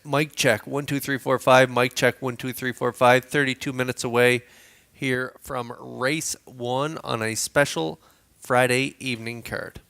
mic check 1 2 3 4 5. Mic check 1 2 3 4 5. 32 minutes away here from race 1 on a special Friday evening card.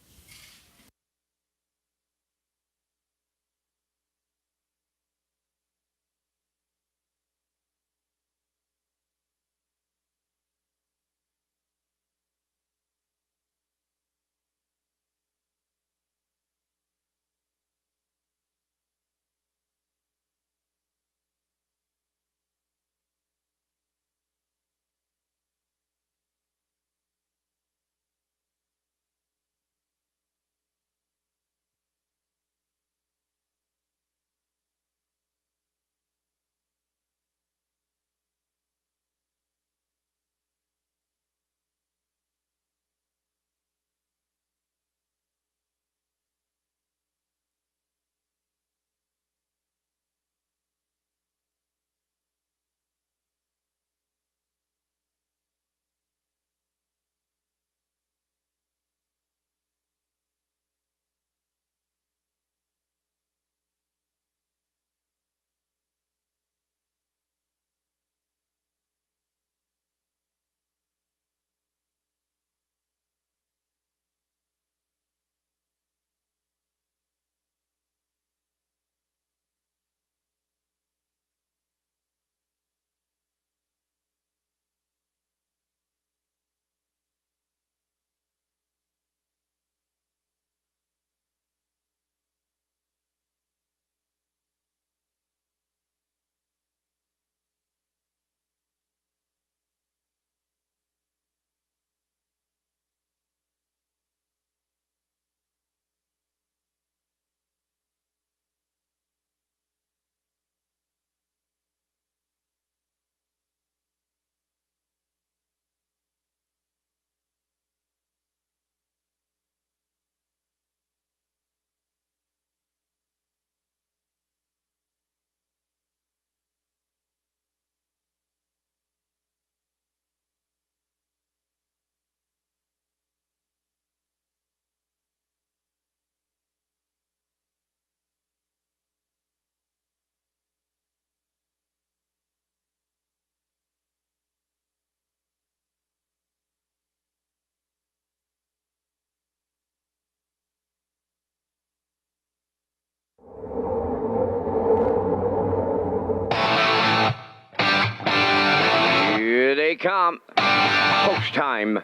Here they come. Post time.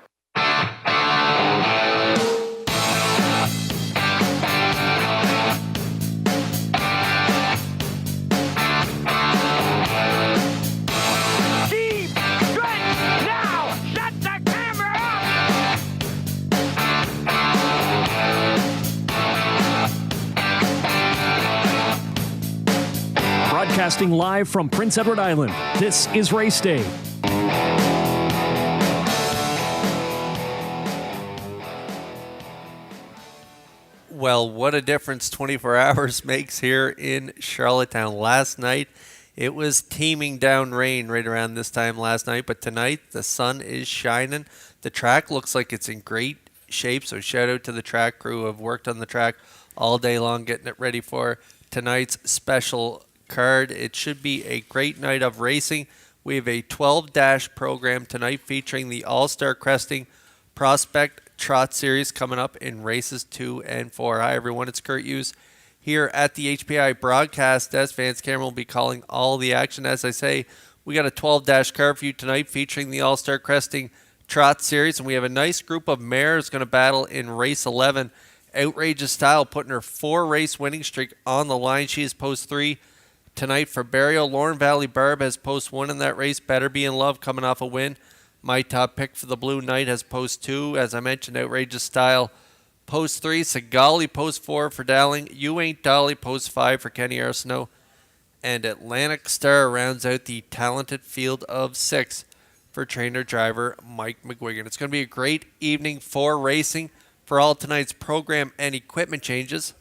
Deep stretch now. Shut the camera up. Broadcasting live from Prince Edward Island, this is Race Day. Well, what a difference 24 hours makes here in Charlottetown. Last night, it was teeming down rain right around this time last night, but tonight the sun is shining. The track looks like it's in great shape, so shout out to the track crew who have worked on the track all day long getting it ready for tonight's special card. It should be a great night of racing. We have a 12-dash program tonight featuring the All-Star Cresting Prospect Trot Series coming up in races 2 and 4. Hi, everyone. It's Kurt Hughes here at the HPI broadcast desk. Vance Cameron will be calling all the action. As I say, we got a 12-dash card for you tonight featuring the All-Star Cresting Trot Series, and we have a nice group of mares going to battle in race 11. Outrageous Style putting her 4-race winning streak on the line. She is post 3 tonight for Barrio. Lauren Valley Barb has post 1 in that race. Better Be in Love coming off a win. My top pick for the Blue Knight has post 2. As I mentioned, Outrageous Style post 3. Sigali post 4 for Dowling. You Ain't Dolly post 5 for Kenny Arsenault. And Atlantic Star rounds out the talented field of 6 for trainer-driver Mike McGuigan. It's going to be a great evening for racing. For all tonight's program and equipment changes,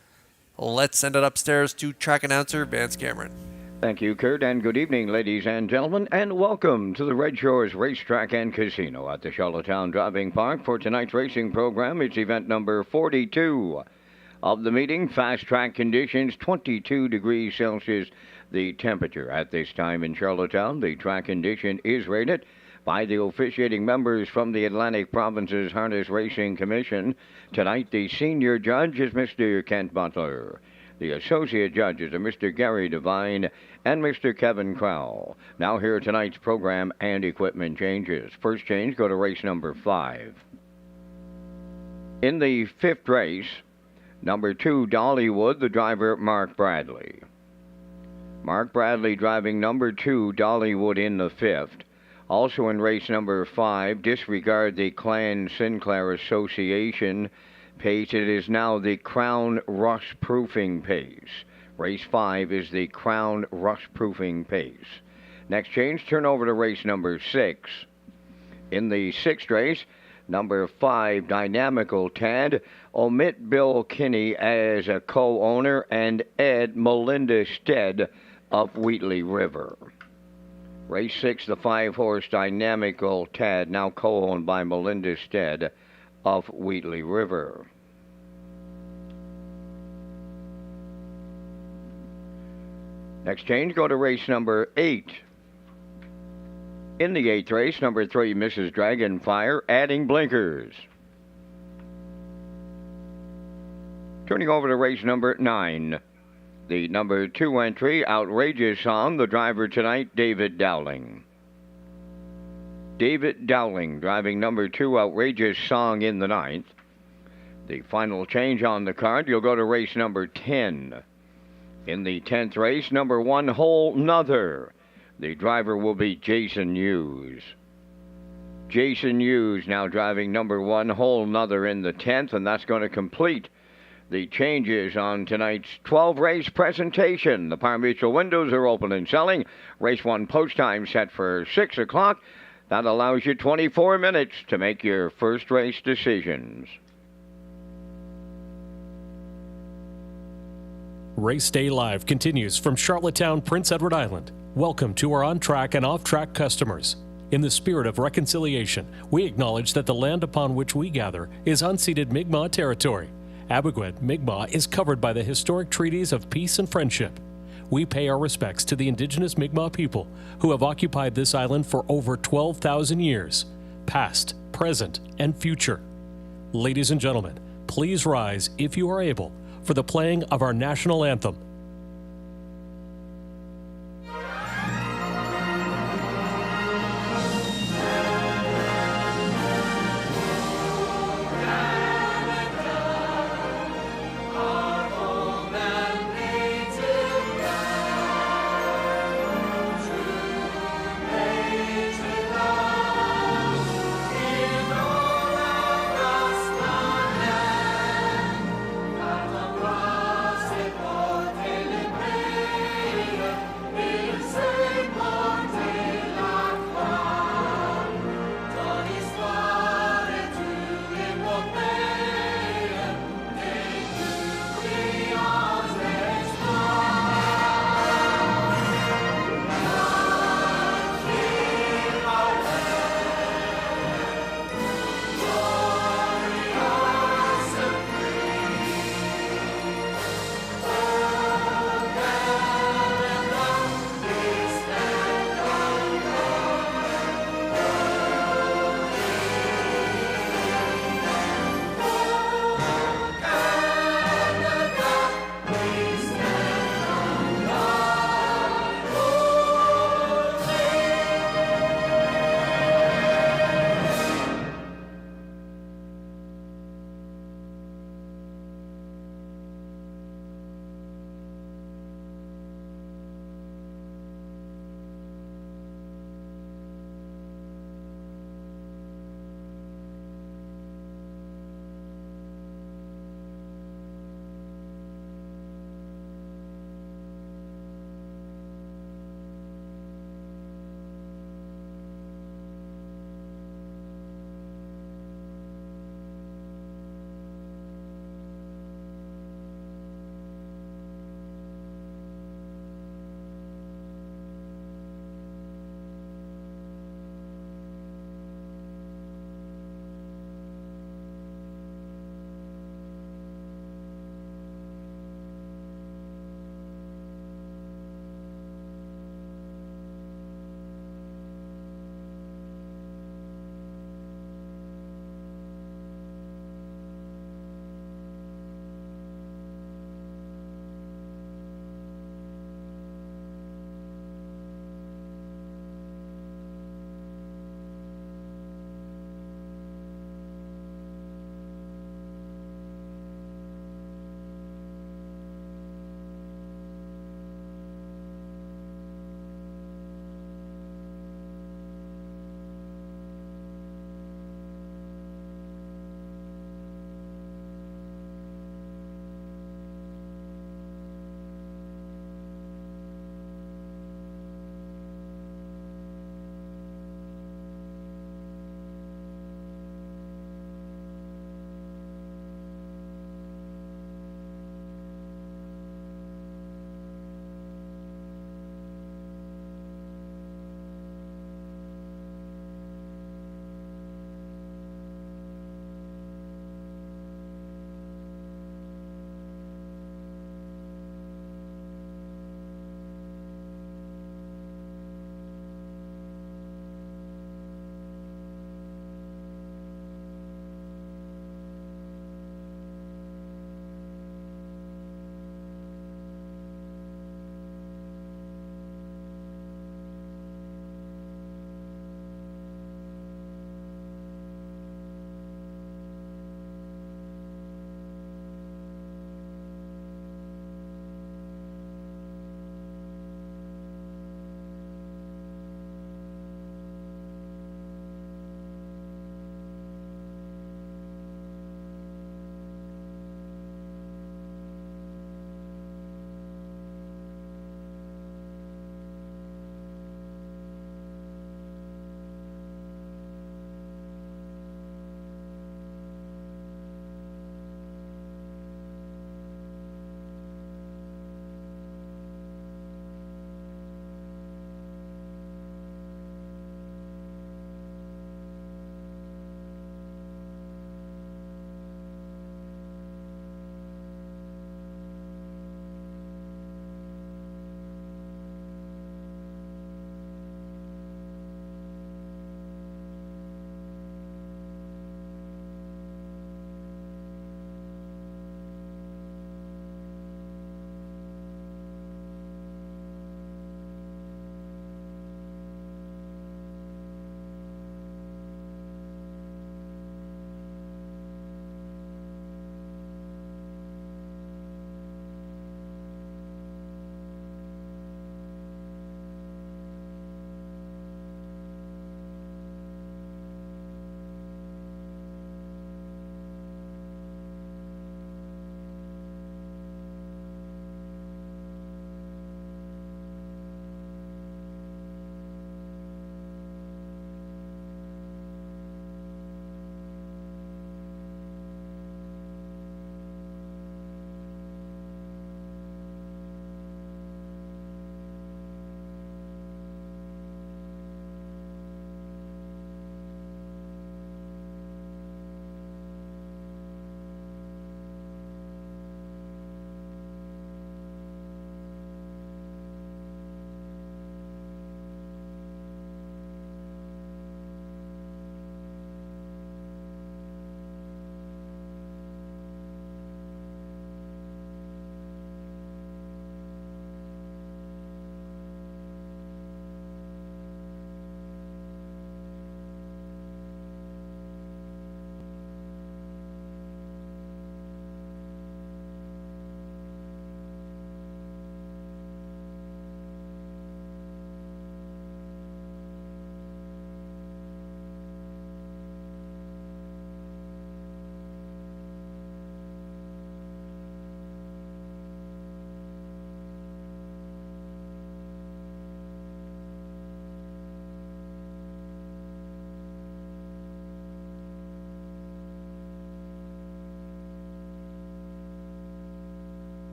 let's send it upstairs to track announcer Vance Cameron. Thank you, Kurt, and good evening, ladies and gentlemen, and welcome to the Redshores Racetrack and Casino at the Charlottetown Driving Park. For tonight's racing program, it's event number 42 of the meeting. Fast track conditions, 22 degrees Celsius, the temperature at this time in Charlottetown. The track condition is rated by the officiating members from the Atlantic Province's Harness Racing Commission. Tonight, the senior judge is Mr. Kent Butler. The associate judges are Mr. Gary Devine and Mr. Kevin Crowell. Now here are tonight's program and equipment changes. First change, go to race number 5. In the 5th race, number 2, Dollywood, the driver Mark Bradley. Mark Bradley driving number 2, Dollywood in the 5th. Also in race number 5, disregard the Clan Sinclair Association pace. It is now the Crown Rust Proofing pace. Race 5 is the Crown Rust Proofing pace. Next change, turn over to race number 6. In the 6th race, number 5, Dynamical Tad, omit Bill Kinney as a co-owner and add Melinda Stead of Wheatley River. Race 6, the 5-horse Dynamical Tad, now co-owned by Melinda Stead of Wheatley River. Next change, go to race number 8. In the 8th race, number 3, Mrs. Dragonfire, adding blinkers. Turning over to race number 9. The number 2 entry, Outrageous Song, the driver tonight, David Dowling. David Dowling driving number 2, Outrageous Song in the 9th. The final change on the card, you'll go to race number 10. In the 10th race, number 1, Whole Nother. The driver will be Jason Hughes. Jason Hughes now driving number 1, Whole Nother in the 10th, and that's going to complete the changes on tonight's 12-race presentation. The pari-mutuel windows are open and selling. Race 1 post time set for 6 o'clock. That allows you 24 minutes to make your first race decisions. Race Day Live continues from Charlottetown, Prince Edward Island. Welcome to our on-track and off-track customers. In the spirit of reconciliation, we acknowledge that the land upon which we gather is unceded Mi'kmaq territory. Abogwed, Mi'kmaq is covered by the historic treaties of peace and friendship. We pay our respects to the indigenous Mi'kmaq people who have occupied this island for over 12,000 years, past, present, and future. Ladies and gentlemen, please rise, if you are able, for the playing of our national anthem.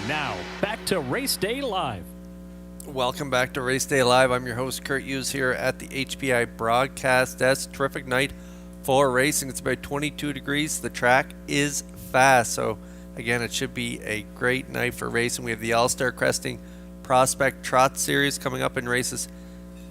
Now, back to Race Day Live. Welcome back to Race Day Live. I'm your host, Kurt Hughes, here at the HPI broadcast desk. Terrific night for racing. It's about 22 degrees. The track is fast. So, again, it should be a great night for racing. We have the All-Star Cresting Prospect Trot Series coming up in races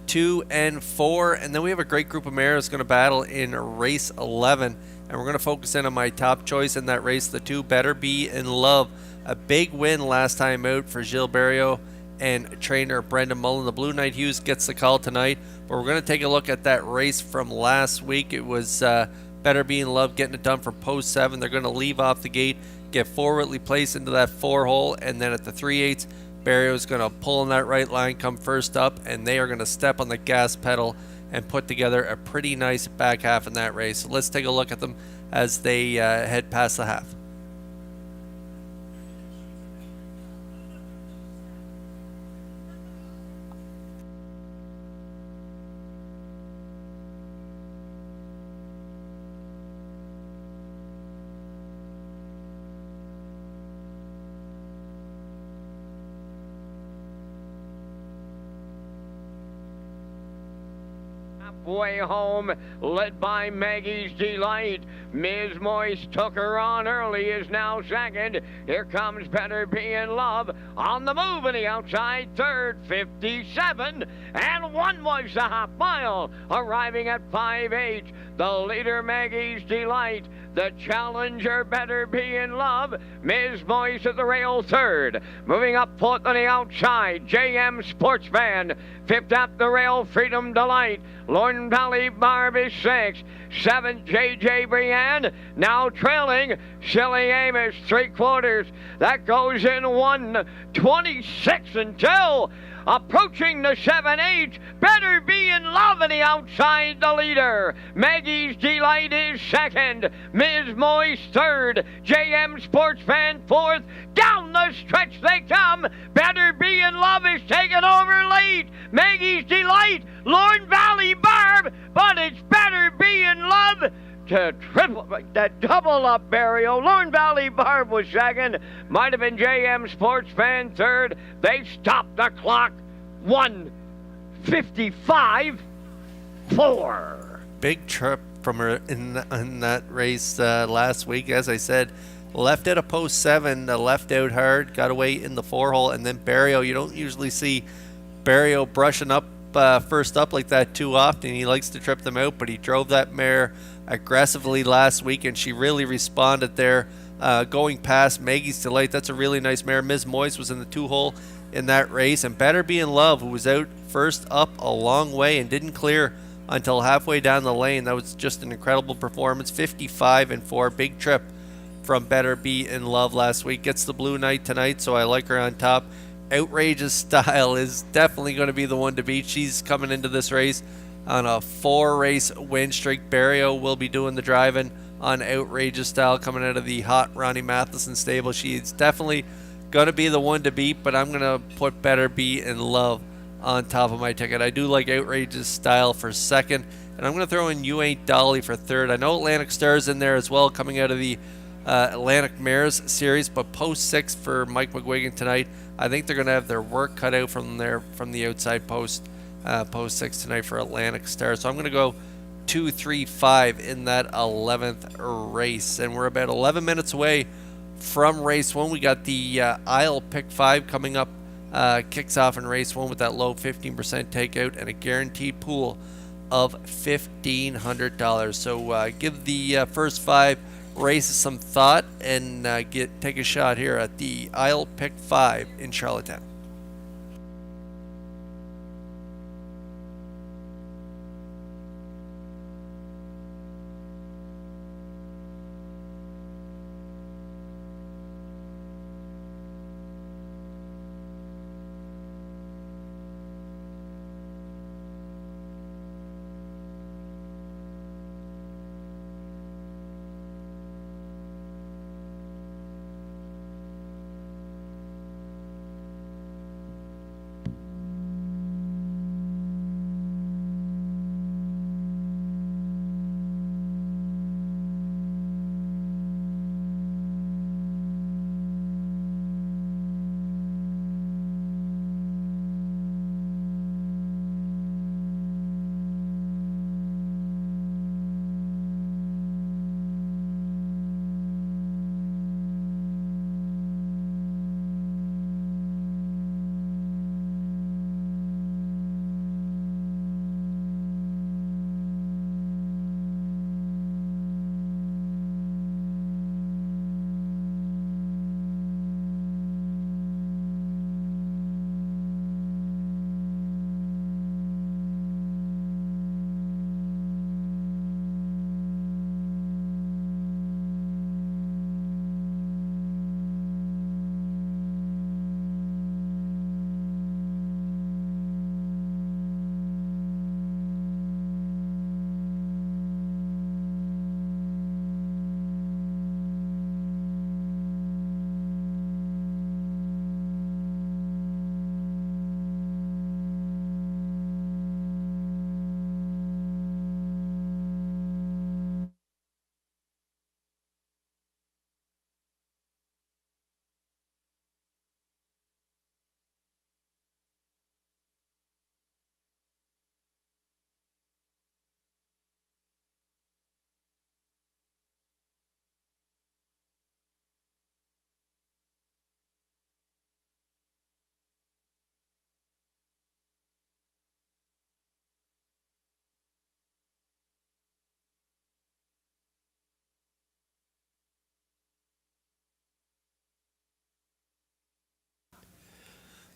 2 and 4. And then we have a great group of mares going to battle in race 11. And we're going to focus in on my top choice in that race, the 2, Better Be in Love. A big win last time out for Gilles Barriot and trainer Brendan Mullen. The Blue Knight Hughes gets the call tonight, but we're going to take a look at that race from last week. It was Better Be in Love getting it done from post 7. They're going to leave off the gate, get forwardly placed into that 4 hole, and then at the 3/8, Barriot's going to pull in that right line, come first up, and they are going to step on the gas pedal and put together a pretty nice back half in that race. So let's take a look at them as they head past the half. Way home, led by Maggie's Delight. Ms. Moist took her on early, is now second. Here comes Better Be in Love on the move in the outside third, 57 and 1 was the half mile, arriving at 5/8. The leader, Maggie's Delight. The challenger, Better Be in Love. Ms. Moist at the rail third. Moving up fourth on the outside, JM Sportsman. Fifth at the rail, Freedom Delight. Lorne Valley Barb is 6th. 7th, JJ Brienne. Now trailing, Silly Amos, 3/4. That goes in 1:26 and 2. Approaching the 7/8, Better Be in Love on the outside, the leader. Maggie's Delight is second. Ms. Moist third. JM Sportsman fourth. Down the stretch they come. Better Be in Love is taken over late. Maggie's Delight, Lorne Valley Barb, but it's Better Be in Love to triple that double up Barrio. Lorne Valley Barb was second. Might have been JM Sportsman third. They stopped the clock. 1:55.4. Big trip from her in that race last week. As I said, left at a post 7, left out hard, got away in the 4 hole, and then Barrio. You don't usually see Barrio brushing up first up like that too often. He likes to trip them out, but he drove that mare aggressively last week, and she really responded there, going past Maggie's Delight. That's a really nice mare. Ms. Moist was in the 2 hole in that race, and Better Be in Love, who was out first up a long way and didn't clear until halfway down the lane. That was just an incredible performance. 55 and 4. Big trip from Better Be in Love last week. Gets the Blue Knight tonight, so I like her on top. Outrageous Style is definitely going to be the one to beat. She's coming into this race on a 4-race win streak. Barrio will be doing the driving on Outrageous Style coming out of the hot Ronnie Matheson stable. She's definitely going to be the one to beat, but I'm going to put Better Be in Love on top of my ticket. I do like Outrageous Style for second, and I'm going to throw in You Ain't Dolly for third. I know Atlantic Star's in there as well, coming out of the Atlantic Mares series, but post 6 for Mike McGuigan tonight. I think they're going to have their work cut out from the outside post 6 tonight for Atlantic Star. So I'm going to go 2, 3, 5 in that 11th race, and we're about 11 minutes away from race 1. We got the Isle Pick 5 coming up, kicks off in race 1 with that low 15% takeout and a guaranteed pool of $1,500. So give the first 5 races some thought and take a shot here at the Isle Pick 5 in Charlottetown.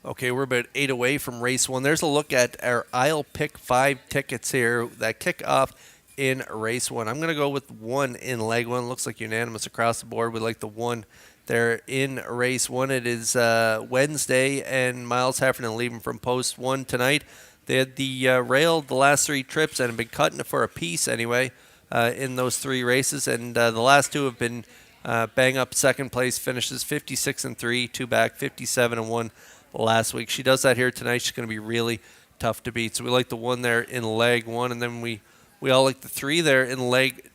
Okay, we're about 8 away from race 1. There's a look at our I'll Pick 5 tickets here that kick off in race 1. I'm going to go with 1 in leg 1. Looks like unanimous across the board. We like the 1 there in race 1. It is Wednesday, and Miles Heffernan leaving from post 1 tonight. They had the rail the last 3 trips and have been cutting it for a piece anyway in those 3 races. And the last 2 have been bang up second place finishes, 56-3, 2 back, 57-1 last week. She does that here tonight. She's going to be really tough to beat. So we like the 1 there in leg 1, and then we all like the 3 there in leg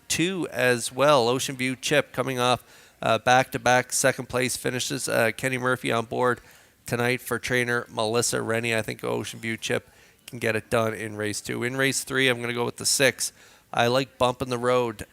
2 as well. Ocean View Chip coming off back-to-back second place finishes. Kenny Murphy on board tonight for trainer Melissa Rennie. I think Ocean View Chip can get it done in race 2. In race 3, I'm going to go with the 6. I like Bumping the Road,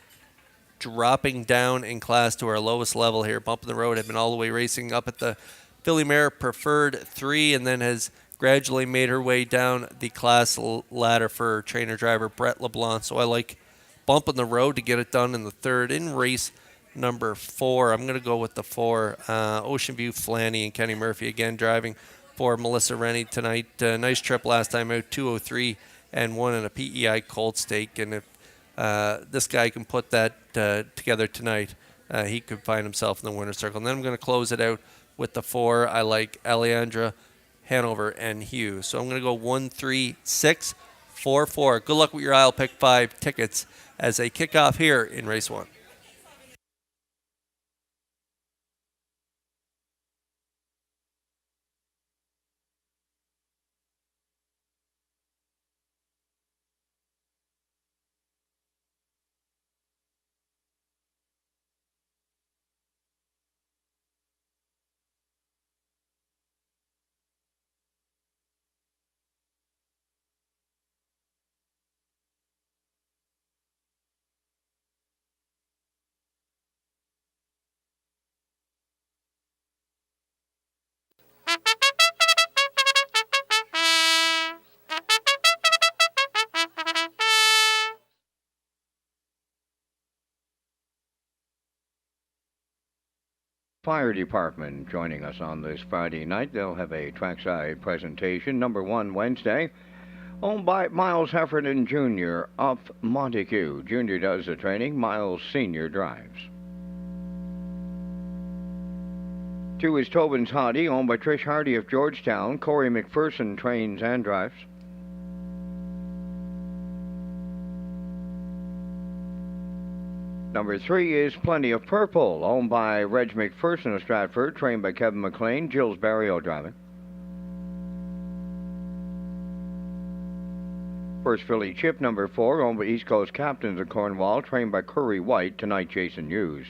dropping down in class to our lowest level here. Bumping the Road had been all the way racing up at the Philly Mare Preferred 3, and then has gradually made her way down the class ladder for trainer-driver Brett LeBlanc. So I like Bumping the Road to get it done in the 3rd. In race number 4, I'm going to go with the 4. Ocean View Flanny and Kenny Murphy again driving for Melissa Rennie tonight. Nice trip last time out, 203 and 1 in a PEI Cold Stake. And if this guy can put that together tonight, he could find himself in the winner's circle. And then I'm going to close it out with the 4. I like Alejandra, Hanover, and Hughes. So I'm going to go 1, 3, 6, 4, 4. Good luck with your I'll Pick 5 tickets as they kick off here in race 1. Fire Department joining us on this Friday night. They'll have a trackside presentation, number 1 Wednesday, owned by Miles Heffernan Jr. of Montague. Jr. does the training, Miles Sr. drives. 2 is Tobin's Hottie, owned by Trish Hardy of Georgetown. Corey McPherson trains and drives. Number 3 is Plenty of Purple, owned by Reg McPherson of Stratford, trained by Kevin McLean. Jill's Barrio driving. First Philly Chip, number 4, owned by East Coast Captains of Cornwall, trained by Curry White. Tonight, Jason Hughes.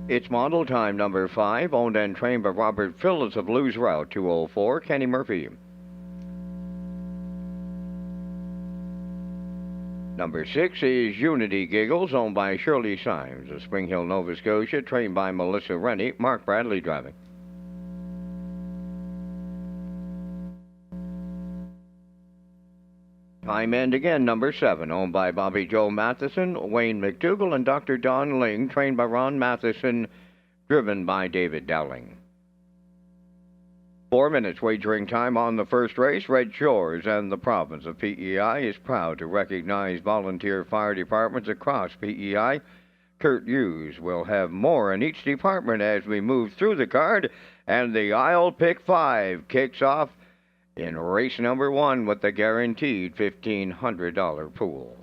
It's Model Time, number 5, owned and trained by Robert Phillips of Lewis Route 204, Kenny Murphy. Number 6 is Unity Giggles, owned by Shirley Symes of Spring Hill, Nova Scotia, trained by Melissa Rennie. Mark Bradley driving. Time End again, number 7, owned by Bobby Joe Matheson, Wayne McDougall, and Dr. Don Ling, trained by Ron Matheson, driven by David Dowling. 4 minutes wagering time on the first race. Red Shores and the province of PEI is proud to recognize volunteer fire departments across PEI. Kurt Hughes will have more in each department as we move through the card, and the I'll Pick 5 kicks off in race number 1 with the guaranteed $1,500 pool.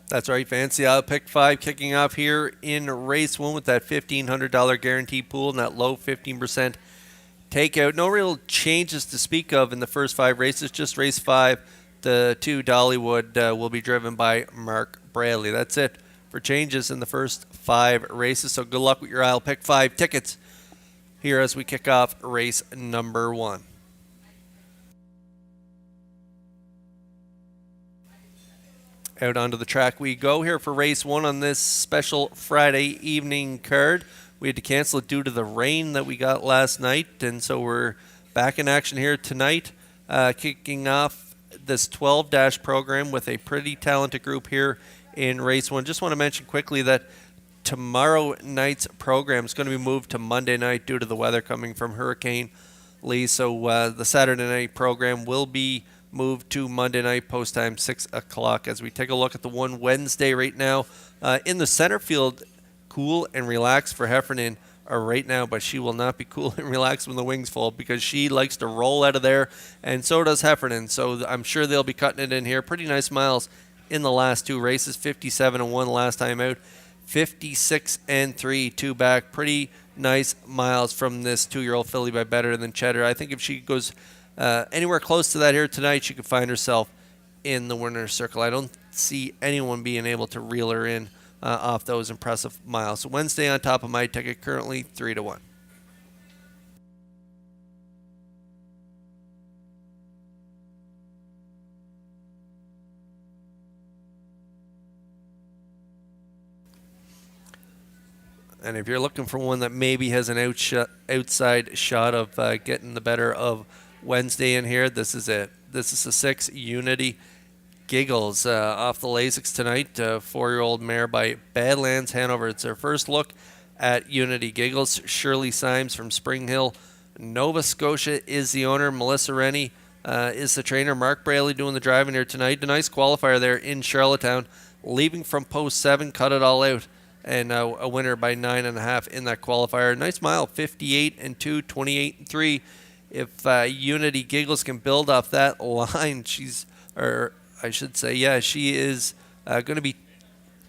That's right, Fancy. I'll Pick 5 kicking off here in race 1 with that $1,500 guarantee pool and that low 15% takeout. No real changes to speak of in the first 5 races. Just race 5, the 2 Dollywood will be driven by Mark Bradley. That's it for changes in the first 5 races. So good luck with your I'll Pick 5 tickets here as we kick off race number 1. Out onto the track we go here for race 1 on this special Friday evening card. We had to cancel it due to the rain that we got last night, and so we're back in action here tonight, kicking off this 12-dash program with a pretty talented group here in race 1. Just want to mention quickly that tomorrow night's program is going to be moved to Monday night due to the weather coming from Hurricane Lee. So the Saturday night program will be moved to Monday night, post time 6 o'clock. As we take a look at the one Wednesday right now, in the center field, cool and relaxed for Heffernan right now, but she will not be cool and relaxed when the wings fold because she likes to roll out of there, and so does Heffernan. So I'm sure they'll be cutting it in here. Pretty nice miles in the last 2 races, 57-1 last time out, 56-3, 2 back. Pretty nice miles from this 2-year-old filly by Better Than Cheddar. I think if she goes anywhere close to that here tonight, she could find herself in the winner's circle. I don't see anyone being able to reel her in off those impressive miles. So Wednesday on top of my ticket, currently 3-1. And if you're looking for one that maybe has an outside shot of getting the better of Wednesday in here, this is it. This is the 6 Unity Giggles off the Lasix tonight. 4-year-old mare by Badlands Hanover. It's their first look at Unity Giggles. Shirley Symes from Spring Hill, Nova Scotia is the owner. Melissa Rennie is the trainer. Mark Braley doing the driving here tonight. A nice qualifier there in Charlottetown. Leaving from post 7, cut it all out. And a winner by 9.5 in that qualifier. Nice mile, 58-2, 28-3. If Unity Giggles can build off that line, she is going to be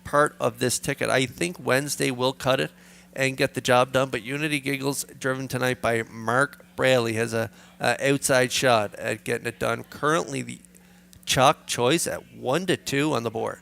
part of this ticket. I think Wednesday will cut it and get the job done. But Unity Giggles, driven tonight by Mark Braley, has a outside shot at getting it done. Currently the chalk choice at 1-2 on the board.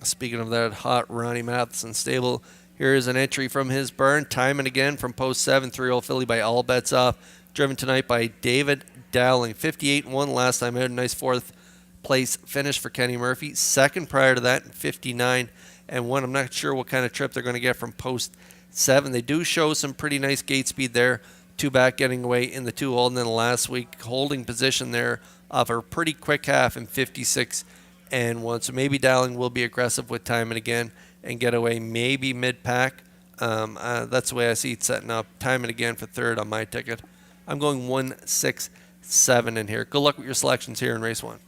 Speaking of that hot Ronnie Matheson stable, here is an entry from his burn. Time and again from post 7, 3-year-old filly by All Bets Off. Driven tonight by David Dowling. 58-1 last time out. A nice 4th place finish for Kenny Murphy. Second prior to that, 59-1. I'm not sure what kind of trip they're going to get from post 7. They do show some pretty nice gate speed there. 2 back getting away in the 2-hole. And then last week, holding position there off a pretty quick half in 56-1. So maybe Dowling will be aggressive with Time and Again and get away maybe mid-pack. That's the way I see it setting up. Time and Again for 3rd on my ticket. I'm going 1, 6, 7 in here. Good luck with your selections here in race 1.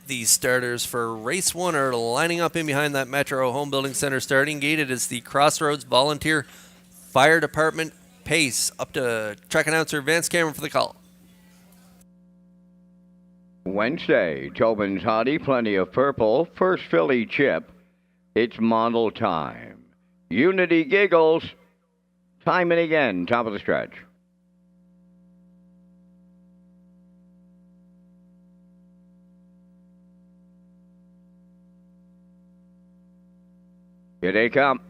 The starters for race 1 are lining up in behind that Metro Home Building Center starting gate. It is the Crossroads Volunteer Fire Department Pace. Up to track announcer Vance Cameron for the call. Wednesday, Tobin's Hottie, plenty of purple. First filly chip, it's model time. Unity Giggles, time and again, top of the stretch. Here they come.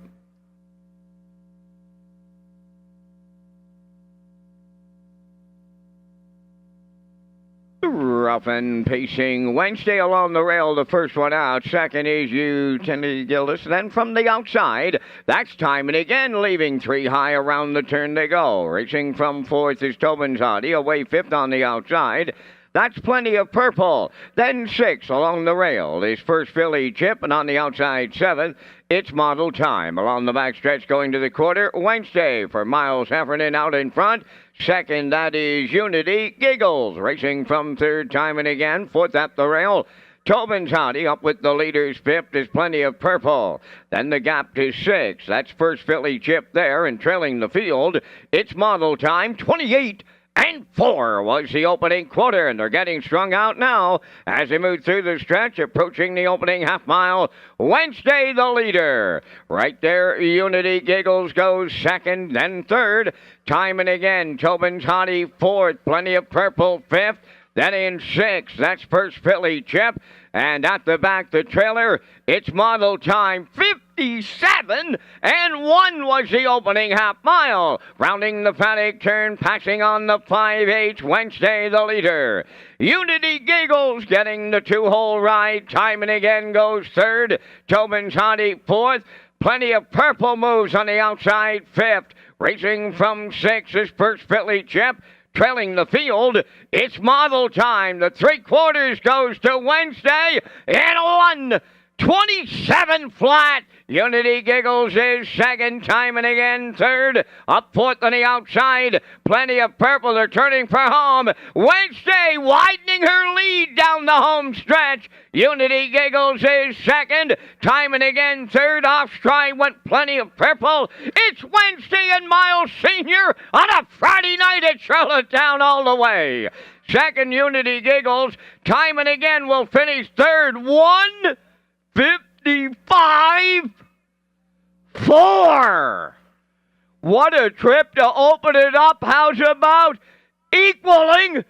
Rough and pacing Wednesday along the rail, the first one out. Second is Unity Gildas. Then from the outside, that's time and again, leaving 3 high around the turn they go. Racing from fourth is Tobin's Hottie, away fifth on the outside. That's plenty of purple. Then 6 along the rail is first filly chip, and on the outside 7th, it's model time. Along the backstretch going to the quarter, Wednesday for Miles Heffernan out in front. Second, that is Unity Giggles. Racing from third, time and again. Fourth at the rail, Tobin's Hottie. Up with the leaders, fifth is plenty of purple. Then the gap to 6. That's first filly chip there, and trailing the field, it's model time, 28 and 4 was the opening quarter, and they're getting strung out now as they move through the stretch, approaching the opening half mile. Wednesday, the leader. Right there, Unity Giggles goes second, then third. Time and again, Tobin's Hottie fourth, plenty of purple fifth. Then in 6th, that's first filly chip. And at the back, the trailer, it's model time, 57 and 1 was the opening half mile. Rounding the paddock turn, passing on the 5/8, Wednesday the leader. Unity Giggles getting the 2-hole ride. Time and again goes third. Tobin's Hottie fourth. Plenty of purple moves on the outside, 5th. Racing from 6th is first filly chip. Trailing the field, it's model time. The 3/4 goes to Wednesday and 1:27 flat. Unity Giggles is second, time and again third. Up fourth on the outside, plenty of purple. They're turning for home. Wednesday widening her lead down the home stretch. Unity Giggles is second, time and again third. Off stride went plenty of purple. It's Wednesday and Miles Sr. on a Friday night at Charlottetown all the way. Second, Unity Giggles, time and again will finish third. 1:55.4. What a trip to open it up. How's about equaling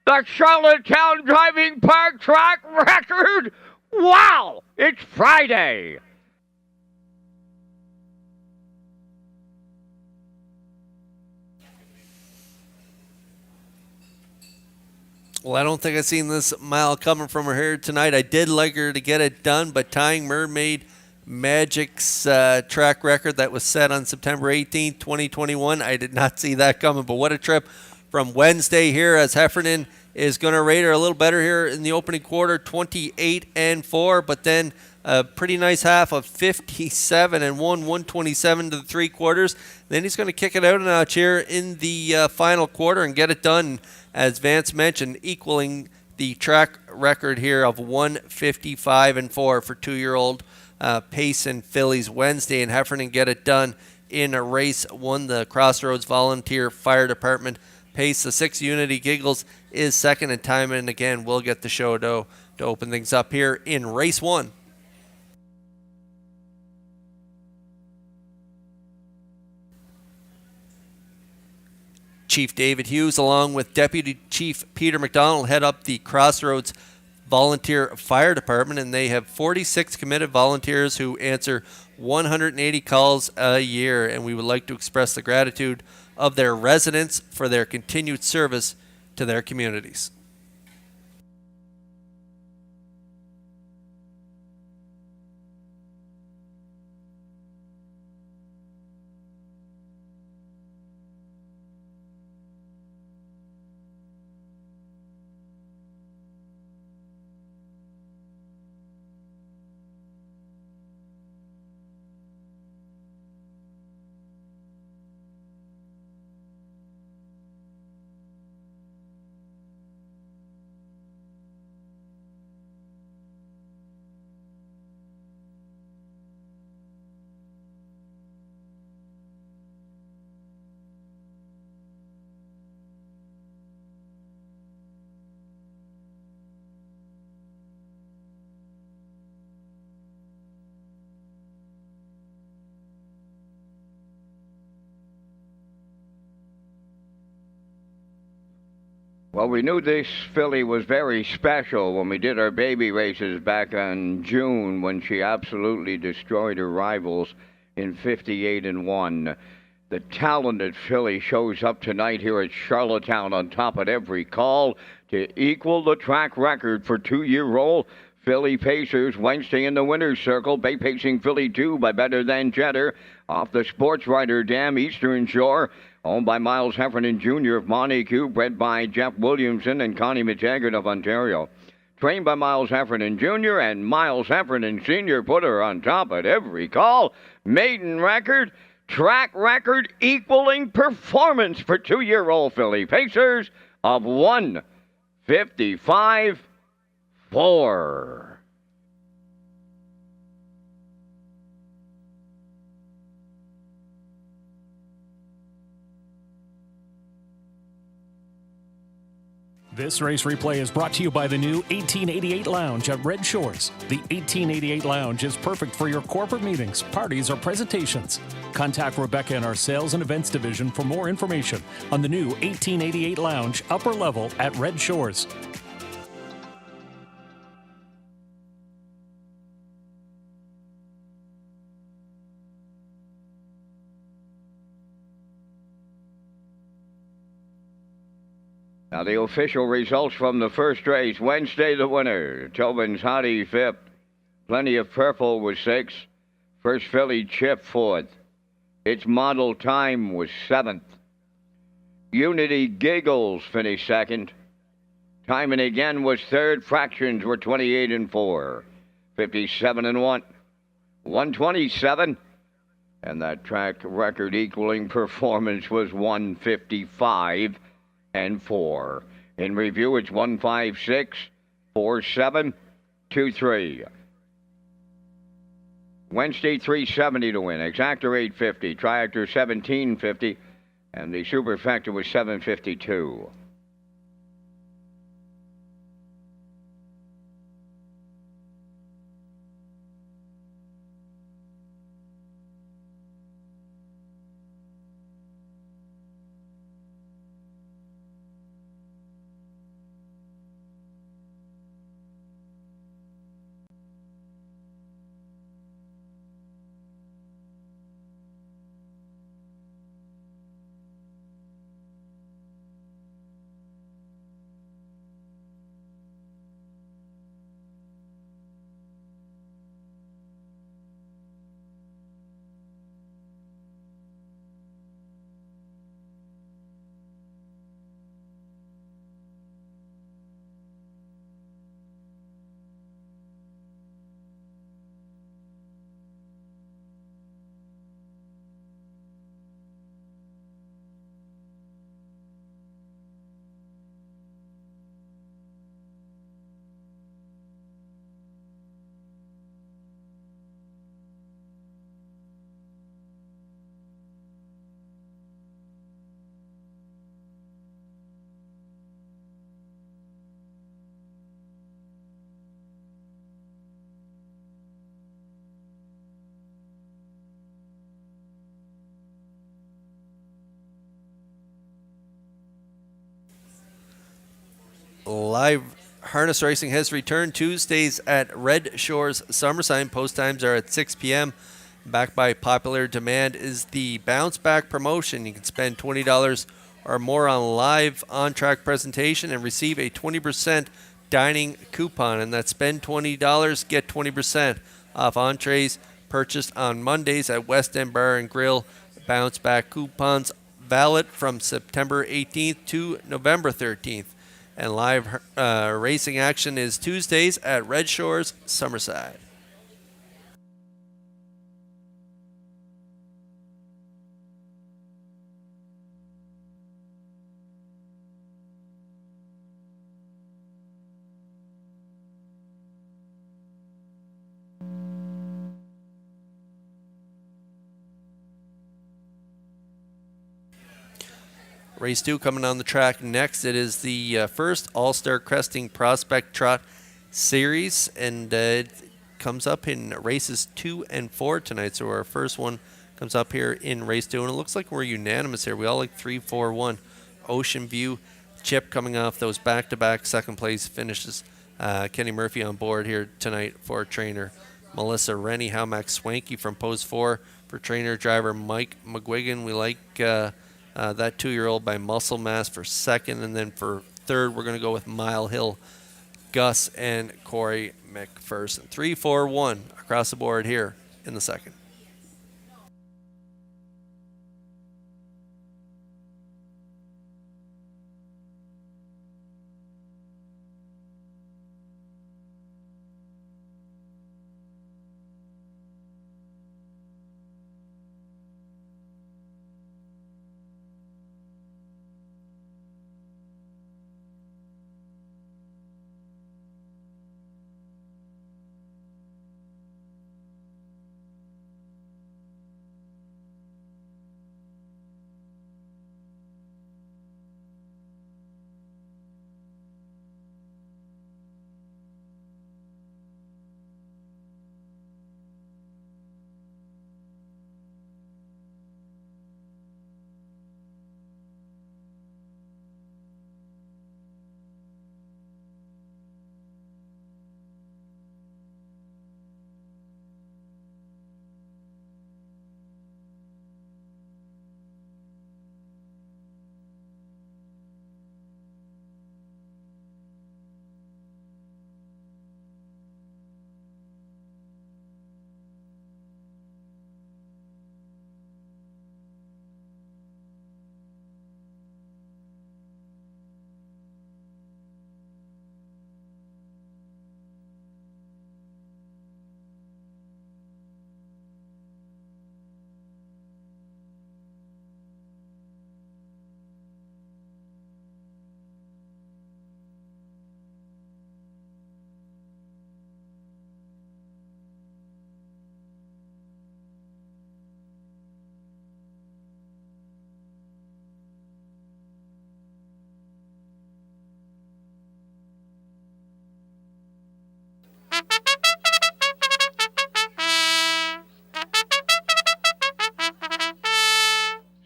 the Charlottetown Driving Park track record? Wow! It's Friday. Well, I don't think I've seen this mile coming from her here tonight. I did like her to get it done, but tying Mermaid Magic's track record that was set on September 18th, 2021, I did not see that coming. But what a trip from Wednesday here, as Heffernan is going to rate her a little better here in the opening quarter, 28 and 4, but then a pretty nice half of 57 and 127 to the 3/4. Then he's going to kick it out a notch here in the final quarter and get it done, as Vance mentioned, equaling the track record here of 155 and 4 for 2-year-old Payson fillies. Wednesday, and Heffernan get it done in a race 1. The Crossroads Volunteer Fire Department pace. The 6 Unity Giggles is second, and time and again we'll get the show to open things up here in race 1. Chief David Hughes, along with Deputy Chief Peter McDonald, head up the Crossroads Volunteer Fire Department, and they have 46 committed volunteers who answer 180 calls a year, and we would like to express the gratitude of their residents for their continued service to their communities. Well, we knew this filly was very special when we did our baby races back in June when she absolutely destroyed her rivals in 58-1. The talented filly shows up tonight here at Charlottetown on top at every call to equal the track record for two-year-old filly pacers. Wednesday in the winner's circle, Bay Pacing Filly 2 by Better Than Jetter off the Sports Rider Dam Eastern Shore. Owned by Miles Heffernan Jr. of Montague, bred by Jeff Williamson and Connie McTaggart of Ontario. Trained by Miles Heffernan Jr. and Miles Heffernan Sr. put her on top at every call. Maiden record, track record equaling performance for two-year-old filly pacers of 155.4. This race replay is brought to you by the new 1888 Lounge at Red Shores. The 1888 Lounge is perfect for your corporate meetings, parties, or presentations. Contact Rebecca in our Sales and Events Division for more information on the new 1888 Lounge upper level at Red Shores. Now the official results from the first race. Wednesday, the winner, Tobin's Hottie 5th. Plenty of Purple was 6th. First filly Chip 4th. Its model time was 7th. Unity Giggles finished 2nd. Timing again was 3rd. Fractions were 28-4. 57-1. 127. And that track record equaling performance was 155-4. In review, it's 156-47-23. Wednesday, 370 to win. Exactor 850. Triactor 1750. And the superfecta was 752. Live harness racing has returned Tuesdays at Red Shores Summerside. Post times are at 6 p.m. Backed by popular demand is the Bounce Back promotion. You can spend $20 or more on live on-track presentation and receive a 20% dining coupon. And that's spend $20, get 20% off entrees purchased on Mondays at West End Bar and Grill. Bounce Back coupons valid from September 18th to November 13th. And live racing action is Tuesdays at Red Shores, Summerside. Race 2 coming on the track next. It is the first All-Star Cresting Prospect Trot Series, and it comes up in races 2 and 4 tonight. So our first one comes up here in race 2, and it looks like we're unanimous here. We all like 3-4-1. Ocean View Chip coming off those back-to-back second place finishes. Kenny Murphy on board here tonight for trainer Melissa Rennie. Max Swanky from post 4 for trainer driver Mike McGuigan. We like that 2-year-old by Muscle Mass for second. And then for third, we're going to go with Mile Hill, Gus and Corey McPherson. 3-4-1 across the board here in the second.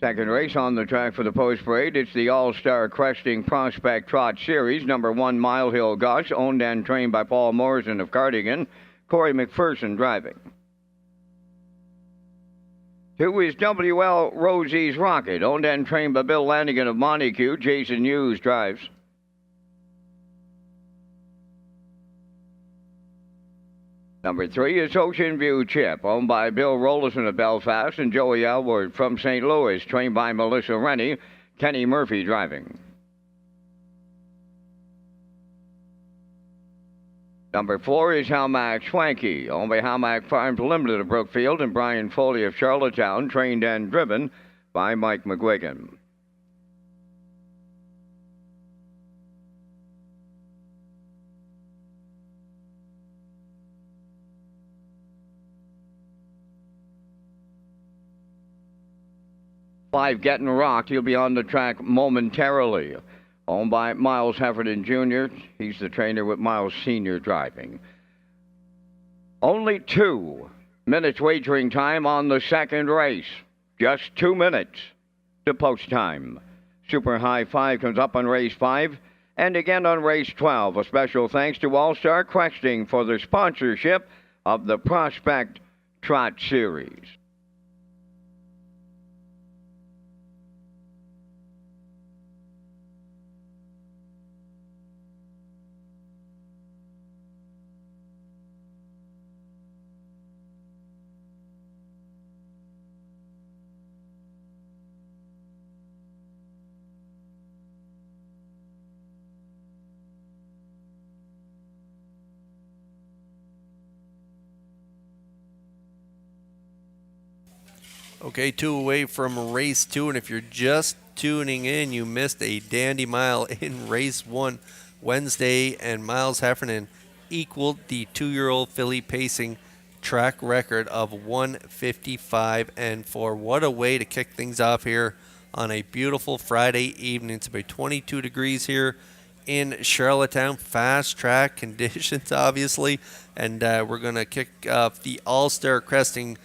Second race on the track for the post parade. It's the All-Star Cresting Prospect Trot Series. Number 1, Mile Hill Gus, owned and trained by Paul Morrison of Cardigan. Corey McPherson driving. 2 is WL Rosie's Rocket, owned and trained by Bill Lanigan of Montague. Jason Hughes drives. Number 3 is Ocean View Chip, owned by Bill Rollison of Belfast and Joey Elward from St. Louis, trained by Melissa Rennie. Kenny Murphy driving. Number 4 is Max Swanky, owned by Mac Farms Limited of Brookfield and Brian Foley of Charlottetown, trained and driven by Mike McGuigan. Five Getting Rocked. He'll be on the track momentarily. Owned by Miles Heffernan Jr. He's the trainer with Miles Sr. driving. Only 2 minutes wagering time on the second race. Just 2 minutes to post time. Super High 5 comes up on race 5 and again on race 12. A special thanks to All-Star Cresting for their sponsorship of the Prospect Trot Series. Okay, 2 away from race 2, and if you're just tuning in, you missed a dandy mile in race 1 Wednesday, and Miles Heffernan equaled the 2-year-old filly pacing track record of 1:55.4. What a way to kick things off here on a beautiful Friday evening. It's about 22 degrees here in Charlottetown. Fast track conditions, obviously, and we're going to kick off the All-Star Cresting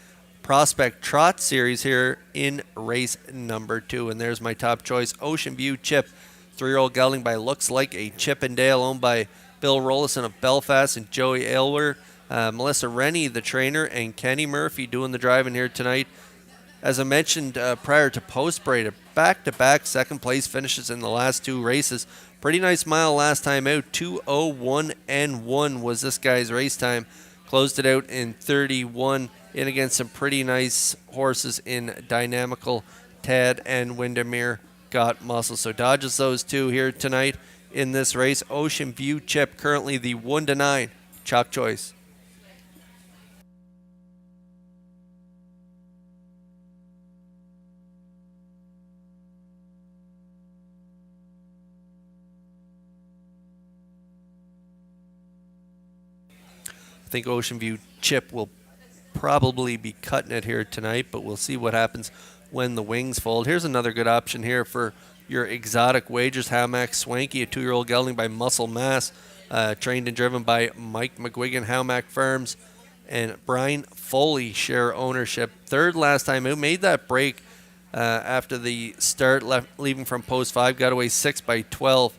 Prospect Trot Series here in race number 2. And there's my top choice, Ocean View Chip, 3-year-old gelding by Looks Like a Chippendale, owned by Bill Rollison of Belfast and Joey Aylwer. Melissa Rennie, the trainer, and Kenny Murphy doing the driving here tonight. As I mentioned prior to post-parade, back-to-back second-place finishes in the last 2 races. Pretty nice mile last time out. 2:01.1 was this guy's race time. Closed it out in 31 in against some pretty nice horses in Dynamical, Tad, and Windermere Got Muscle. So dodges those 2 here tonight in this race. Ocean View Chip, currently the 1-9 chalk choice. I think Ocean View Chip will probably be cutting it here tonight, but we'll see what happens when the wings fold. Here's another good option here for your exotic wagers. Howmack Swanky, a 2-year-old gelding by Muscle Mass, trained and driven by Mike McGuigan. Howmack Firms and Brian Foley share ownership. 3rd last time out, made that break after the start, leaving from post 5, got away 6 by 12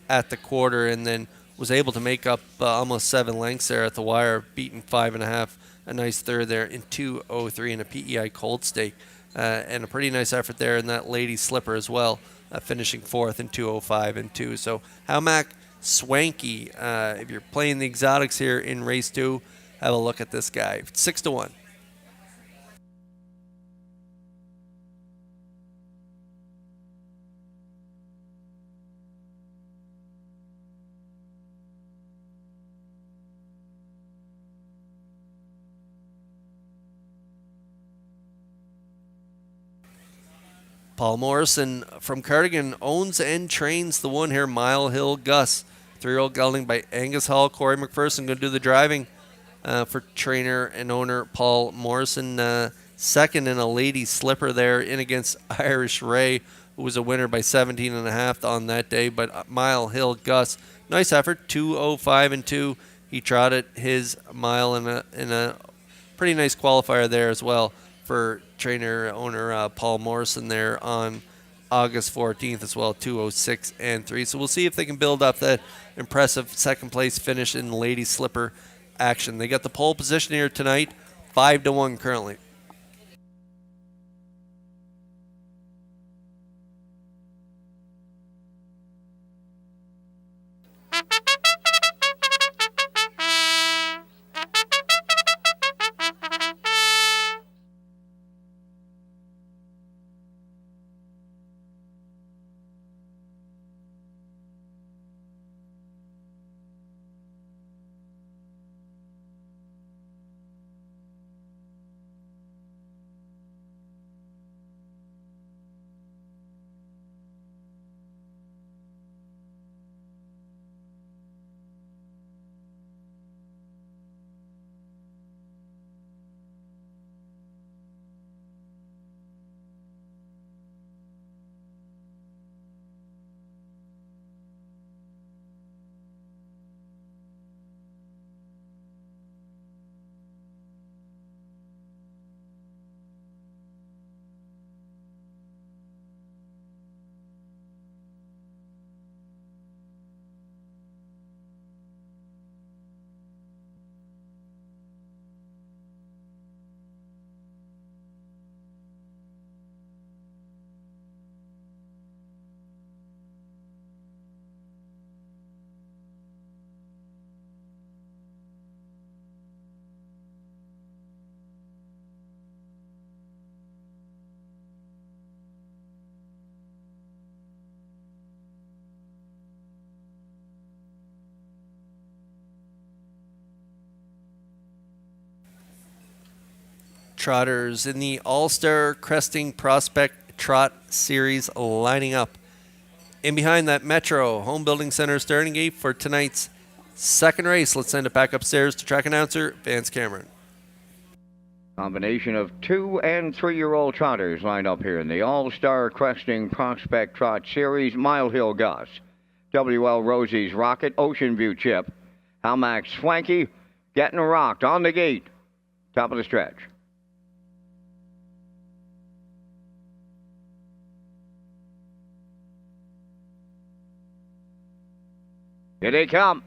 at the quarter, and then was able to make up almost 7 lengths there at the wire, beating 5.5, a nice third there in 2:03 in a PEI cold stake. And a pretty nice effort there in that Lady Slipper as well, finishing 4th in 2:05.2. So Howmack Swanky, if you're playing the exotics here in race 2, have a look at this guy. 6-1. Paul Morrison from Cardigan owns and trains the one here, Mile Hill Gus. 3-year-old gelding by Angus Hall. Corey McPherson going to do the driving for trainer and owner Paul Morrison. Second in a Lady Slipper there in against Irish Ray, who was a winner by 17.5 on that day. But Mile Hill Gus, nice effort, 2:05.2. He trotted his mile in a pretty nice qualifier there as well for trainer owner Paul Morrison there on August 14th as well, 2:06.3. So we'll see if they can build up that impressive second place finish in Lady Slipper action. They got the pole position here tonight, 5-1 currently. Trotters in the All-Star Cresting Prospect Trot Series lining up. In behind that Metro Home Building Center starting gate for tonight's second race. Let's send it back upstairs to track announcer Vance Cameron. Combination of 2- and 3-year-old trotters lined up here in the All-Star Cresting Prospect Trot Series. Mile Hill Gus, W.L. Rosie's Rocket, Ocean View Chip, Howmack Swanky, getting rocked on the gate. Top of the stretch. Here they come.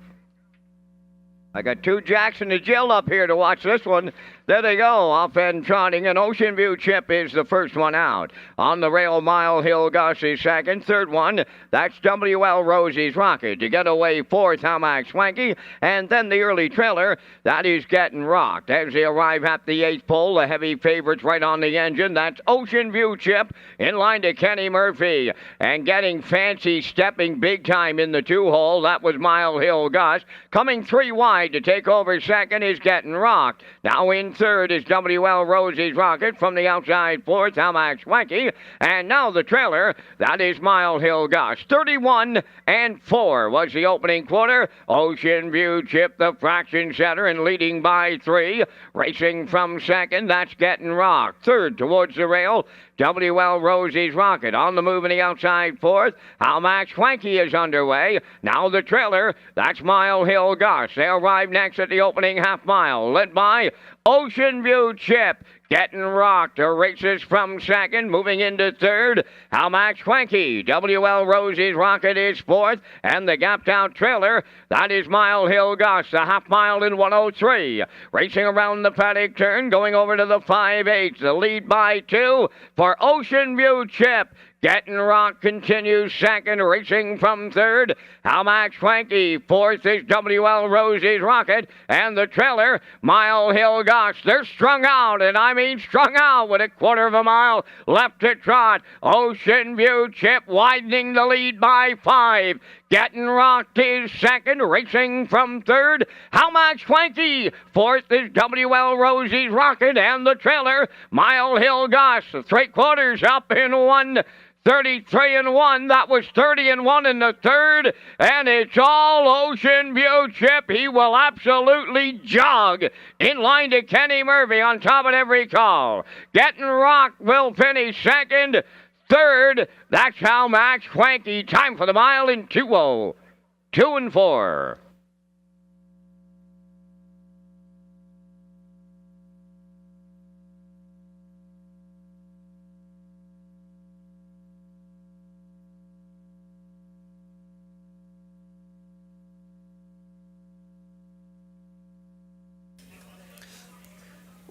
I got two Jackson and Jill up here to watch this one. There they go, off and trotting, and Ocean View Chip is the first one out. On the rail, Mile Hill Gus is second. Third one, that's WL Rosie's Rocket. To get away, fourth, Hamac Swanky. And then the early trailer, that is Getting Rocked. As they arrive at the eighth pole, the heavy favorites right on the engine. That's Ocean View Chip in line to Kenny Murphy. And getting fancy, stepping big time in the two-hole, that was Mile Hill Gus. Coming three wide to take over second is Getting Rocked. Now in third is WL Rosie's Rocket. From the outside, fourth, Hamac Swanky. And now the trailer, that is Mile Hill Gus. 31-4 was the opening quarter. Ocean View Chip, the fraction setter, and leading by 3. Racing from second, that's Getting Rocked. Third towards the rail, WL Rosie's Rocket. On the move in the outside, fourth. Hamac Swanky is underway. Now the trailer, that's Mile Hill Gus. They arrive next at the opening half mile, led by Ocean View Chip. Getting Rocked races from second, moving into third. Hamac Swanky, WL Rosie's Rocket is fourth, and the gapped out trailer, that is Mile Hill Gus, a half mile in 1:03. Racing around the paddock turn, going over to the 5/8, the lead by 2 for Ocean View Chip. Getting Rocked continues second, racing from third. Hamac Swanky, fourth is WL Rosie's Rocket, and the trailer, Mile Hill Gus. They're strung out, and I mean strung out with a quarter of a mile left to trot. Ocean View Chip widening the lead by 5. Getting Rocked is second, racing from third. Hamac Swanky, fourth is WL Rosie's Rocket, and the trailer, Mile Hill Gus. 3/4 up in 1:33-1. That was 30-1 in the third, and it's all Ocean View Chip. He will absolutely jog in line to Kenny Murphy on top of every call. Getting Rocked will finish second. Third, that's Hamac Swanky. Time for the mile in 2:02 and 4.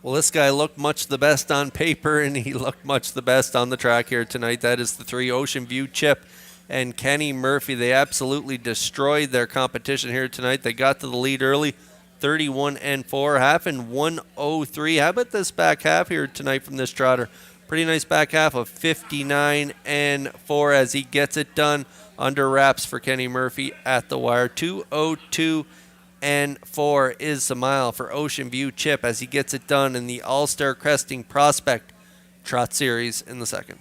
Well, this guy looked much the best on paper, and he looked much the best on the track here tonight. That is the 3, Ocean View Chip and Kenny Murphy. They absolutely destroyed their competition here tonight. They got to the lead early, 31-4, half in 1:03. How about this back half here tonight from this trotter? Pretty nice back half of 59-4 as he gets it done under wraps for Kenny Murphy at the wire. 2:02-4 is the mile for Ocean View Chip as he gets it done in the All-Star Cresting Prospect Trot Series in the second.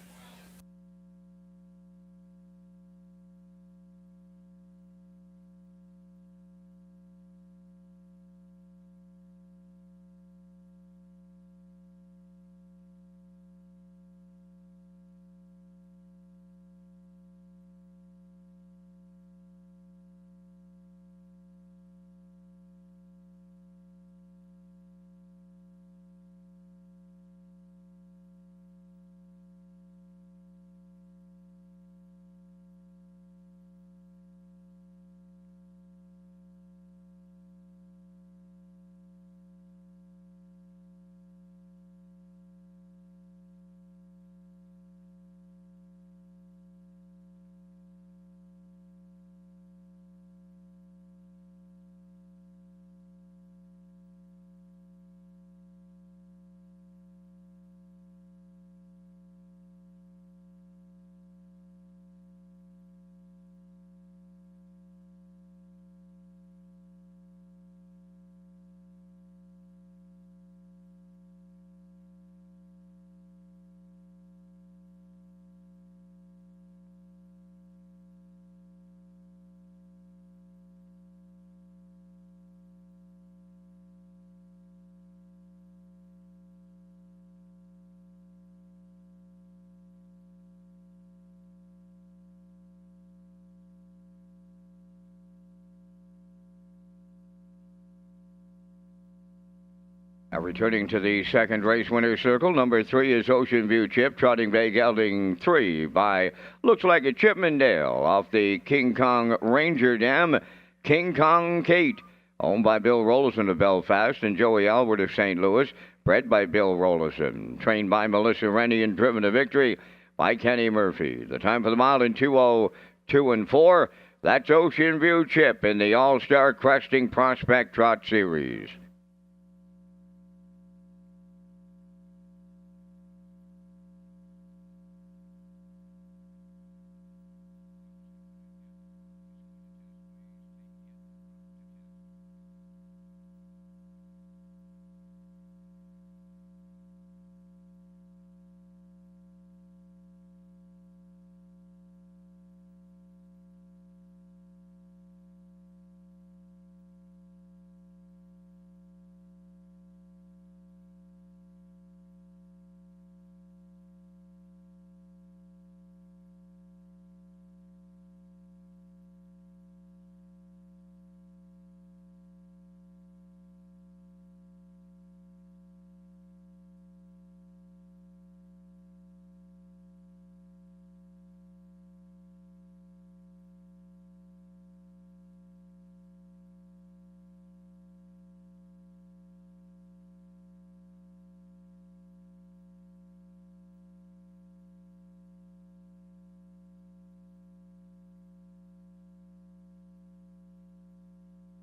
Returning to the second race winner's circle, number 3 is Ocean View Chip, trotting bay gelding 3 by, looks like a Chippendale off the King Kong Ranger Dam. King Kong Kate, owned by Bill Rollison of Belfast and Joey Albert of St. Louis, bred by Bill Rollison, trained by Melissa Rennie and driven to victory by Kenny Murphy. The time for the mile in 2:02 4. That's Ocean View Chip in the All-Star Cresting Prospect Trot Series.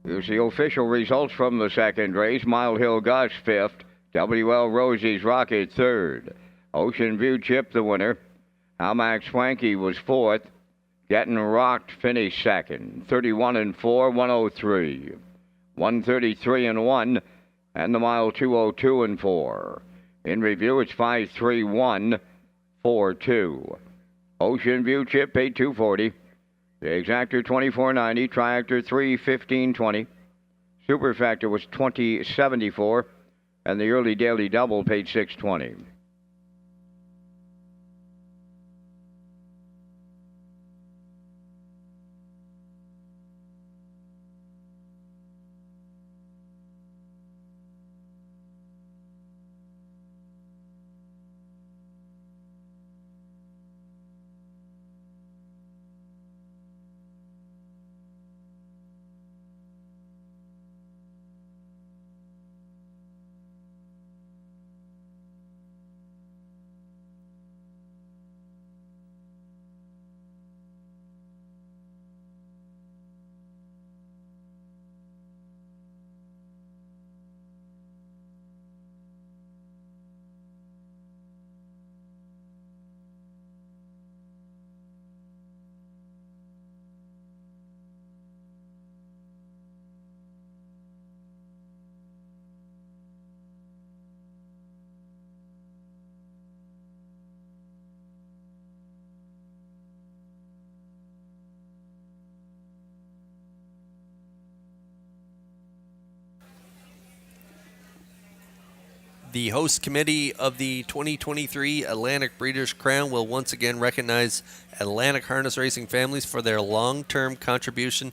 Here's the official results from the second race. Mile Hill Gus, 5th. WL Rosie's Rocket, 3rd. Ocean View Chip, the winner. Almac Swanky was 4th. Getting Rocked finished 2nd. 31-4, 103. 133-1. And the mile 2:02 4. In review, it's 5-3-1, 4-2. Ocean View Chip paid $240. The Exactor $24.90, Triactor $315.20, Superfactor was $20.74, and the Early Daily Double paid $620. The host committee of the 2023 Atlantic Breeders' Crown will once again recognize Atlantic harness racing families for their long-term contribution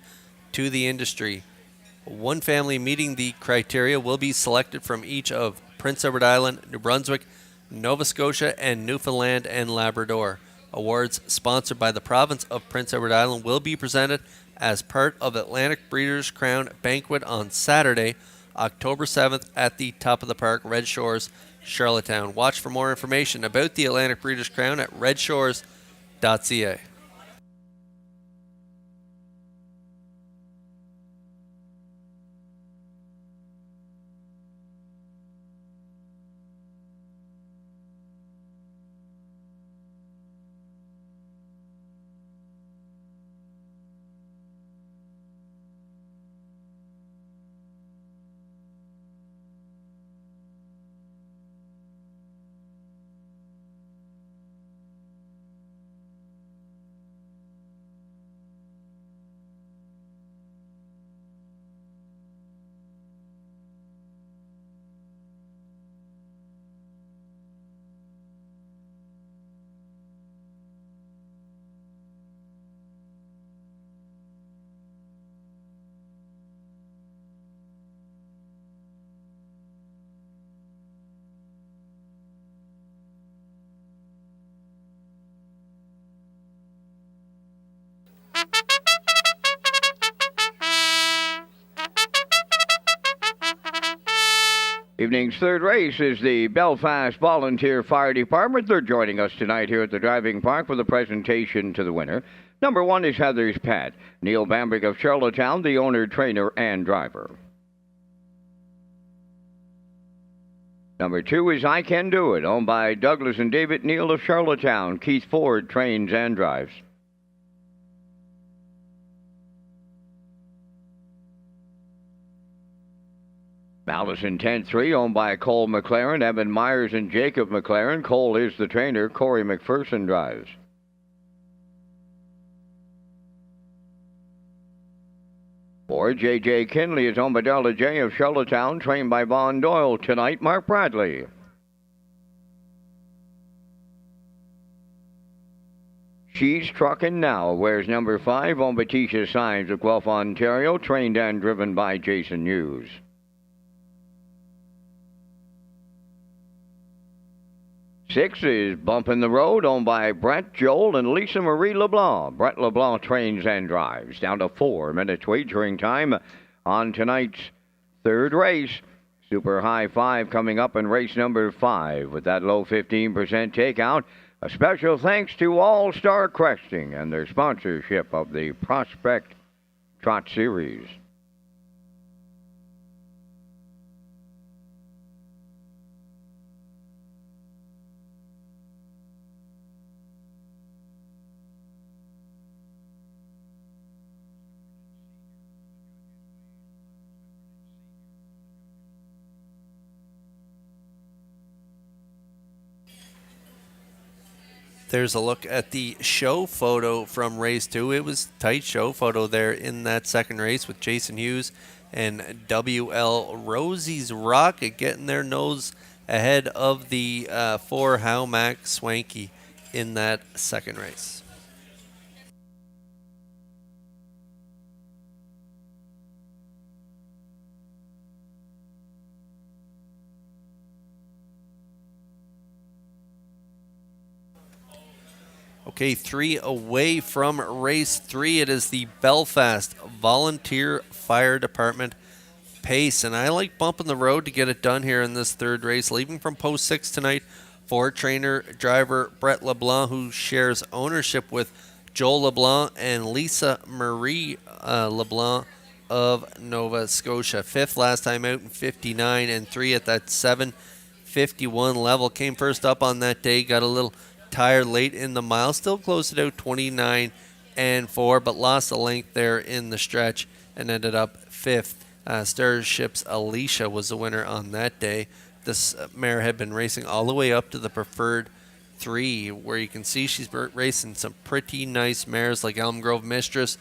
to the industry. One family meeting the criteria will be selected from each of Prince Edward Island, New Brunswick, Nova Scotia, and Newfoundland and Labrador. Awards sponsored by the province of Prince Edward Island will be presented as part of Atlantic Breeders' Crown banquet on Saturday, October 7th at the Top of the Park, Red Shores, Charlottetown. Watch for more information about the Atlantic Breeders' Crown at Redshores.ca. Evening's third race is the Belfast Volunteer Fire Department. They're joining us tonight here at the driving park for the presentation to the winner. Number 1 is Heather's Pet. Neil Bambrick of Charlottetown, the owner, trainer, and driver. Number 2 is I Can Do It, owned by Douglas and David Neal of Charlottetown. Keith Ford trains and drives. Allison 10-3, owned by Cole McLaren, Evan Myers, and Jacob McLaren. Cole is the trainer. Corey McPherson drives. For J.J. Kinley is owned by Darla J. of Charlottetown, trained by Vaughn Doyle. Tonight, Mark Bradley. She's Truckin' Now wears number 5, owned by Tisha Symes of Guelph, Ontario, trained and driven by Jason Hughes. 6 is Bumpin' the Road, owned by Brett Joel and Lisa Marie LeBlanc. Brett LeBlanc trains and drives. Down to 4 minutes wagering time on tonight's third race. Super High 5 coming up in race number 5 with that low 15% takeout. A special thanks to All Star Cresting and their sponsorship of the Prospect Trot Series. There's a look at the show photo from race 2. It was a tight show photo there in that second race with Jason Hughes and W.L. Rosie's Rocket getting their nose ahead of the 4 How Mac Swanky in that second race. Okay, 3 away from race 3. It is the Belfast Volunteer Fire Department pace. And I like bumping the road to get it done here in this third race. Leaving from post 6 tonight for trainer driver Brett LeBlanc, who shares ownership with Joel LeBlanc and Lisa Marie LeBlanc of Nova Scotia. 5th last time out in 59 and 3 at that 7:51 level. Came first up on that day, got a little tired late in the mile, still closed it out 29 and 4, but lost a length there in the stretch and ended up 5th. Starship's Alicia was the winner on that day. This mare had been racing all the way up to the preferred 3, where you can see she's racing some pretty nice mares like Elm Grove Mistress,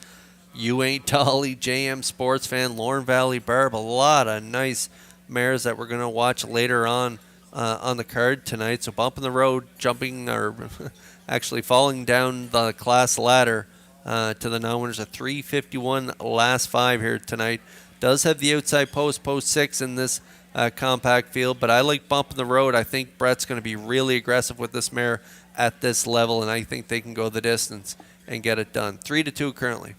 You Ain't Dolly, JM Sports Fan, Lorne Valley Barb, a lot of nice mares that we're going to watch later on the card tonight. So bumping the road, jumping, or actually falling down the class ladder to the non-winners. A 3:51 last 5 here tonight. Does have the outside post 6 in this compact field, but I like bumping the road. I think Brett's going to be really aggressive with this mare at this level, and I think they can go the distance and get it done. 3-2 currently.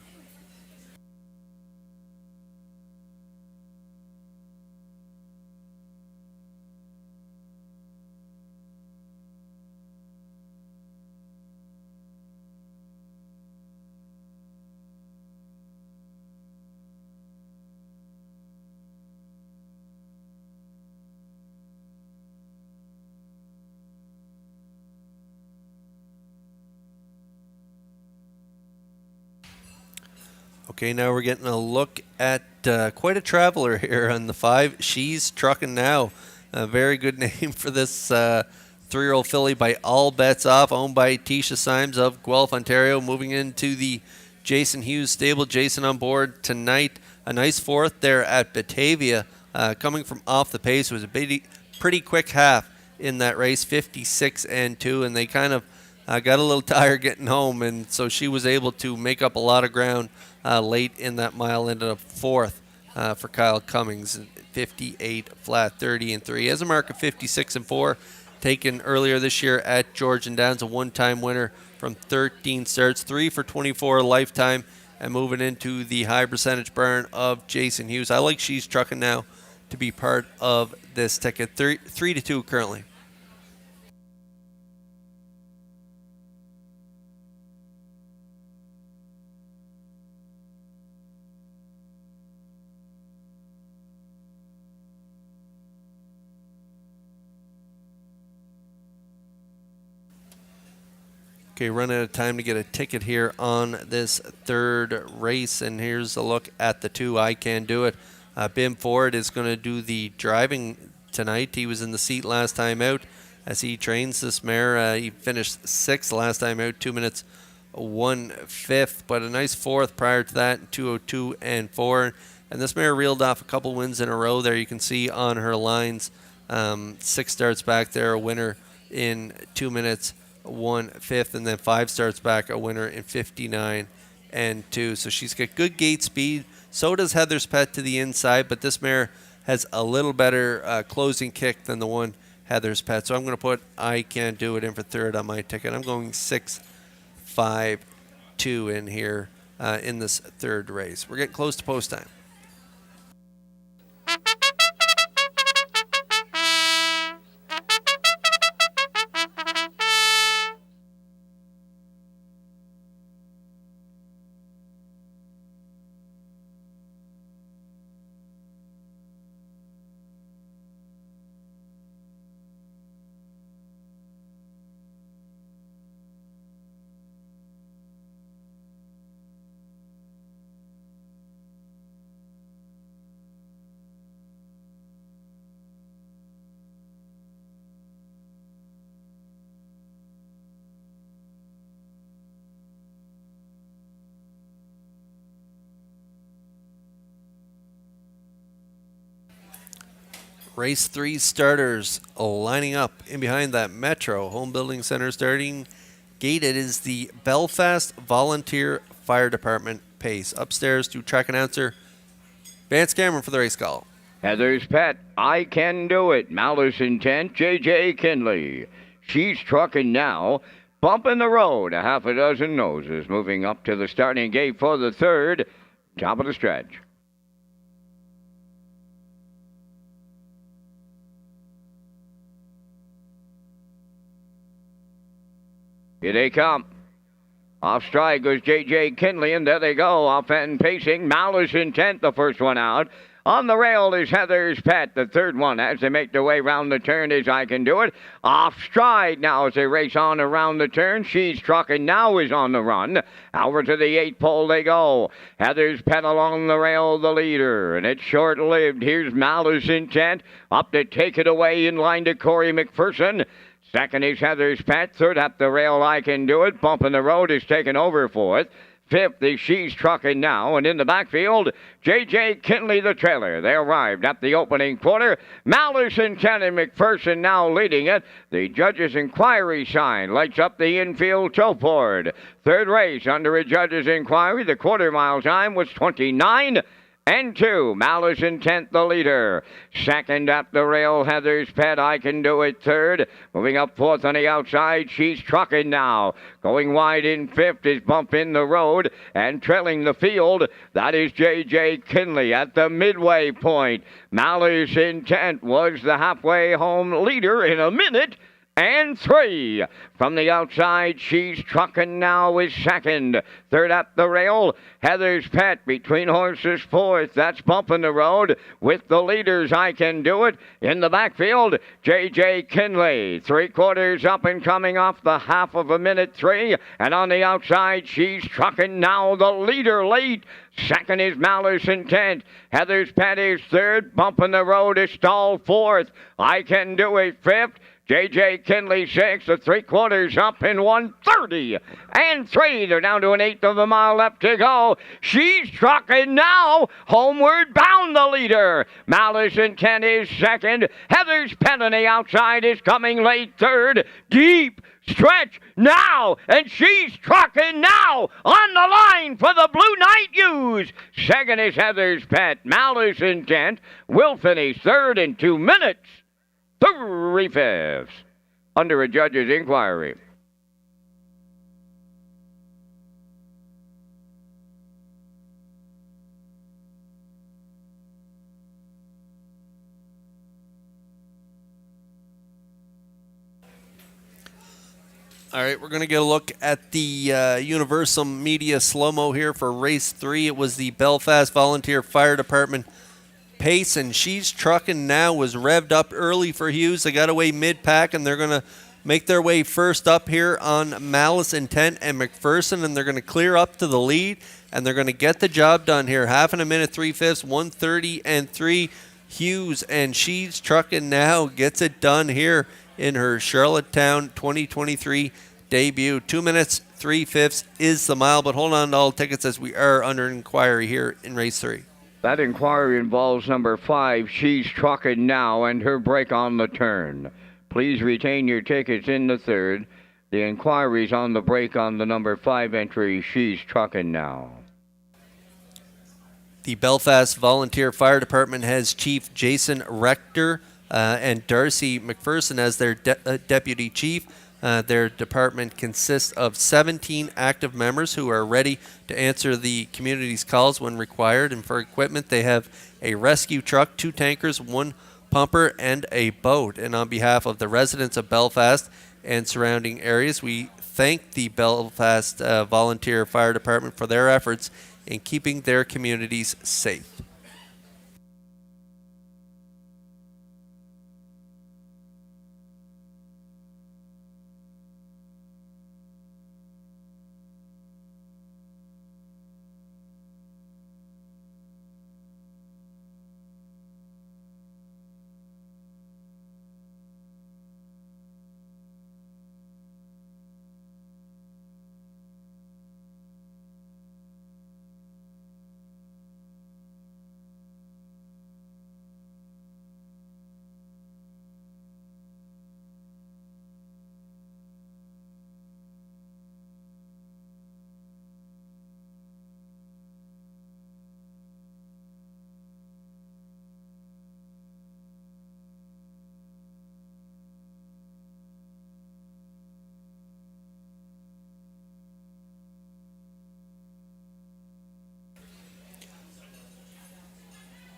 Okay, now we're getting a look at quite a traveler here on the 5. She's Truckin' Now. A very good name for this 3-year-old filly by All Bets Off, owned by Tisha Symes of Guelph, Ontario. Moving into the Jason Hughes stable. Jason on board tonight. A nice 4th there at Batavia. Coming from off the pace. It was a pretty quick half in that race, 56 and 2, and they kind of got a little tired getting home, and so she was able to make up a lot of ground late in that mile. Ended up 4th for Kyle Cummings, 58 flat, 30 and 3. Has a mark of 56 and 4, taken earlier this year at Georgian Downs, a one-time winner from 13 starts, 3 for 24 lifetime, and moving into the high percentage burn of Jason Hughes. I like She's Truckin' Now to be part of this ticket. 3-2 currently. Okay, running out of time to get a ticket here on this third race, and here's a look at the 2. I Can Do It. Bim Ford is going to do the driving tonight. He was in the seat last time out as he trains this mare. He finished 6th last time out, 2 minutes 1/5, but a nice 4th prior to that, 2:02 and 4. And this mare reeled off a couple wins in a row there. You can see on her lines, 6 starts back there, a winner in 2 minutes 1/5, and then 5 starts back, a winner in 59 and 2. So she's got good gate speed. So does Heather's Pet to the inside, but this mare has a little better closing kick than the one Heather's Pet. So I'm going to put I Can Do It in for third on my ticket. I'm going 6-5-2 in here in this third race. We're getting close to post time. Race 3 starters lining up in behind that Metro Home Building Center starting gate. It is the Belfast Volunteer Fire Department pace. Upstairs to track announcer Vance Cameron for the race call. Heather's Pet, I Can Do It. Malice Intent, J.J. Kinley. She's trucking now. Bumping the road. A half a dozen noses moving up to the starting gate for the third. Top of the stretch. Here they come. Off stride goes J.J. Kinley, and there they go. Off and pacing. Malice Intent, the first one out. On the rail is Heather's Pet, the third one, as they make their way round the turn is I Can Do It. Off stride now as they race on around the turn. She's trucking now is on the run. Over to the 8th pole they go. Heather's Pet along the rail, the leader, and it's short-lived. Here's Malice Intent up to take it away in line to Corey McPherson. Second is Heather's Pet. Third up the rail, I Can Do It. Bumping the road is taken over fourth. Fifth is She's Trucking Now. And in the backfield, J.J. Kinley, the trailer. They arrived at the opening quarter. Malice Intent and McPherson now leading it. The judge's inquiry sign lights up the infield tow board. Third race under a judge's inquiry. The quarter-mile time was 29 and 2. Malice Intent, the leader. Second at the rail, Heather's Pet, I Can Do It. Third. Moving up fourth on the outside, She's Trucking Now. Going wide in fifth is Bump in the Road. And trailing the field, that is J.J. Kinley at the midway point. Malice Intent was the halfway home leader in a minute and 3. From the outside, She's Trucking Now is second. Third up the rail, Heather's Pet between horses fourth. That's Bumping the Road with the leaders, I Can Do It. In the backfield, J.J. Kinley. 3/4 up and coming off the half of a minute 3. And on the outside, She's Trucking Now, the leader late. Second is Malice Intent. Heather's Pet is third. Bumping the Road is stalled fourth. I Can Do It fifth. J.J. Kinley 6th, the 3/4 up in 1:30 and 3. They're down to an 1/8 of a mile left to go. She's Trucking Now, homeward bound the leader. Malice Intent is second. Heather's Pet on the outside is coming late third. Deep stretch now, and She's Trucking Now on the line for the Blue Knight Ewes. Second is Heather's Pet. Malice Intent will finish third in 2 minutes. 3/5 under a judge's inquiry. All right, we're going to get a look at the Universal Media slow-mo here for race 3. It was the Belfast Volunteer Fire Department pace, and She's Truckin' Now was revved up early for Hughes. They got away mid-pack, and they're going to make their way first up here on Malice Intent and McPherson, and they're going to clear up to the lead, and they're going to get the job done here. Half in a minute, 3/5, 1:30 and 3. Hughes and She's Truckin' Now gets it done here in her Charlottetown 2023 debut. 2 minutes, 3/5 is the mile, but hold on to all tickets as we are under inquiry here in race 3. That inquiry involves number 5, She's Truckin' Now, and her break on the turn. Please retain your tickets in the third. The inquiry's on the break on the number 5 entry, She's Truckin' Now. The Belfast Volunteer Fire Department has Chief Jason Rector and Darcy McPherson as their deputy chief. Their department consists of 17 active members who are ready to answer the community's calls when required. And for equipment, they have a rescue truck, 2 tankers, 1 pumper, and a boat. And on behalf of the residents of Belfast and surrounding areas, we thank the Belfast Volunteer Fire Department for their efforts in keeping their communities safe.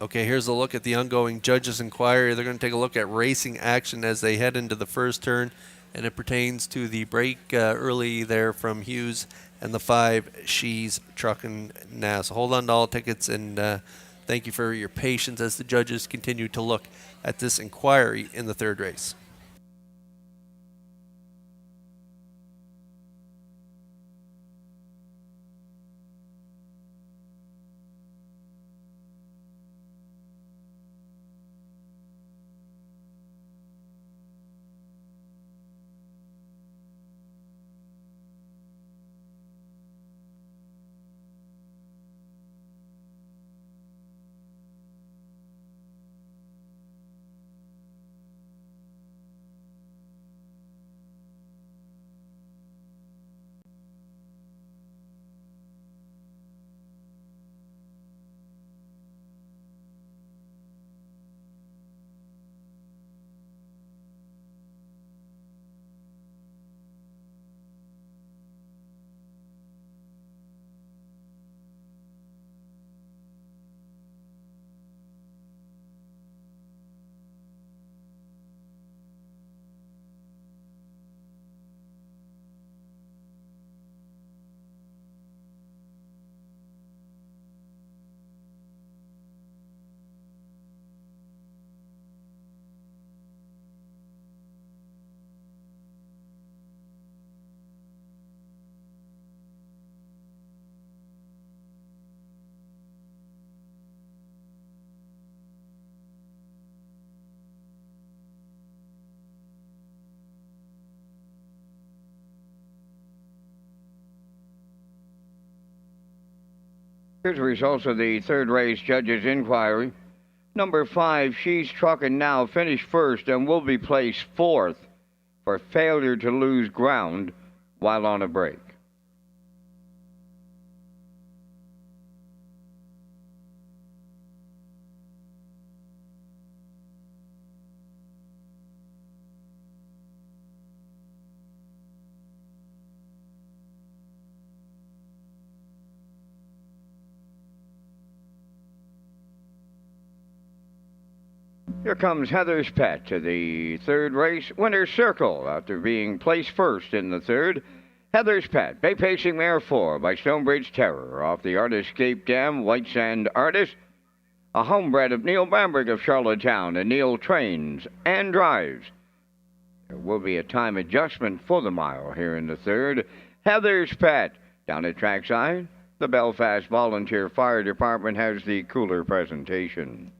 Okay, here's a look at the ongoing judges' inquiry. They're going to take a look at racing action as they head into the first turn, and it pertains to the break early there from Hughes and the 5 She's Truckin' Now. So hold on to all tickets, and thank you for your patience as the judges continue to look at this inquiry in the third race. Here's the results of the third race judges' inquiry. Number 5, She's Truckin' Now, finished first and will be placed 4th for failure to lose ground while on a break. Here comes Heather's Pet to the third race, winner's circle, after being placed first in the third. Heather's Pet, Bay Pacing Mare 4 by Stonebridge Terror, off the Artist-Cape Dam, White Sand Artist. A homebred of Neil Bamberg of Charlottetown, and Neil trains and drives. There will be a time adjustment for the mile here in the third. Heather's Pet, down at trackside. The Belfast Volunteer Fire Department has the cooler presentation.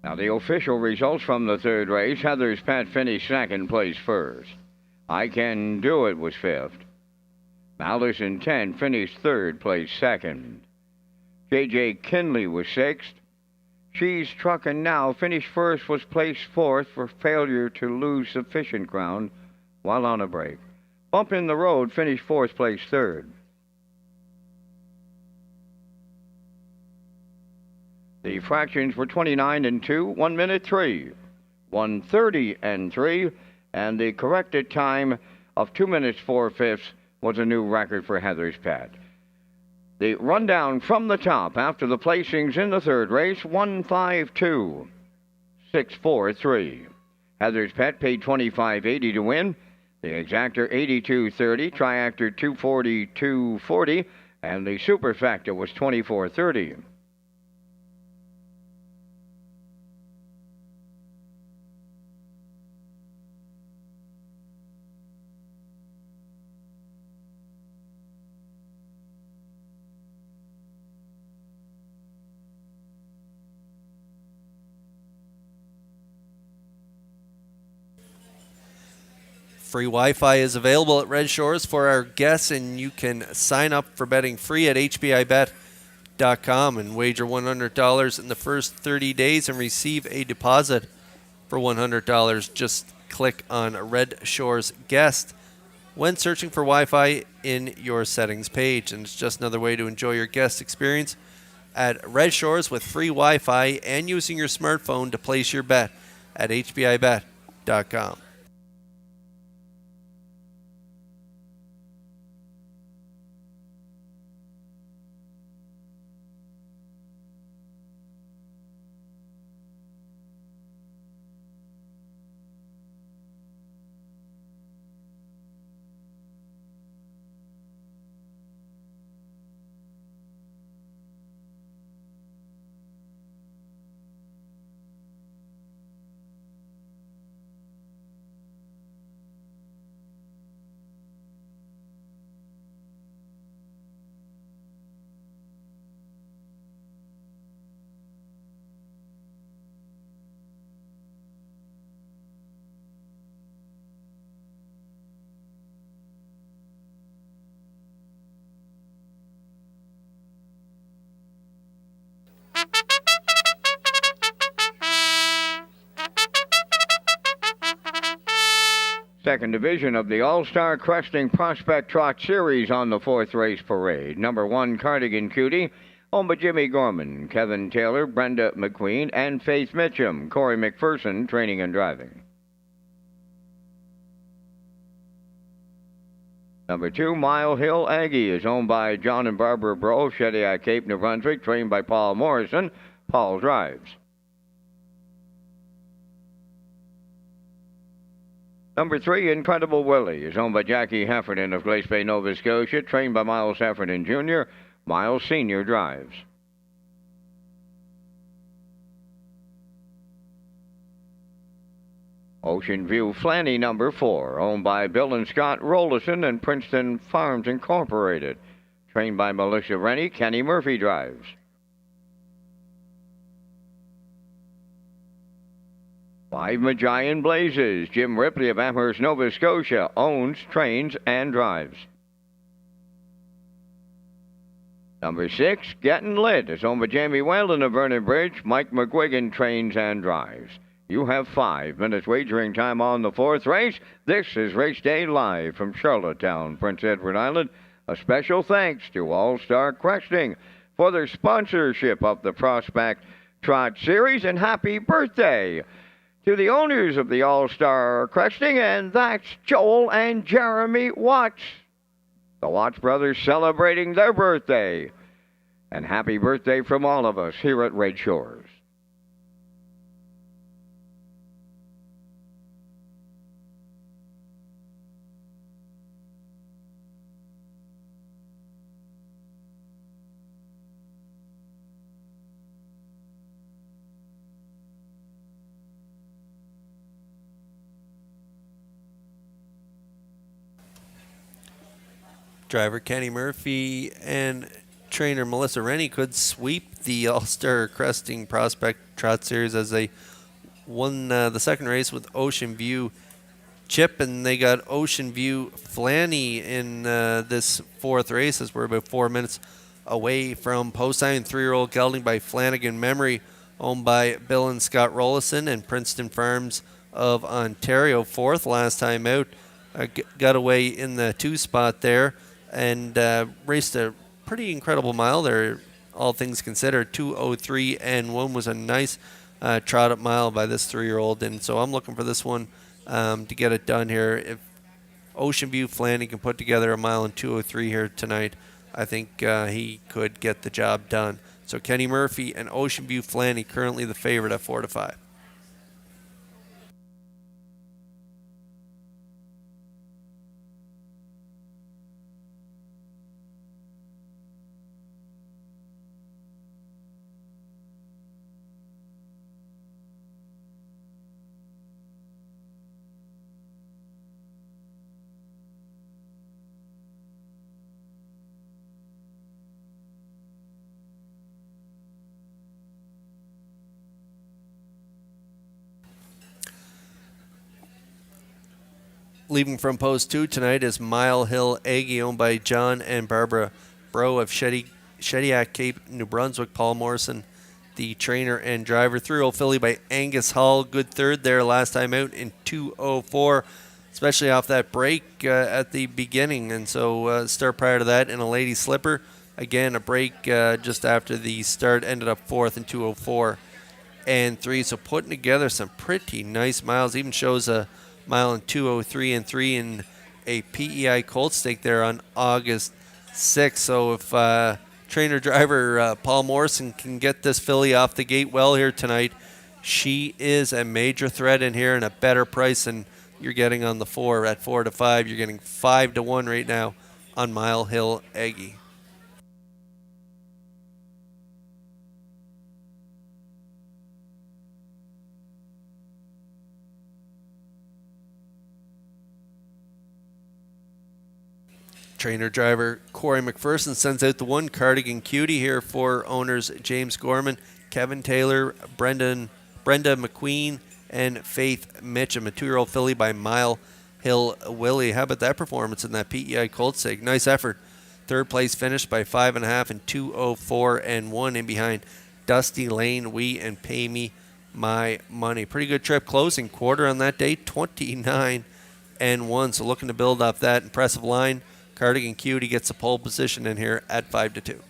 Now the official results from the third race. Heather's Pet finished second, placed first. I Can Do It was fifth. Malice Intent finished third, placed second. J.J. Kinley was sixth. She's Truckin' Now finished first, was placed fourth for failure to lose sufficient ground while on a break. Bump in the Road finished fourth, placed third. The fractions were 29 and 2, 1 minute 3, 1:30 and 3, and the corrected time of 2 minutes 4/5 was a new record for Heather's Pet. The rundown from the top after the placings in the third race: 152, 643. Heather's Pet paid $25.80 to win. The exactor $82.30, triactor $242.40, and the superfecta was $24.30. Free Wi-Fi is available at Red Shores for our guests, and you can sign up for betting free at HBIBet.com and wager $100 in the first 30 days and receive a deposit for $100. Just click on Red Shores Guest when searching for Wi-Fi in your settings page, and it's just another way to enjoy your guest experience at Red Shores with free Wi-Fi and using your smartphone to place your bet at HBIBet.com. Second division of the All-Star Cresting Prospect Trot Series on the fourth race parade. Number 1, Cardigan Cutie, owned by Jimmy Gorman, Kevin Taylor, Brenda McQueen, and Faith Mitchum. Corey McPherson, training and driving. Number 2, Mile Hill Aggie, is owned by John and Barbara Bro, Shediac, Cape, New Brunswick, trained by Paul Morrison. Paul drives. Number 3, Incredible Willie, is owned by Jackie Heffernan of Glace Bay, Nova Scotia, trained by Miles Heffernan Jr. Miles Sr. drives. Ocean View Flanny, number 4, owned by Bill and Scott Rollison and Princeton Farms Incorporated, trained by Melissa Rennie. Kenny Murphy drives. Five Magian Blazes, Jim Ripley of Amherst, Nova Scotia, owns, trains, and drives. Number 6, Getting Lit, is owned by Jamie Weldon of Vernon Bridge. Mike McGuigan trains and drives. You have 5 minutes wagering time on the fourth race. This is Race Day live from Charlottetown, Prince Edward Island. A special thanks to All-Star Cresting for their sponsorship of the Prospect Trot Series, and happy birthday to the owners of the All-Star Cresting, and that's Joel and Jeremy Watts. The Watts brothers celebrating their birthday. And happy birthday from all of us here at Red Shores. Driver Kenny Murphy and trainer Melissa Rennie could sweep the All-Star Cresting Prospect Trot Series as they won the second race with Ocean View Chip, and they got Ocean View Flanny in this fourth race, as we're about 4 minutes away from post time. 3-year-old gelding by Flanagan Memory, owned by Bill and Scott Rollison and Princeton Farms of Ontario. Fourth last time out, got away in the 2 spot there, and raced a pretty incredible mile there, all things considered. 2:03 and 1 was a nice trot up mile by this 3-year-old, and so I'm looking for this one to get it done here. If Ocean View Flanny can put together a mile in 2:03 here tonight, I think he could get the job done. So Kenny Murphy and Ocean View Flanny currently the favorite at 4-5. Leaving from post 2 tonight is Mile Hill Aggie, owned by John and Barbara Bro of Shediac, Cape, New Brunswick. Paul Morrison, the trainer and driver. 3-year-old filly by Angus Hall, good third there last time out in 2:04, especially off that break at the beginning. And so start prior to that in a Lady Slipper. Again, a break just after the start, ended up 4th in 2:04 and 3. So putting together some pretty nice miles. Even shows a mile in 2:03 and 3 in a PEI Colt Stake there on August 6th. So if trainer driver Paul Morrison can get this filly off the gate well here tonight, she is a major threat in here, and a better price than you're getting on the 4 at 4-5. You're getting 5-1 right now on Mile Hill Aggie. Trainer driver Corey McPherson sends out the 1 Cardigan Cutie here for owners James Gorman, Kevin Taylor, Brenda McQueen, and Faith Mitchum. A 2-year-old filly by Mile Hill Willie. How about that performance in that PEI Colt Stake? Nice effort. Third place finish by 5.5 and 2:04 and 1 in behind Dusty Lane, Wee, and Pay Me My Money. Pretty good trip closing quarter on that day, 29 and 1. So looking to build off that impressive line. Cardigan Cutie gets the pole position in here at 5-2.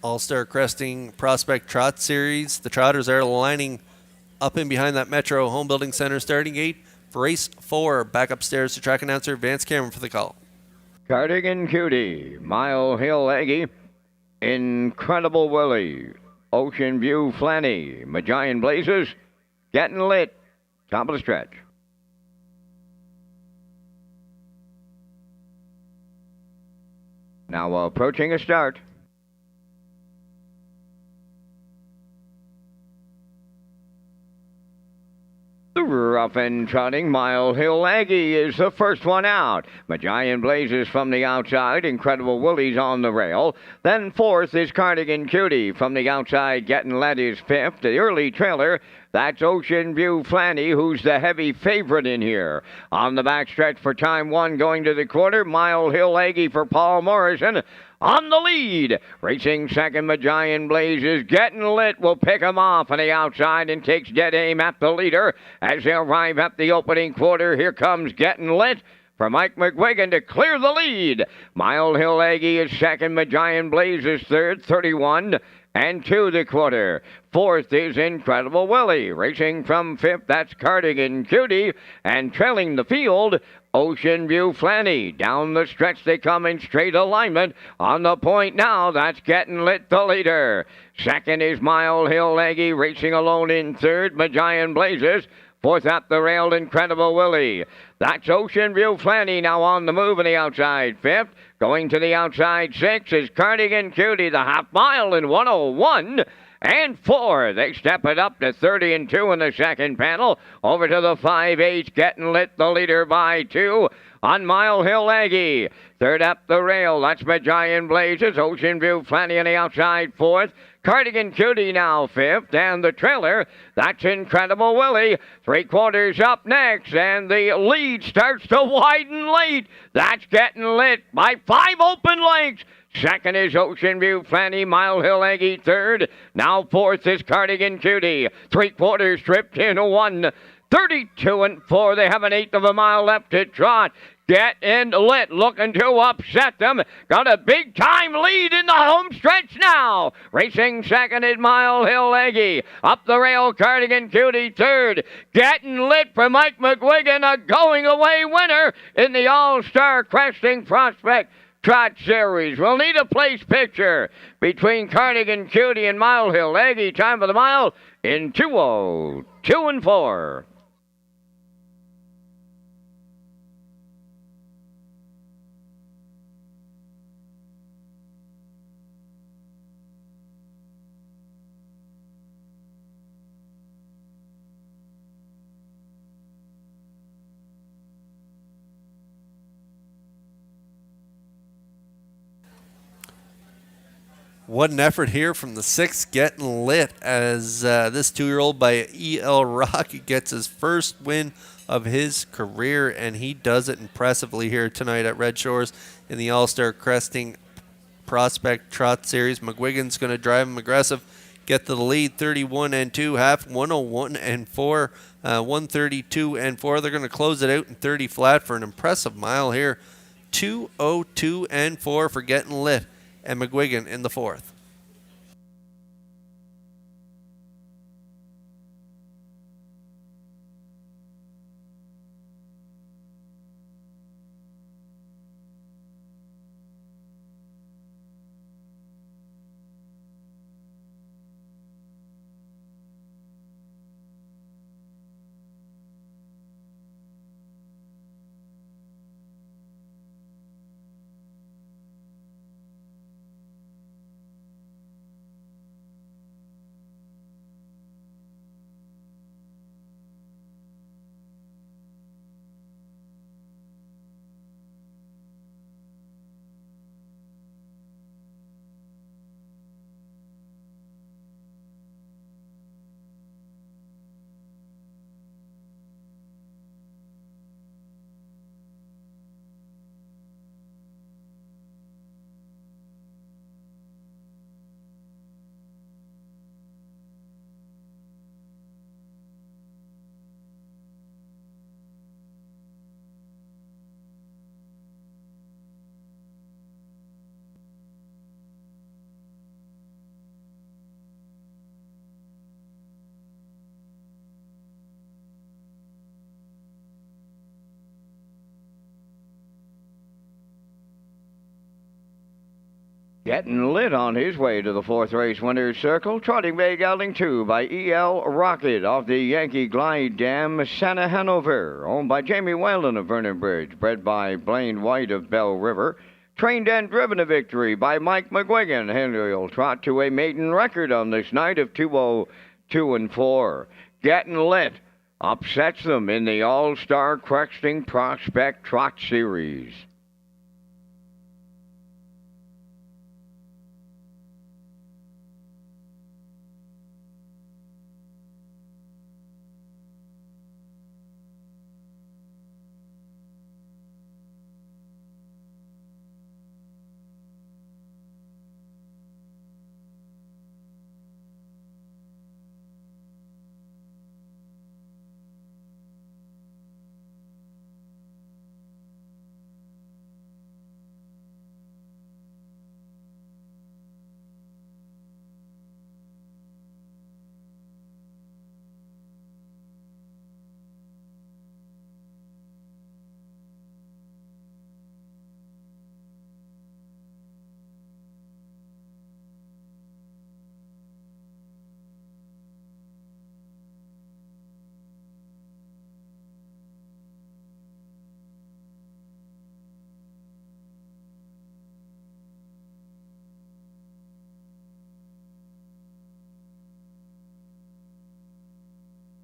All-Star Cresting Prospect Trot Series. The Trotters are lining up in behind that Metro Home Building Center starting gate for race 4. Back upstairs to track announcer Vance Cameron for the call. Cardigan Cutie, Mile Hill Aggie, Incredible Willie, Ocean View Flanny, Magian Blazes, Getting Lit, top of the stretch. Now approaching a start. Rough and trotting, Mile Hill Aggie is the first one out. Magian Blazes from the outside, Incredible Willie's on the rail. Then fourth is Cardigan Cutie from the outside, Getting Let is fifth. The early trailer, that's Ocean View Flanny, who's the heavy favorite in here. On the backstretch for time 1 going to the quarter, Mile Hill Aggie for Paul Morrison. On the lead, racing second, Magian Blazes, Getting Lit will pick him off on the outside and takes dead aim at the leader as they arrive at the opening quarter. Here comes Getting Lit for Mike McGuigan to clear the lead. Mile Hill Aggie is second, Magian Blazes third, 31 and 2 the quarter. Fourth is Incredible Willie. Racing from fifth, that's Cardigan Cutie. And trailing the field, Ocean View Flanny. Down the stretch they come in straight alignment. On the point now, that's Getting Lit, the leader. Second is Mile Hill Aggie. Racing alone in third, Magian Blazes. Fourth up the rail, Incredible Willie. That's Ocean View Flanny now on the move on the outside. Fifth, going to the outside sixth is Cardigan Cutie, the half mile in 1:01 and 4. They step it up to 30 and 2 in the second panel. Over to the 5/8, Getting Lit, the leader by 2 on Mile Hill Aggie. Third up the rail, that's Magian Blazes. Ocean View Flanny on the outside fourth. Cardigan Cutie now fifth, and the trailer, that's Incredible Willie. 3/4 up next, and the lead starts to widen late. That's Getting Lit by 5 open lengths. Second is Ocean View Flanny, Mile Hill Aggie third. Now fourth is Cardigan Cutie. 3/4 stripped in 1. 32 and 4. They have an eighth of a mile left to trot. Getting Lit, looking to upset them. Got a big-time lead in the home stretch now. Racing second is Mile Hill Aggie. Up the rail, Cardigan Cutie third. Getting Lit for Mike McGuigan, a going-away winner in the All-Star Cresting Prospect Trot Series. We'll need a place picture between Cardigan Cutie and Mile Hill Aggie. Time for the mile in 2:02 and 4. What an effort here from the 6th, Getting Lit, as this 2-year-old by E.L. Rocky gets his first win of his career, and he does it impressively here tonight at Red Shores in the All-Star Cresting Prospect Trot Series. McGuigan's going to drive him aggressive, get to the lead, 31 and 2, half 101 and 4, 132 and 4. They're going to close it out in 30 flat for an impressive mile here, 2:02 and 4 for Getting Lit and McGuigan in the 4th. Getting Lit on his way to the 4th race winner's circle. Trotting Bay Gelding 2 by E.L. Rocket off the Yankee Glide Dam, Santa Hanover. Owned by Jamie Whalen of Vernon Bridge. Bred by Blaine White of Bell River. Trained and driven to victory by Mike McGuigan. He'll trot to a maiden record on this night of 2:02 and 4. Getting Lit upsets them in the All-Star Cresting Prospect Trot Series.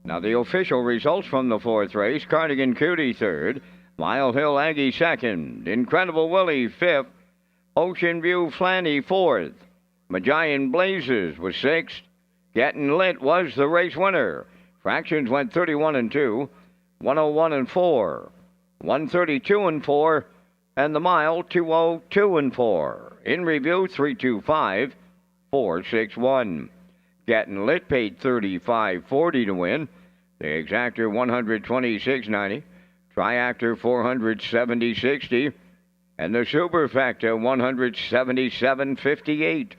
Now the official results from the 4th race. Cardigan Cutie 3rd. Mile Hill Aggie 2nd. Incredible Willie 5th. Ocean View Flanny 4th. Magian Blazes was 6th. Getting Lit was the race winner. Fractions went 31 and 2. 101 and 4. 132 and 4. And the mile 2:02 and 4. In review 325 461. Getting Lit paid $35.40 to win. The Exactor 126.90, Triactor 470.60, and the Superfecta 177.58.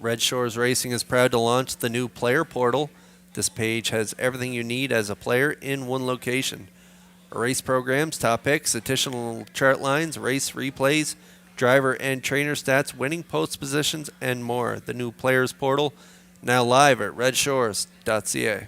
Red Shores Racing is proud to launch the new player portal. This page has everything you need as a player in one location. Race programs, top picks, additional chart lines, race replays, driver and trainer stats, winning post positions, and more. The new players portal, now live at Redshores.ca.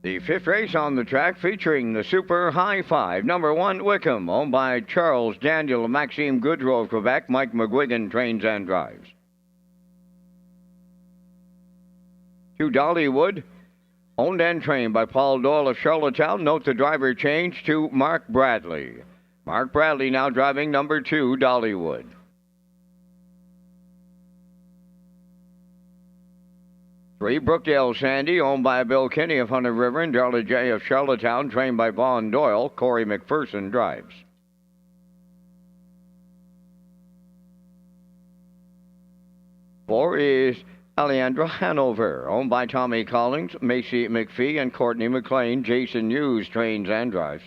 The fifth race on the track featuring the Super High Five. Number 1, Wickham, owned by Charles Daniel Maxime Goudreau of Quebec. Mike McGuigan trains and drives. 2, Dollywood, owned and trained by Paul Doyle of Charlottetown. Note the driver change to Mark Bradley. Mark Bradley now driving number 2, Dollywood. 3, Brookdale Sandy, owned by Bill Kinney of Hunter River and Darla J. of Charlottetown, trained by Vaughn Doyle. Corey McPherson drives. 4 is Alejandra Hanover, owned by Tommy Collins, Macy McPhee, and Courtney McLean. Jason Hughes trains and drives.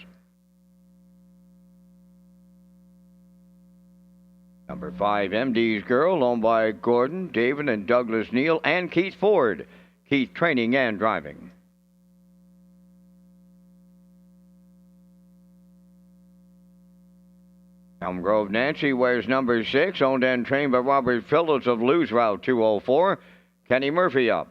Number 5, MD's Girl, owned by Gordon, David, and Douglas Neal, and Keith Ford. Keith training and driving. Elm Grove Nancy wears number 6, owned and trained by Robert Phillips of Lose Route 204. Kenny Murphy up.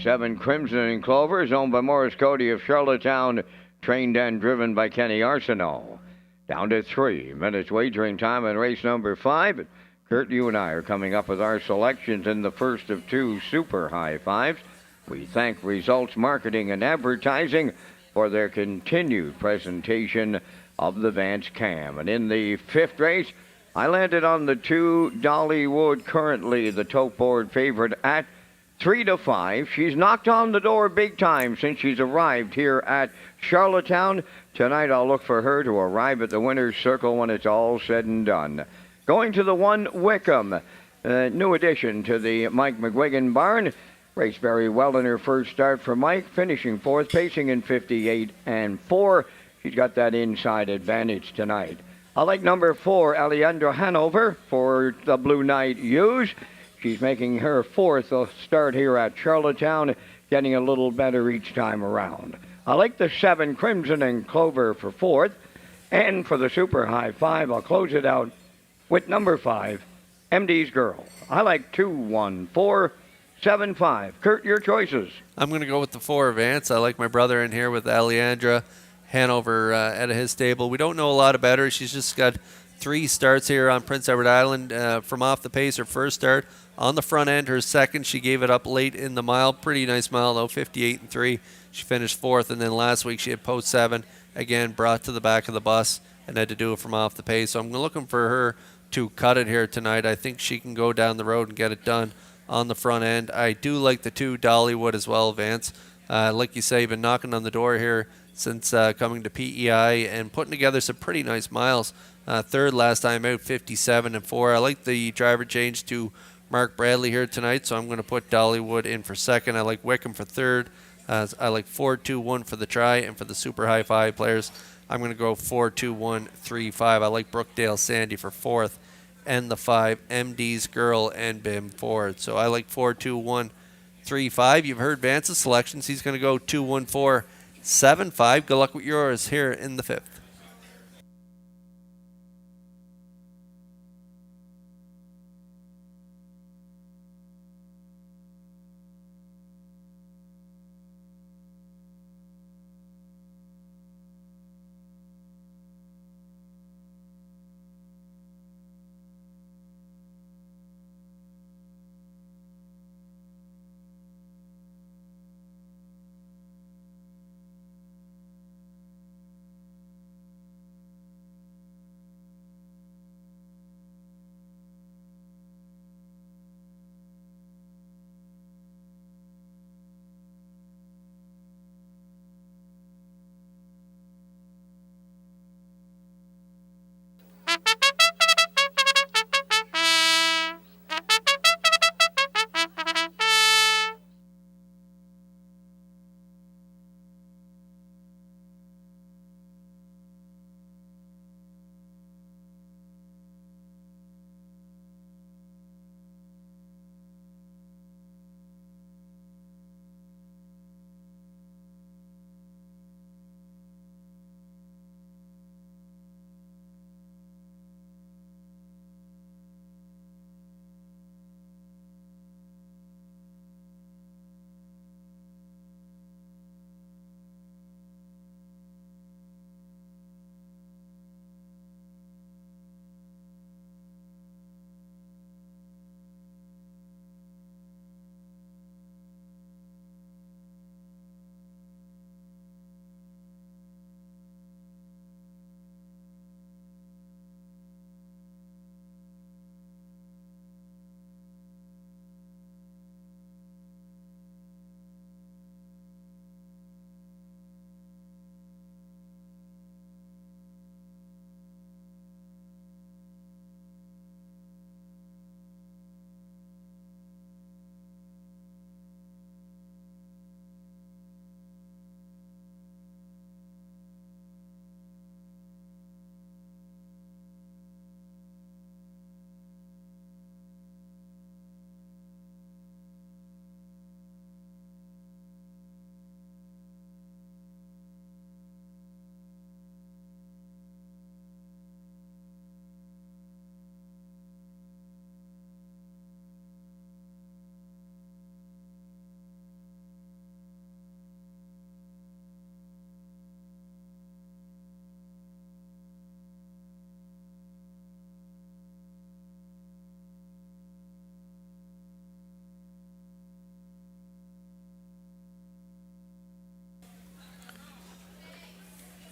7 Crimson and Clover is owned by Morris Cody of Charlottetown, trained and driven by Kenny Arsenault. Down to 3 minutes wagering time in race number 5. Kurt, you and I are coming up with our selections in the first of 2 super high fives. We thank Results Marketing and Advertising for their continued presentation of the Vance Cam. And in the 5th race, I landed on the 2 Dollywood, currently the top board favorite at 3-5. She's knocked on the door big time since she's arrived here at Charlottetown. Tonight I'll look for her to arrive at the winner's circle when it's all said and done. Going to the 1 Wickham, new addition to the Mike McGuigan barn. Raced very well in her first start for Mike, finishing 4th, pacing in 58 and 4. She's got that inside advantage tonight. I like number 4, Alejandra Hanover, for the Blue Knight Ewes. She's making her 4th start here at Charlottetown, getting a little better each time around. I like the 7 Crimson and Clover for 4th. And for the super high 5, I'll close it out with number 5, MD's Girl. I like 2, 1, 4, 7, 5. Kurt, your choices. I'm going to go with the 4, Vance. I like my brother in here with Alejandra Hanover out of his stable. We don't know a lot about her. She's just got 3 starts here on Prince Edward Island from off the pace. Her first start on the front end. Her second, she gave it up late in the mile. Pretty nice mile, though, 58 and 3. She finished 4th, and then last week she had post 7. Again, brought to the back of the bus and had to do it from off the pace. So I'm looking for her to cut it here tonight. I think she can go down the road and get it done on the front end. I do like the 2 Dollywood as well, Vance. Like you say, you've been knocking on the door here since coming to PEI and putting together some pretty nice miles. 3rd last time out, 57 and 4. I like the driver change to Mark Bradley here tonight, so I'm going to put Dollywood in for 2nd. I like Wickham for 3rd. I like 4-2-1 for the try, and for the super high 5 players, I'm going to go 4-2-1-3-5. I like Brookdale Sandy for 4th, and the 5 MD's Girl and Bim Ford. So I like 4-2-1-3-5. You've heard Vance's selections. He's going to go 2-1-4-7-5. Good luck with yours here in the 5th.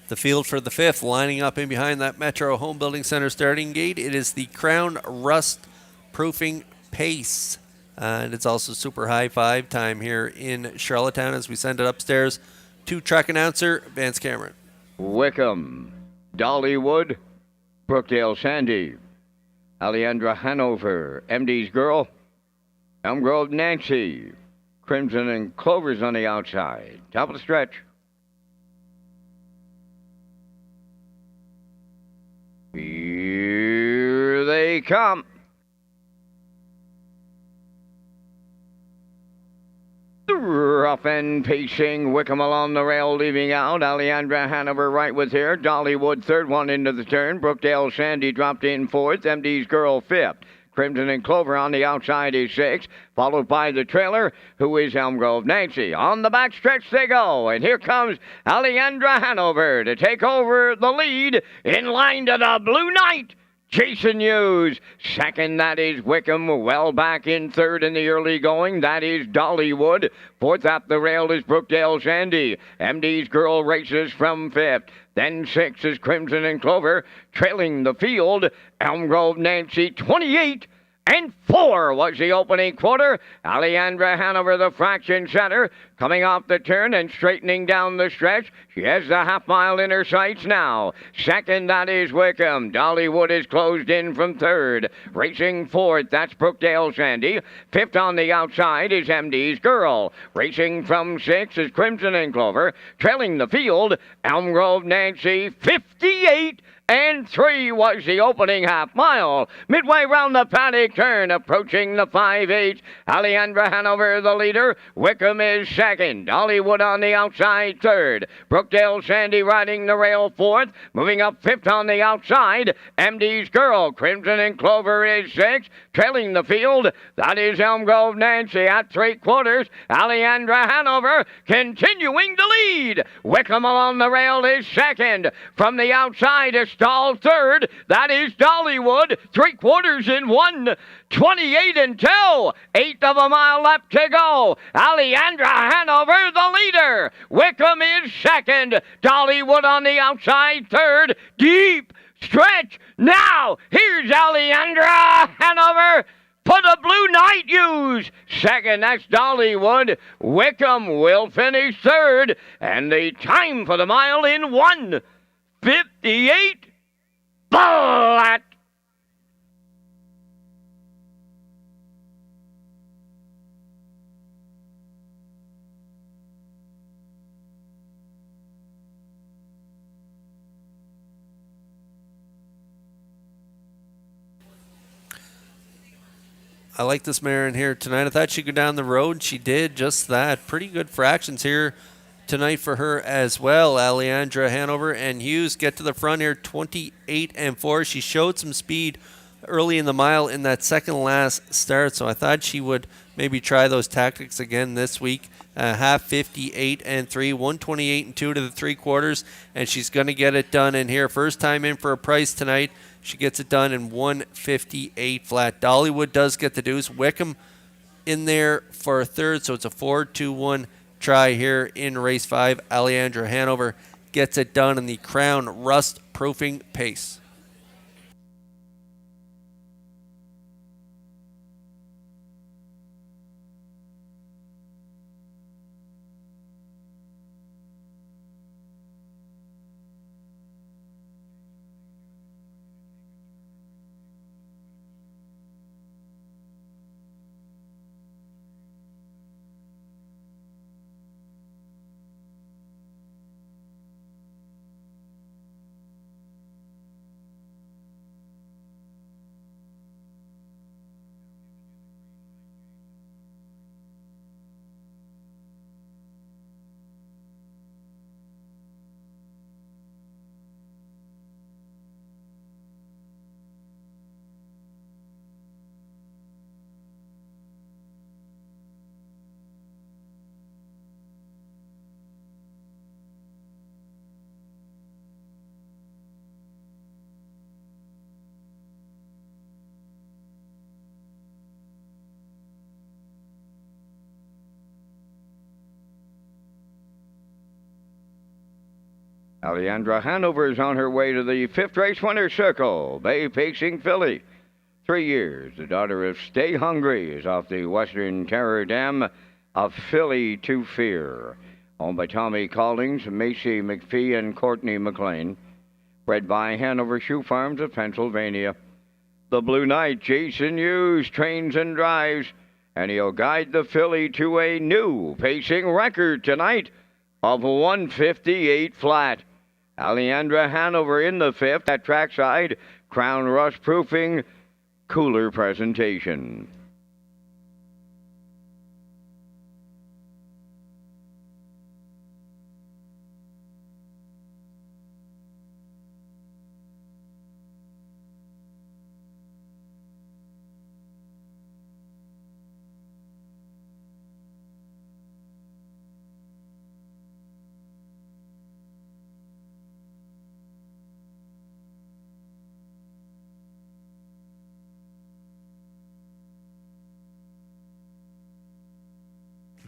The field for the fifth, lining up in behind that Metro Home Building Center starting gate. It is the Crown Rust Proofing Pace. And it's also Super High Five time here in Charlottetown as we send it upstairs to track announcer Vance Cameron. Wickham, Dollywood, Brookdale Sandy, Alejandra Hanover, MD's Girl, Elm Grove Nancy, Crimson and Clover's on the outside. Top of the stretch. Here they come. Rough and pacing, Wickham along the rail, leaving out. Alejandra Hanover right with here. Dollywood third one into the turn. Brookdale Sandy dropped in fourth. MD's Girl fifth. Crimson and Clover on the outside is sixth, followed by the trailer, who is Elm Grove Nancy. On the back stretch they go, and here comes Alejandra Hanover to take over the lead in line to the Blue Knight. Jason Hughes. Second, that is Wickham. Well back in third in the early going. That is Dollywood. Fourth up the rail is Brookdale Sandy. MD's Girl races from fifth. Then sixth is Crimson and Clover. Trailing the field, Elm Grove Nancy, 28. And 4 was the opening quarter. Alejandra Hanover, the fraction center, coming off the turn and straightening down the stretch. She has the half mile in her sights now. Second, that is Wickham. Dollywood is closed in from third. Racing fourth, that's Brookdale Sandy. Fifth on the outside is MD's Girl. Racing from sixth is Crimson and Clover. Trailing the field, Elm Grove Nancy, 58. And 3 was the opening half mile. Midway round the paddock turn, approaching the 5-8. Alejandra Hanover, the leader. Wickham is second. Dollywood on the outside, third. Brookdale Sandy riding the rail, fourth. Moving up fifth on the outside, MD's Girl. Crimson and Clover is sixth. Trailing the field, that is Elm Grove Nancy at 3/4. Alejandra Hanover continuing to lead. Wickham along the rail is second. From the outside, a stall third. That is Dollywood. 3/4 in 1. 28 and 2. Eighth of a mile left to go. Alejandra Hanover, the leader. Wickham is second. Dollywood on the outside, third. Deep stretch. Now, here's Alejandra Hanover for the Blue Knight Use. Second, that's Dollywood. Wickham will finish third. And the time for the mile in 1:58 flat. I like this mare in here tonight. I thought she'd go down the road. She did just that. Pretty good fractions here tonight for her as well. Alejandra Hanover and Hughes get to the front here, 28 and 4. She showed some speed early in the mile in that second last start, so I thought she would maybe try those tactics again this week. Half 58 and 3, 128 and 2 to the 3/4, and she's going to get it done in here. First time in for a price tonight. She gets it done in 1:58 flat. Dollywood does get the deuce. Wickham in there for a third, so it's a 4-2-1 try here in race 5. Alejandra Hanover gets it done in the Crown Rust Proofing Pace. Alejandra Hanover is on her way to the 5th race winner's circle. Bay Pacing Filly. 3 years. The daughter of Stay Hungry is off the Western Terror Dam of Filly to Fear. Owned by Tommy Callings, Macy McPhee, and Courtney McLean. Bred by Hanover Shoe Farms of Pennsylvania. The Blue Knight, Jason Hughes, trains and drives, and he'll guide the filly to a new pacing record tonight of 158 flat. Alejandra Hanover in the 5th at trackside, Crown Rust Proofing, cooler presentation.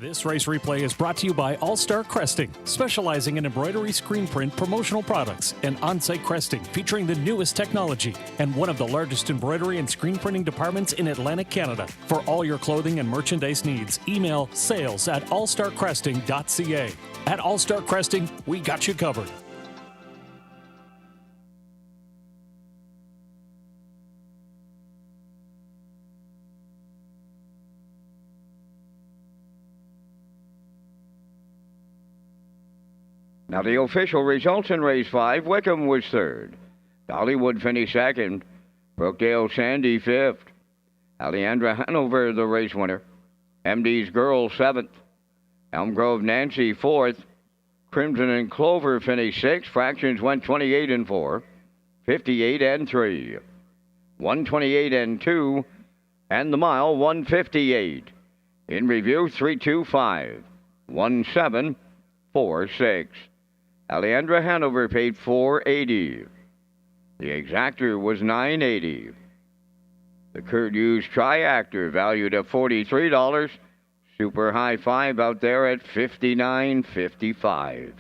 This race replay is brought to you by All Star Cresting, specializing in embroidery, screen print, promotional products, and on-site cresting featuring the newest technology, and one of the largest embroidery and screen printing departments in Atlantic Canada. For all your clothing and merchandise needs, email sales@allstarcresting.ca. At All Star Cresting, we got you covered. Now the official results in race 5, Wickham was 3rd. Dollywood finished 2nd. Brookdale Sandy 5th. Alejandra Hanover, the race winner. MD's Girl 7th. Elm Grove Nancy 4th. Crimson and Clover finished 6th. Fractions went 28 and 4. 58 and 3. 128 and 2. And the mile 158. In review 325. 1746. Alejandra Hanover paid $480. The exactor was $980. The Kurt Hughes Triactor valued at $43. Super High Five out there at $59.55.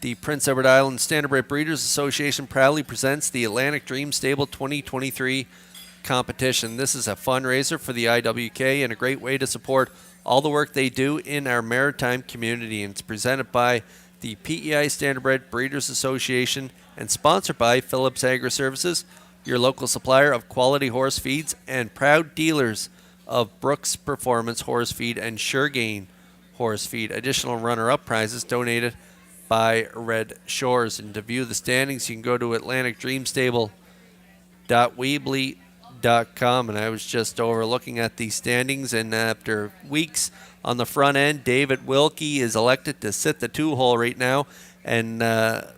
The Prince Edward Island Standardbred Breeders Association proudly presents the Atlantic Dream Stable 2023 competition. This is a fundraiser for the IWK and a great way to support all the work they do in our maritime community. And it's presented by the PEI Standardbred Breeders Association and sponsored by Phillips Agri Services, your local supplier of quality horse feeds and proud dealers of Brooks Performance Horse Feed and Suregain Horse Feed. Additional runner-up prizes donated by Red Shores. And to view the standings, you can go to atlanticdreamstable.weebly.com. And I was just over looking at the standings, and after weeks on the front end, David Wilkie is elected to sit the 2-hole right now and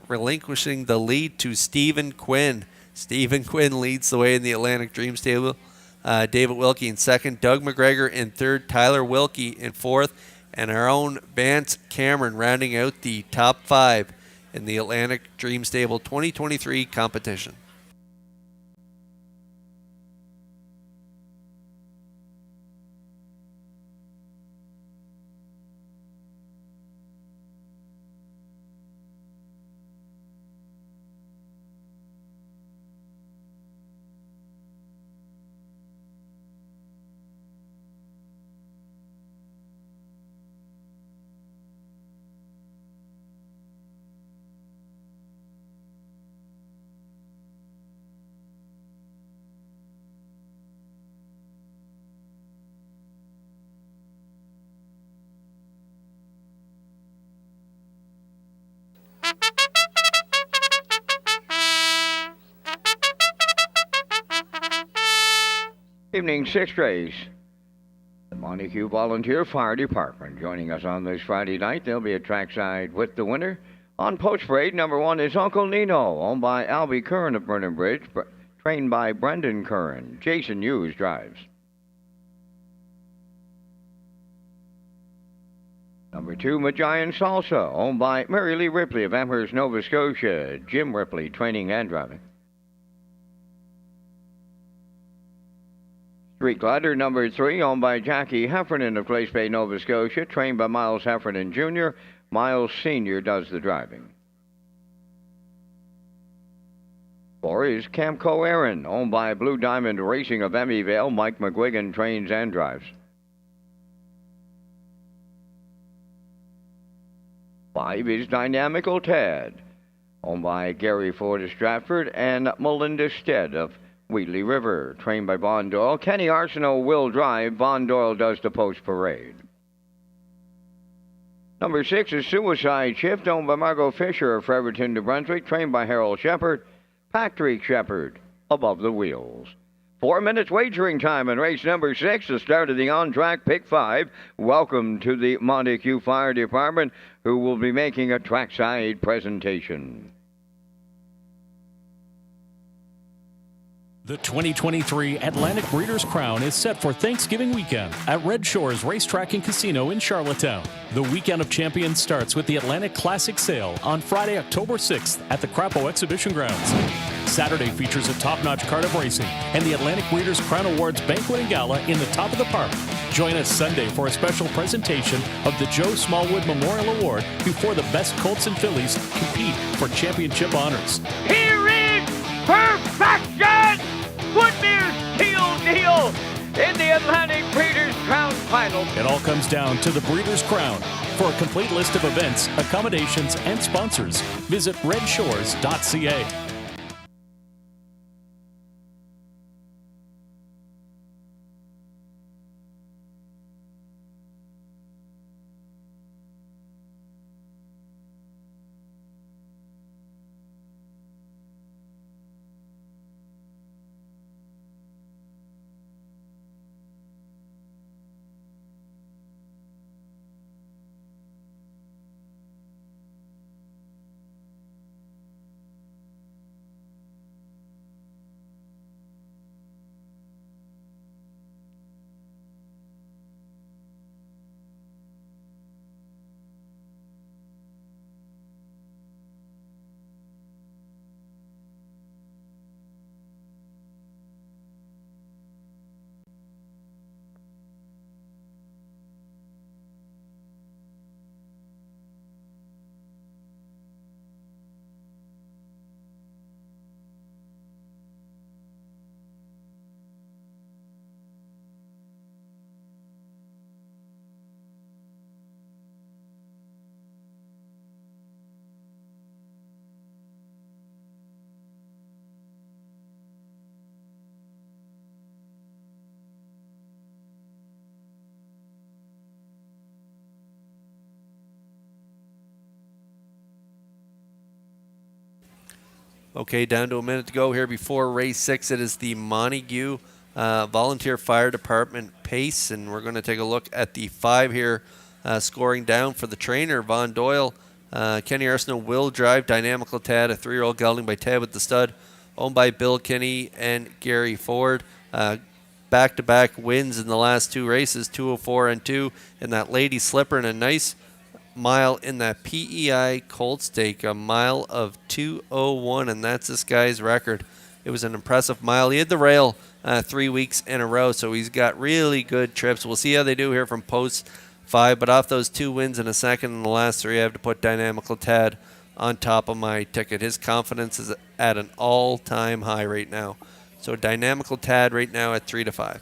relinquishing the lead to Stephen Quinn. Stephen Quinn leads the way in the Atlantic Dream Stable. David Wilkie in 2nd, Doug McGregor in 3rd, Tyler Wilkie in 4th, and our own Vance Cameron rounding out the top 5 in the Atlantic Dream Stable 2023 competition. Evening 6th race. The Montague Volunteer Fire Department joining us on this Friday night. They'll be at trackside with the winner. On post parade, number 1 is Uncle Nino, owned by Albie Curran of Vernon Bridge, trained by Brendan Curran. Jason Hughes drives. Number 2, Magian Salsa, owned by Mary Lee Ripley of Amherst, Nova Scotia. Jim Ripley, training and driving. Street Glider, number 3, owned by Jackie Heffernan of Glace Bay, Nova Scotia, trained by Miles Heffernan Jr. Miles Sr. does the driving. 4 is Camco Aaron, owned by Blue Diamond Racing of Emmyvale. Mike McGuigan trains and drives. 5 is Dynamical Tad, owned by Gary Ford of Stratford and Melinda Stead of Wheatley River, trained by Von Doyle. Kenny Arsenault will drive. Von Doyle does the post parade. Number 6 is Suicide Shift, owned by Margot Fisher of Fredericton, New Brunswick, trained by Harold Shepard. Patrick Shepard above the wheels. 4 minutes wagering time in race number 6, the start of the on-track pick 5. Welcome to the Montague Fire Department, who will be making a trackside presentation. The 2023 Atlantic Breeders' Crown is set for Thanksgiving weekend at Redshores Racetrack and Casino in Charlottetown. The Weekend of Champions starts with the Atlantic Classic Sale on Friday, October 6th at the Crapo Exhibition Grounds. Saturday features a top-notch card of racing and the Atlantic Breeders' Crown Awards Banquet and Gala in the top of the park. Join us Sunday for a special presentation of the Joe Smallwood Memorial Award before the best colts and fillies compete for championship honors. Here is perfection! Woodmere's Teal Deal in the Atlantic Breeders' Crown Final. It all comes down to the Breeders' Crown. For a complete list of events, accommodations, and sponsors, visit Redshores.ca. Okay, down to a minute to go here before race 6. It is the Montague Volunteer Fire Department pace, and we're going to take a look at the 5 here, scoring down for the trainer, Von Doyle. Kenny Arsenault will drive. Dynamical Tad, a 3-year-old gelding by Tad with the stud, owned by Bill Kinney and Gary Ford. Back-to-back wins in the last 2 races, 204 and 2, and that Lady Slipper in a nice mile in that PEI Colt Stake, a mile of 2:01, and that's this guy's record. It was an impressive mile. He had the rail 3 weeks in a row, so he's got really good trips. We'll see how they do here from post 5, but off those 2 wins in a second in the last 3, I have to put Dynamical Tad on top of my ticket. His confidence is at an all-time high right now. So Dynamical Tad right now at 3-5.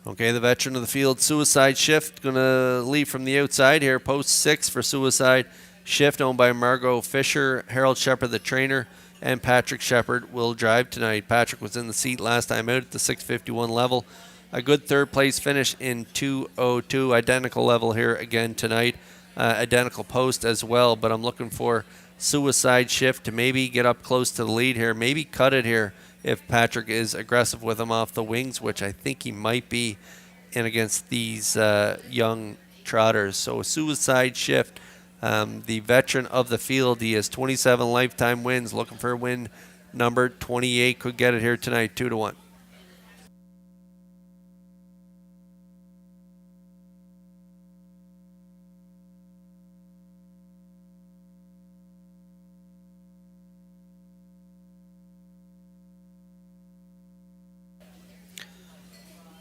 Okay, the veteran of the field, Suicide Shift, going to leave from the outside here. Post 6 for Suicide Shift, owned by Margot Fisher, Harold Shepard, the trainer, and Patrick Shepard will drive tonight. Patrick was in the seat last time out at the 651 level. A good third place finish in 2:02, identical level here again tonight. identical post as well. But I'm looking for Suicide Shift to maybe get up close to the lead here, maybe cut it here if Patrick is aggressive with him off the wings, which I think he might be in against these young trotters. So Suicide Shift, the veteran of the field, he has 27 lifetime wins, looking for a win number 28, could get it here tonight, 2-1.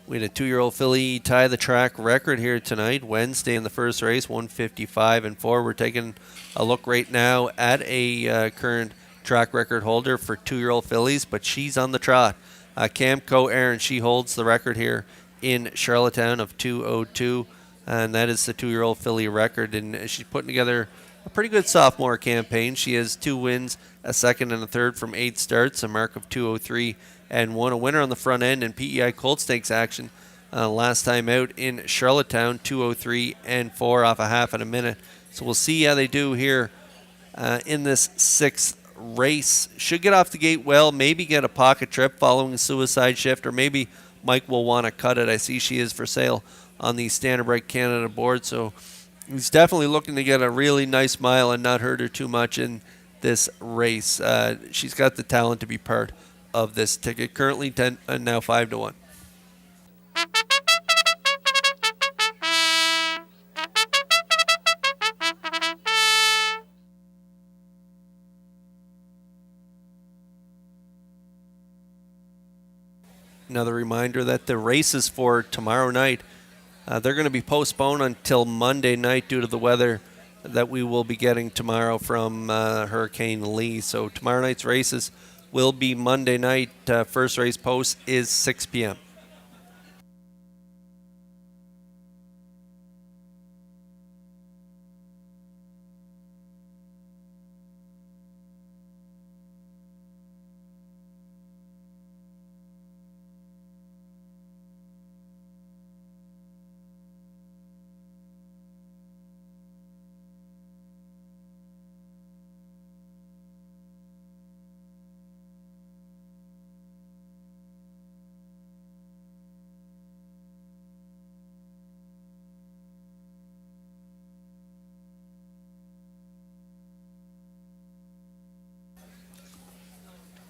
We had a 2-year-old filly tie the track record here tonight, Wednesday in the first race, 155-4. We're taking a look right now at a current track record holder for 2-year-old fillies, but she's on the trot. Camco Aaron, she holds the record here in Charlottetown of 2:02, and that is the 2-year-old filly record. And she's putting together a pretty good sophomore campaign. She has 2 wins, a second and a third from 8 starts, a mark of 2:03. And won a winner on the front end in PEI Colt Stakes action last time out in Charlottetown, 2:03-4 off a half and a minute. So we'll see how they do here in this 6th race. Should get off the gate well, maybe get a pocket trip following a Suicide Shift, or maybe Mike will want to cut it. I see she is for sale on the Standard Break Canada board, so he's definitely looking to get a really nice mile and not hurt her too much in this race. She's got the talent to be part of this ticket. Currently 10 and now 5-1. Another reminder that the races for tomorrow night, they're going to be postponed until Monday night due to the weather that we will be getting tomorrow from Hurricane Lee. So tomorrow night's races will be Monday night. First race post is 6 p.m.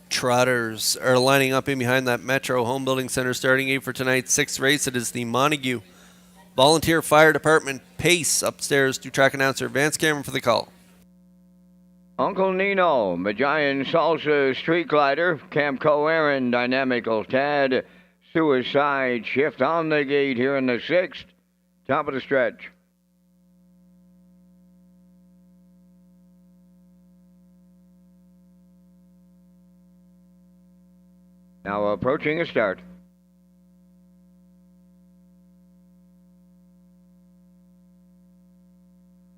Trotters are lining up in behind that Metro Home Building Center starting gate for tonight's 6th race. It is the Montague Volunteer Fire Department Pace. Upstairs to track announcer Vance Cameron for the call. Uncle Nino, Magian Salsa Street Glider, Camco Aaron, Dynamical Tad, Suicide Shift on the gate here in the 6th. Top of the stretch. Now approaching a start.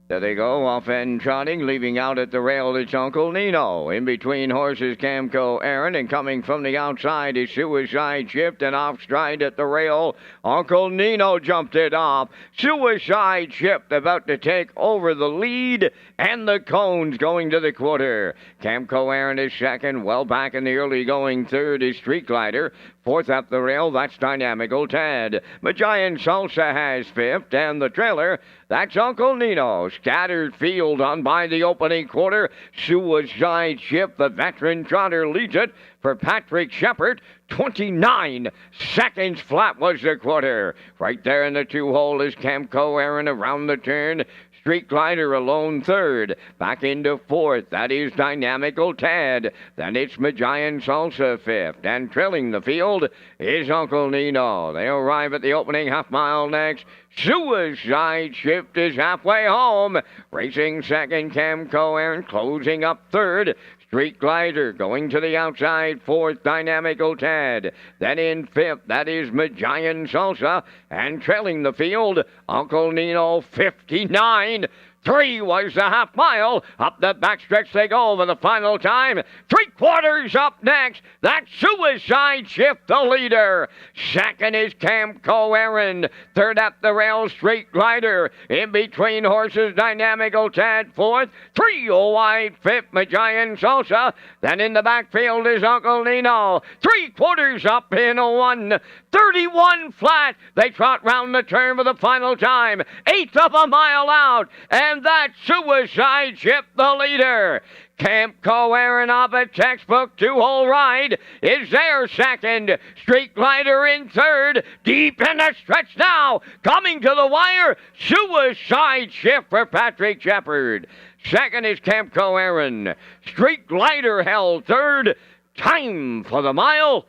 There they go, off and trotting, leaving out at the rail, it's Uncle Nino. In between horses, Camco Aaron, and coming from the outside is Suicide Shift, and off stride at the rail, Uncle Nino jumped it off. Suicide Shift about to take over the lead, and the cones going to the quarter. Camco Aaron is second, well back in the early going third is Street Glider. Fourth up the rail, that's Dynamical Tad. Magian Salsa has fifth, and the trailer, that's Uncle Nino. Scattered field on by the opening quarter. Suicide Shift, the veteran trotter, leads it for Patrick Shepard. 29 seconds flat was the quarter. Right there in the 2-hole is Camco Aaron around the turn. Street Glider alone third. Back into fourth. That is Dynamical Tad. Then it's Magian Salsa fifth. And trailing the field is Uncle Nino. They arrive at the opening half mile next. Suicide Shift is halfway home. Racing second, Camco Aaron closing up third. Street Glider going to the outside, fourth, Dynamical Tad. Then in fifth, that is Magian Salsa. And trailing the field, Uncle Nino, 59. 3 was the half mile. Up the backstretch they go for the final time. 3/4 up next. That's Suicide Shift, the leader. Second is Camco Aaron. Third up the rail, Street Glider. In between horses, Dynamical Tad fourth. 3 wide fifth, Magian Salsa. Then in the backfield is Uncle Nino. 3/4 up in a 1:31 flat. They trot round the turn for the final time. 1/8 of a mile out. And that's Suicide Ship, the leader. Camco Aaron off a textbook 2-hole ride is there second. Street Glider in third. Deep in the stretch now. Coming to the wire. Suicide Shift for Patrick Shepard. Second is Camco Aaron. Street Glider held third. Time for the mile.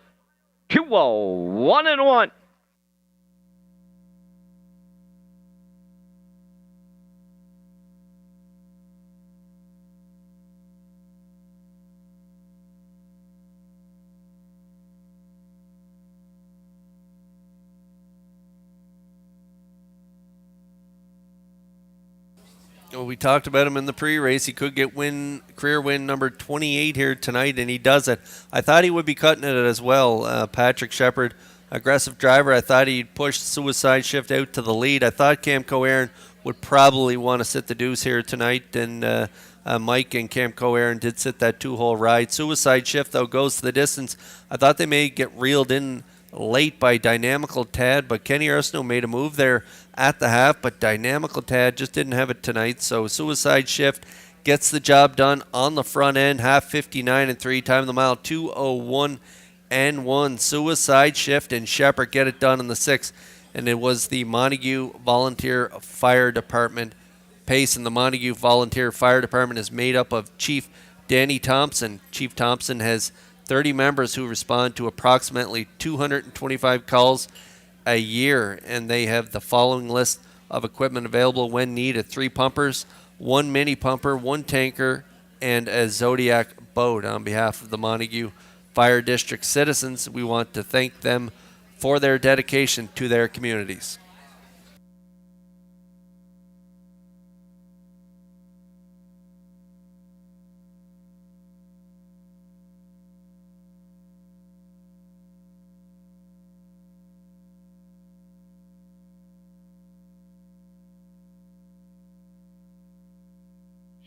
2:01 and 1. Well, we talked about him in the pre-race. He could get career win number 28 here tonight, and he does it. I thought he would be cutting it as well. Patrick Shepard, aggressive driver. I thought he'd push Suicide Shift out to the lead. I thought Camco Aaron would probably want to sit the deuce here tonight, and Mike and Camco Aaron did sit that 2-hole ride. Suicide Shift, though, goes to the distance. I thought they may get reeled in late by Dynamical Tad, but Kenny Arsenault made a move there at the half, but Dynamical Tad just didn't have it tonight. So Suicide Shift gets the job done on the front end, half 59 and 3, time of the mile 2:01 and 1. Suicide Shift and Shepard get it done in the 6th, and it was the Montague Volunteer Fire Department pace, and the Montague Volunteer Fire Department is made up of Chief Danny Thompson. Chief Thompson has 30 members who respond to approximately 225 calls a year, and they have the following list of equipment available when needed: 3 pumpers, 1 mini pumper, 1 tanker, and a Zodiac boat. On behalf of the Montague Fire District citizens, we want to thank them for their dedication to their communities.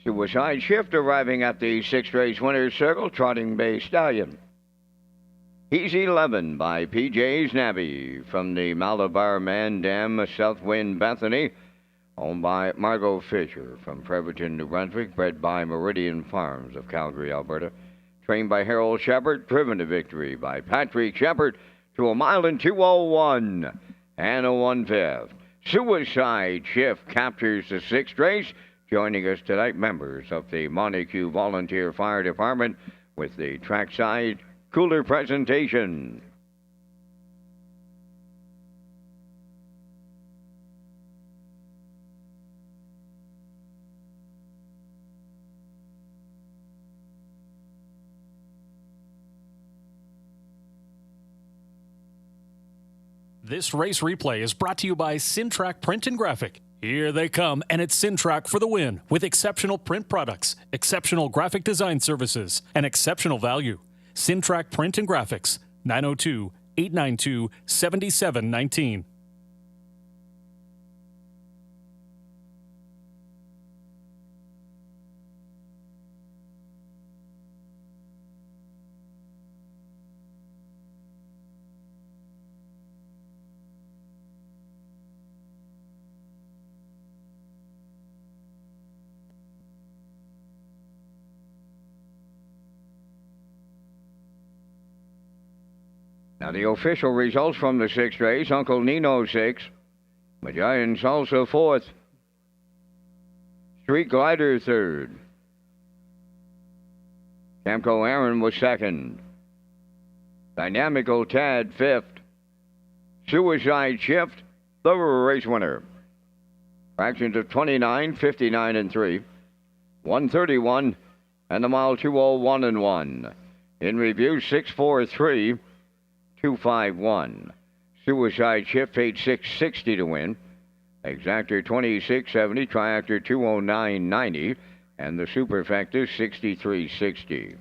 Suicide Shift arriving at the 6th race winner's circle, trotting Bay Stallion. He's 11 by PJ's Navy from the Malabar Mandam Southwind Bethany, owned by Margot Fisher from Fredericton, New Brunswick, bred by Meridian Farms of Calgary, Alberta. Trained by Harold Shepard, driven to victory by Patrick Shepard to a mile and 2:01 and a 1/5. Suicide Shift captures the 6th race. Joining us tonight, members of the Montague Volunteer Fire Department with the trackside cooler presentation. This race replay is brought to you by Syntrack Print and Graphic. Here they come, and it's Syntrack for the win with exceptional print products, exceptional graphic design services, and exceptional value. Syntrack Print and Graphics, 902-892-7719. Now the official results from the 6th race: Uncle Nino 6, Magian Salsa 4th, Street Glider 3rd, Camco Aaron was 2nd, Dynamical Tad 5th, Suicide Shift, the race winner. Fractions of 29, 59 and 3, 131, and the mile 2:01 and 1. In review, 643. 251. Suicide Shift paid $660 to win. Exactor 2670, Triactor 209.90, and the Superfecta 63.60.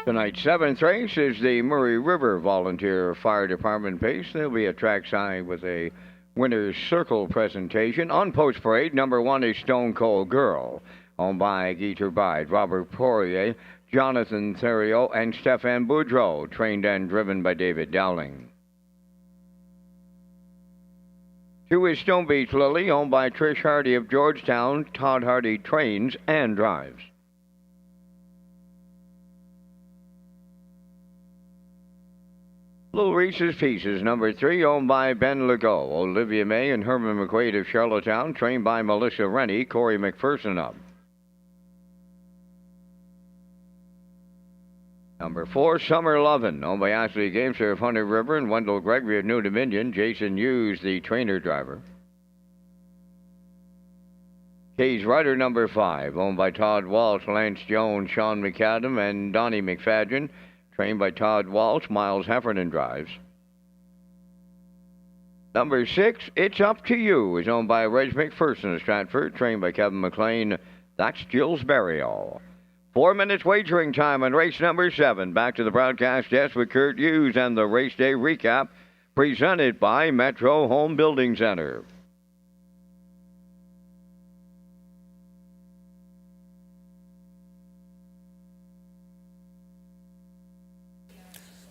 Tonight's seventh race is the Murray River Volunteer Fire Department Pace. There'll be a trackside with a winner's circle presentation. On post parade, number 1 is Stone Cold Girl, owned by Guy Turbide, Robert Poirier, Jonathan Theriot, and Stefan Boudreau, trained and driven by David Dowling. 2 is Stone Beach Lily, owned by Trish Hardy of Georgetown. Todd Hardy trains and drives. Little Reese's Pieces, number 3, owned by Ben Legault. Olivia May and Herman McQuaid of Charlottetown, trained by Melissa Rennie, Corey McPherson up. Number 4, Summer Lovin', owned by Ashley Gamester of Hunter River and Wendell Gregory of New Dominion. Jason Hughes, the trainer driver. Kay's Rider, number 5, owned by Todd Walsh, Lance Jones, Sean McAdam, and Donnie McFadden. Trained by Todd Walsh, Miles Heffernan drives. Number 6, It's Up to You, is owned by Reg McPherson of Stratford, trained by Kevin McLean. That's Jules Berriol. 4 minutes wagering time on race number 7. Back to the broadcast desk with Kurt Hughes and the race day recap, presented by Metro Home Building Center.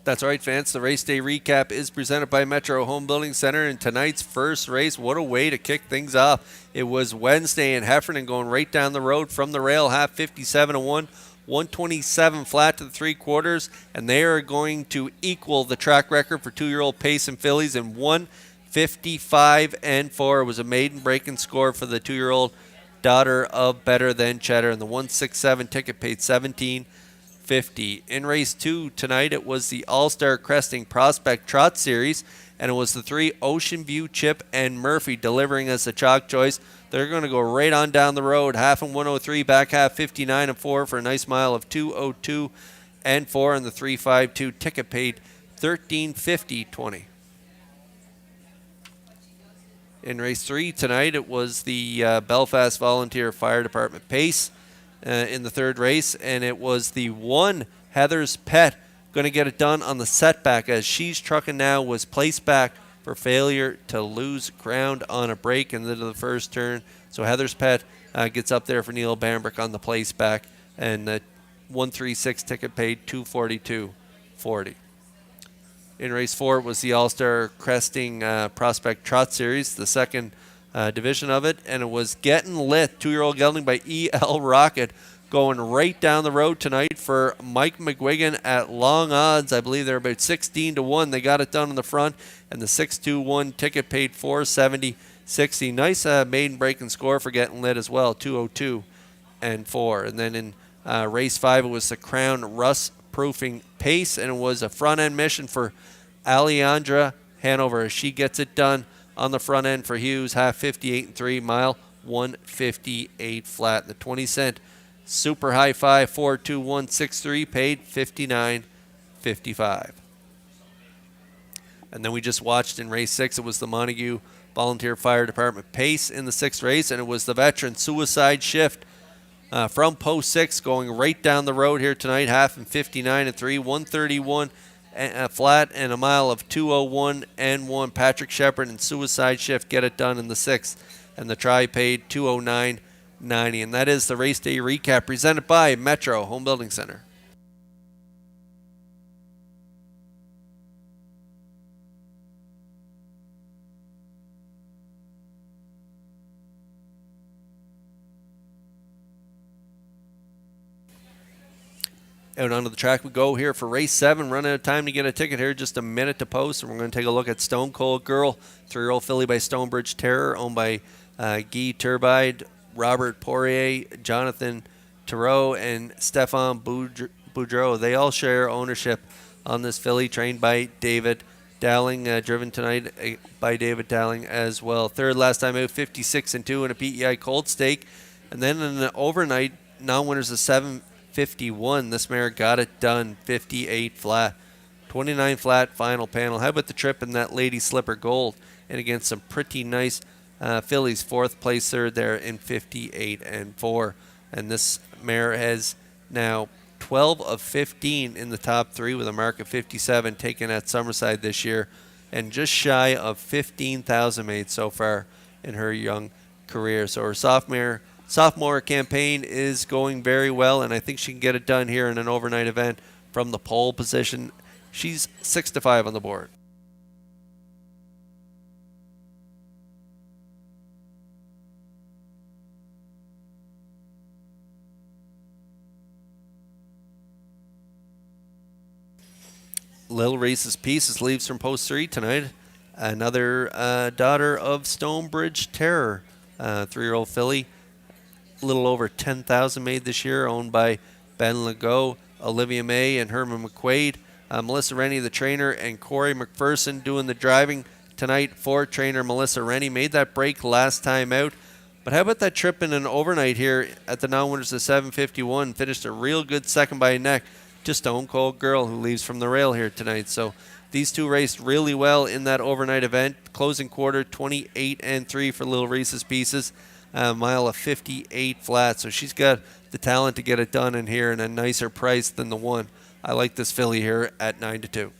That's right, fans. The race day recap is presented by Metro Home Building Center. And tonight's first race, what a way to kick things off. It was Wednesday, and Heffernan going right down the road from the rail, half 57-1, 127 flat to the 3/4. And they are going to equal the track record for 2-year-old Pace and Fillies in 155-4. It was a maiden breaking score for the 2-year-old daughter of Better Than Cheddar. And the 167 ticket paid $17.50. In race 2 tonight, it was the All-Star Cresting Prospect Trot Series, and it was the 3 Ocean View, Chip, and Murphy delivering us a chalk choice. They're going to go right on down the road, half in 103, back half 59-4 for a nice mile of 2:02 and 4, and the 352 ticket paid $13.50.20. In race 3 tonight, it was the Belfast Volunteer Fire Department Pace in the third race, and it was the one Heather's Pet going to get it done on the setback, as She's Truckin' Now was placed back for failure to lose ground on a break into the first turn. So Heather's Pet gets up there for Neil Bambrick on the place back, and the 136 ticket paid $242.40. In race 4, it was the All-Star Cresting Prospect Trot Series, the second division of it, and it was Getting Lit, 2-year-old gelding by E.L. Rocket, going right down the road tonight for Mike McGuigan at long odds. I believe they're about 16-1. They got it done in the front, and the 6-2-1 ticket paid $470.60. Nice maiden breaking score for Getting Lit as well, 202 and 4. And then in race 5, it was the Crown Russ Proofing Pace, and it was a front end mission for Alejandra Hanover. She gets it done on the front end for Hughes, half 58 and 3 mile, 158 flat. The 20-cent Super High Five 42163 paid $59.55. And then we just watched in race 6, it was the Montague Volunteer Fire Department Pace in the 6th race, and it was the veteran Suicide Shift from post 6 going right down the road here tonight, half and 59 and 3, 131 flat, and a mile of 201 and 1. Patrick Shepard and Suicide Shift get it done in the 6th, and the try paid $209.90. And that is the race day recap presented by Metro Home Building Center. Out onto the track we go here for race 7. Run out of time to get a ticket here. Just a minute to post, and we're going to take a look at Stone Cold Girl, 3-year-old filly by Stonebridge Terror, owned by Guy Turbide, Robert Poirier, Jonathan Thoreau, and Stefan Boudreau. They all share ownership on this filly, trained by David Dowling, driven tonight by David Dowling as well. Third last time out, 56 and 2 in a PEI Cold Stake. And then in the overnight, non-winners of 751. This mare got it done, 58 flat. 29 flat final panel. How about the trip in that Lady Slipper Gold? And against some pretty nice fillies. 4th place third there in 58 and 4. And this mare has now 12 of 15 in the top 3 with a mark of 57 taken at Summerside this year, and just shy of 15,000 made so far in her young career. So her sophomore campaign is going very well, and I think she can get it done here in an overnight event from the pole position. She's 6-5 on the board. Lil Reese's Pieces leaves from post 3 tonight. Another daughter of Stonebridge Terror, 3-year-old filly. A little over 10,000 made this year, owned by Ben Legault, Olivia May, and Herman McQuaid. Melissa Rennie, the trainer, and Corey McPherson doing the driving tonight for trainer Melissa Rennie. Made that break last time out. But how about that trip in an overnight here at the non-winners of 751? Finished a real good second by a neck to Stone Cold Girl, who leaves from the rail here tonight. So these two raced really well in that overnight event. Closing quarter, 28 and 3 for Lil Reese's Pieces. A mile of 58 flat. So she's got the talent to get it done in here, and a nicer price than the one. I like this filly here at 9-2.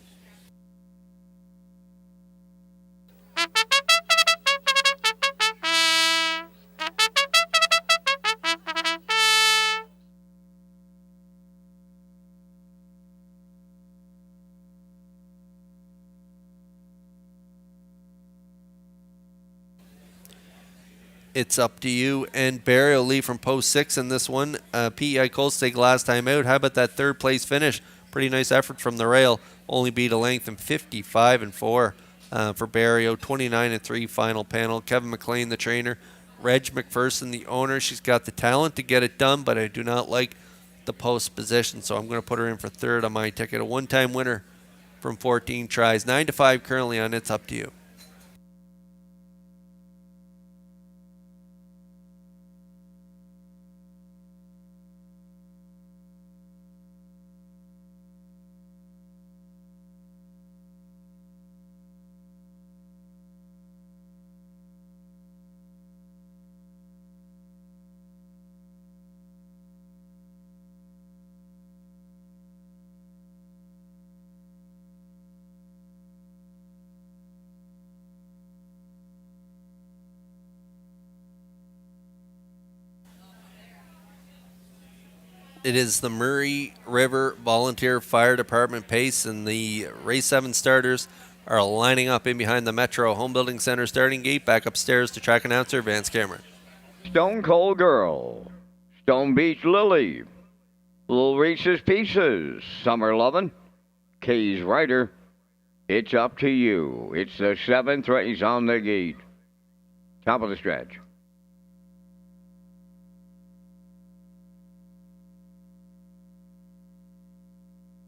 It's Up to You and Barry will leave from post 6 in this one. PEI Cold Stake last time out. How about that third place finish? Pretty nice effort from the rail. Only beat a length in 55 and 4 for Barrio. 29 and 3 final panel. Kevin McLean, the trainer. Reg McPherson, the owner. She's got the talent to get it done, but I do not like the post position, so I'm going to put her in for third on my ticket. A one-time winner from 14 tries. 9-5 currently on It's Up to You. It is the Murray River Volunteer Fire Department pace, and the Race 7 starters are lining up in behind the Metro Home Building Center starting gate. Back upstairs to track announcer Vance Cameron. Stone Cold Girl, Stone Beach Lily, Little Reese's Pieces, Summer Lovin', Kay's Rider. It's up to you. It's the 7th race on the gate. Top of the stretch.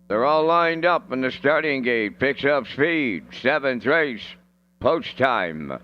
They're all lined up, and the starting gate picks up speed. 7th race, post time.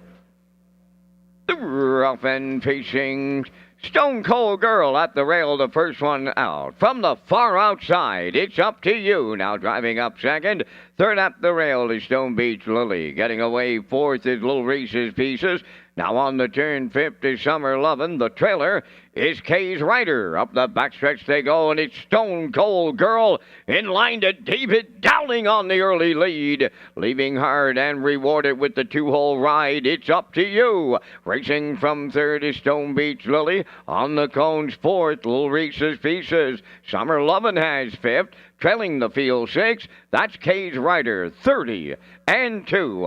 The rough and pacing Stone Cold Girl at the rail, the first one out. From the far outside, it's up to you. Now driving up second. Third at the rail is Stone Beach Lily. Getting away fourth is Little Reese's Pieces. Now on the turn, fifth is Summer Lovin'. The trailer is Kay's Rider. Up the backstretch they go, and it's Stone Cold Girl in line to David Dowling on the early lead. Leaving hard and rewarded with the 2-hole ride. It's up to you. Racing from third is Stone Beach Lily. On the cones, fourth, Little Reese's Pieces. Summer Lovin' has fifth. Trailing the field six, that's Kay's Rider, 30-2,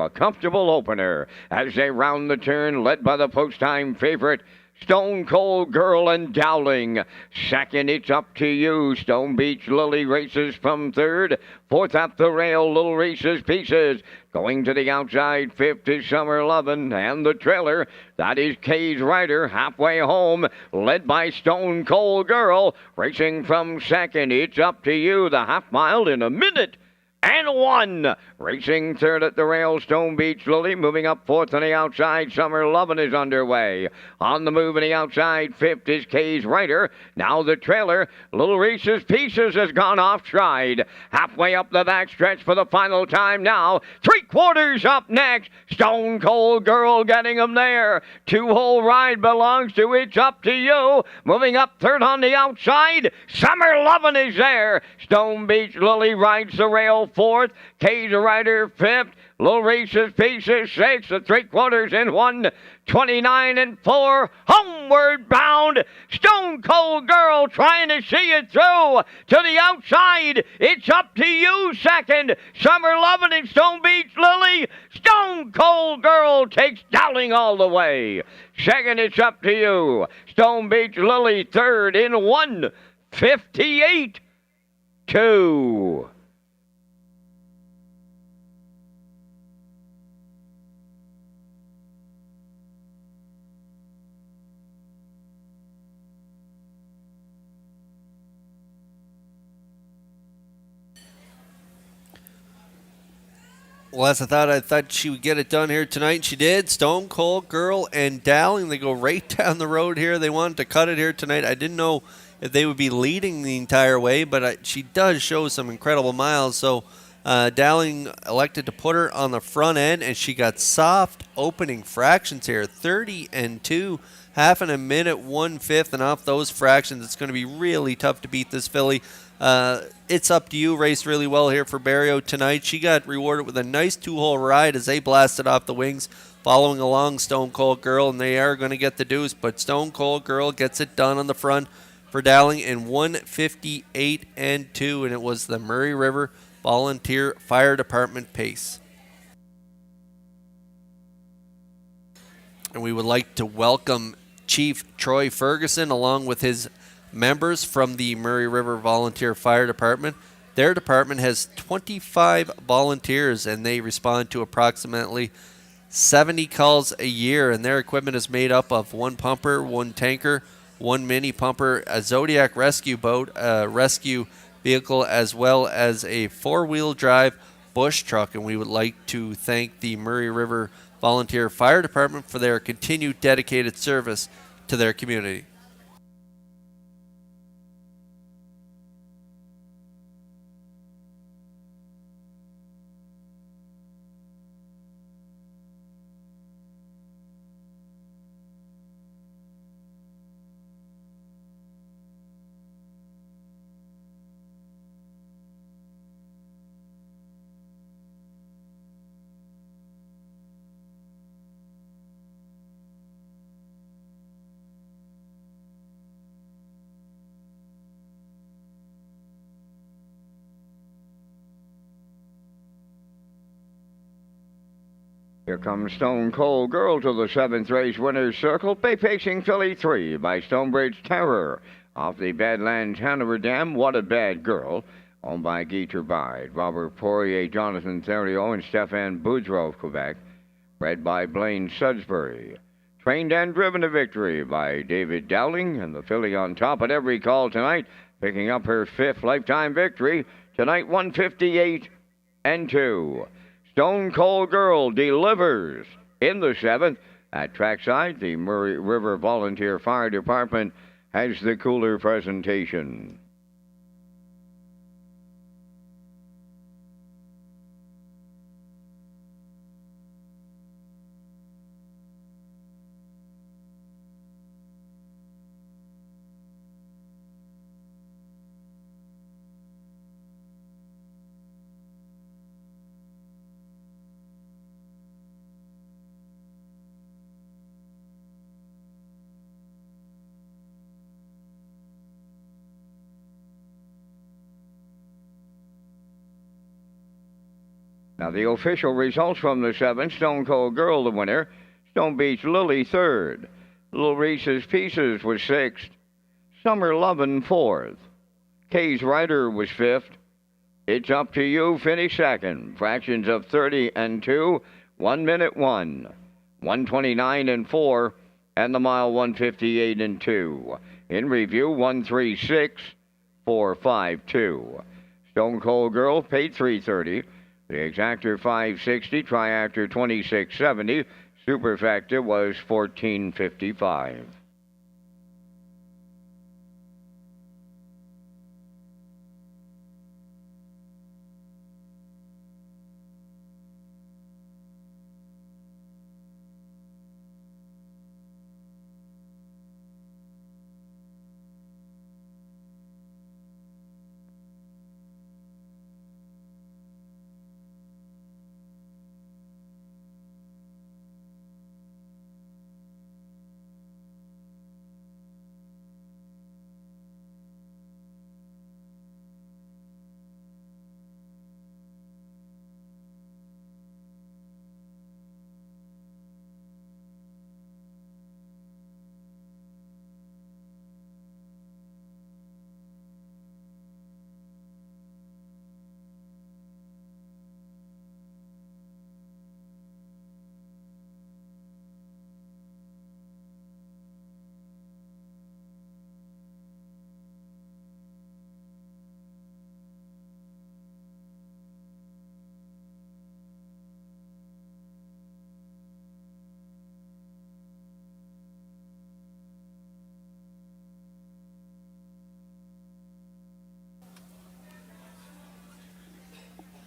a comfortable opener. As they round the turn, led by the post-time favorite, Stone Cold Girl and Dowling. Second, it's up to you. Stone Beach Lily races from third. Fourth at the rail, Little Reese's Pieces. Going to the outside, fifth is Summer Lovin', and the trailer, that is Kay's Rider, halfway home, led by Stone Cold Girl. Racing from second, it's up to you. The half mile in a minute and 1. Racing third at the rail, Stone Beach Lily. Moving up fourth on the outside, Summer Lovin' is underway. On the move on the outside, fifth is Kay's Rider. Now the trailer, Little Reese's Pieces, has gone off stride. Halfway up the backstretch for the final time now. 3/4 up next. Stone Cold Girl getting them there. 2-hole ride belongs to It's Up to You. Moving up third on the outside, Summer Lovin' is there. Stone Beach Lily rides the rail fourth. Kay's Rider fifth. Little Reese's Pieces sixth. The 3/4 in 1. 29-4. Homeward bound. Stone Cold Girl trying to see it through. To the outside. It's Up to You second. Summer Lovin' and Stone Beach Lily. Stone Cold Girl takes Dowling all the way. Second, It's Up to You. Stone Beach Lily third in 1:58.2. Well, as I thought she would get it done here tonight. She did. Stone Cold Girl and Dowling, they go right down the road here. They wanted to cut it here tonight. I didn't know if they would be leading the entire way, but she does show some incredible miles. So Dowling elected to put her on the front end, and she got soft opening fractions here, 30-2, half in a minute, 1/5, and off those fractions, it's going to be really tough to beat this filly. It's Up to You raced really well here for Barrio tonight. She got rewarded with a nice 2-hole ride as they blasted off the wings, following along Stone Cold Girl, and they are going to get the deuce, but Stone Cold Girl gets it done on the front for Dowling in 1:58.2, and it was the Murray River Volunteer Fire Department pace. And we would like to welcome Chief Troy Ferguson along with his members from the Murray River Volunteer Fire Department. Their department has 25 volunteers, and they respond to approximately 70 calls a year, and their equipment is made up of 1 pumper, 1 tanker, 1 mini pumper, a Zodiac rescue boat, a rescue vehicle, as well as a 4-wheel drive bush truck. And we would like to thank the Murray River Volunteer Fire Department for their continued dedicated service to their community. Here comes Stone Cold Girl to the 7th race winner's circle. Bay Pacing Filly 3 by Stonebridge Terror. Off the Badlands Hanover Dam, What a Bad Girl. Owned by Guy Turbide, Robert Poirier, Jonathan Theriot, and Stéphane Boudreau of Quebec. Bred by Blaine Sudbury. Trained and driven to victory by David Dowling, and the filly on top at every call tonight, picking up her 5th lifetime victory. Tonight, 158 and 2. Stone Cold Girl delivers in the 7th. At trackside, the Murray River Volunteer Fire Department has the cooler presentation. Now the official results from the 7th. Stone Cold Girl, the winner. Stone Beach Lily, 3rd. Little Reese's Pieces was 6th. Summer Lovin', 4th. Kay's Rider was 5th. It's Up to You finished 2nd. Fractions of 30 and 2. 1 minute 1. 129 and 4. And the mile 158 and 2. In review, 136, 452. Stone Cold Girl paid $330. The exactor 560, triactor 2670, superfactor was 1455.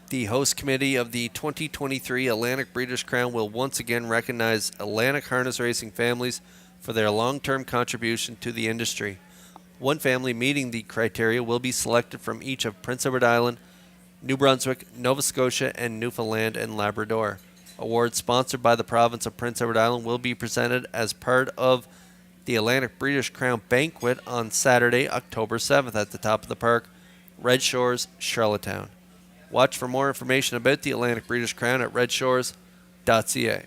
The host committee of the 2023 Atlantic Breeders' Crown will once again recognize Atlantic harness racing families for their long-term contribution to the industry. One family meeting the criteria will be selected from each of Prince Edward Island, New Brunswick, Nova Scotia, and Newfoundland and Labrador. Awards sponsored by the province of Prince Edward Island will be presented as part of the Atlantic Breeders' Crown banquet on Saturday, October 7th at the top of the park, Redshores, Charlottetown. Watch for more information about the Atlantic Breeders' Crown at Redshores.ca.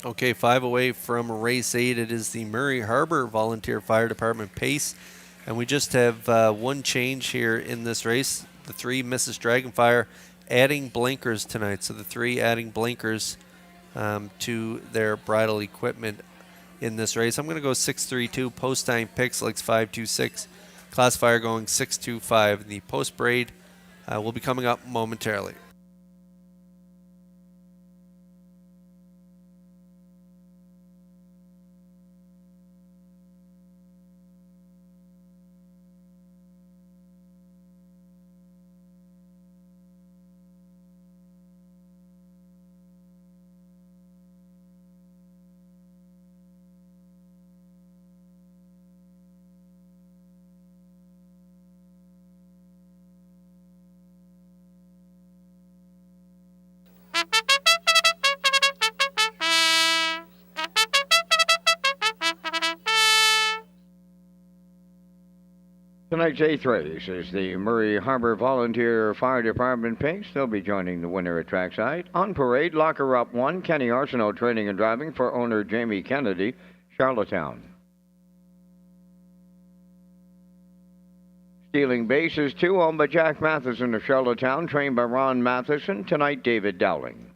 Okay, 5 away from race 8. It is the Murray Harbor Volunteer Fire Department pace. And we just have one change here in this race. The 3 Mrs. Dragonfire adding blinkers tonight. So the 3 adding blinkers to their bridle equipment in this race. I'm going to go 632. Post time picks like 526. Classifier going 625. The post braid will be coming up momentarily. Tonight's 8th race is the Murray Harbor Volunteer Fire Department pace. They'll be joining the winner at trackside. On parade, locker up 1, Kenny Arsenault training and driving for owner Jamie Kennedy, Charlottetown. Stealing base is 2, owned by Jack Matheson of Charlottetown, trained by Ron Matheson. Tonight, David Dowling.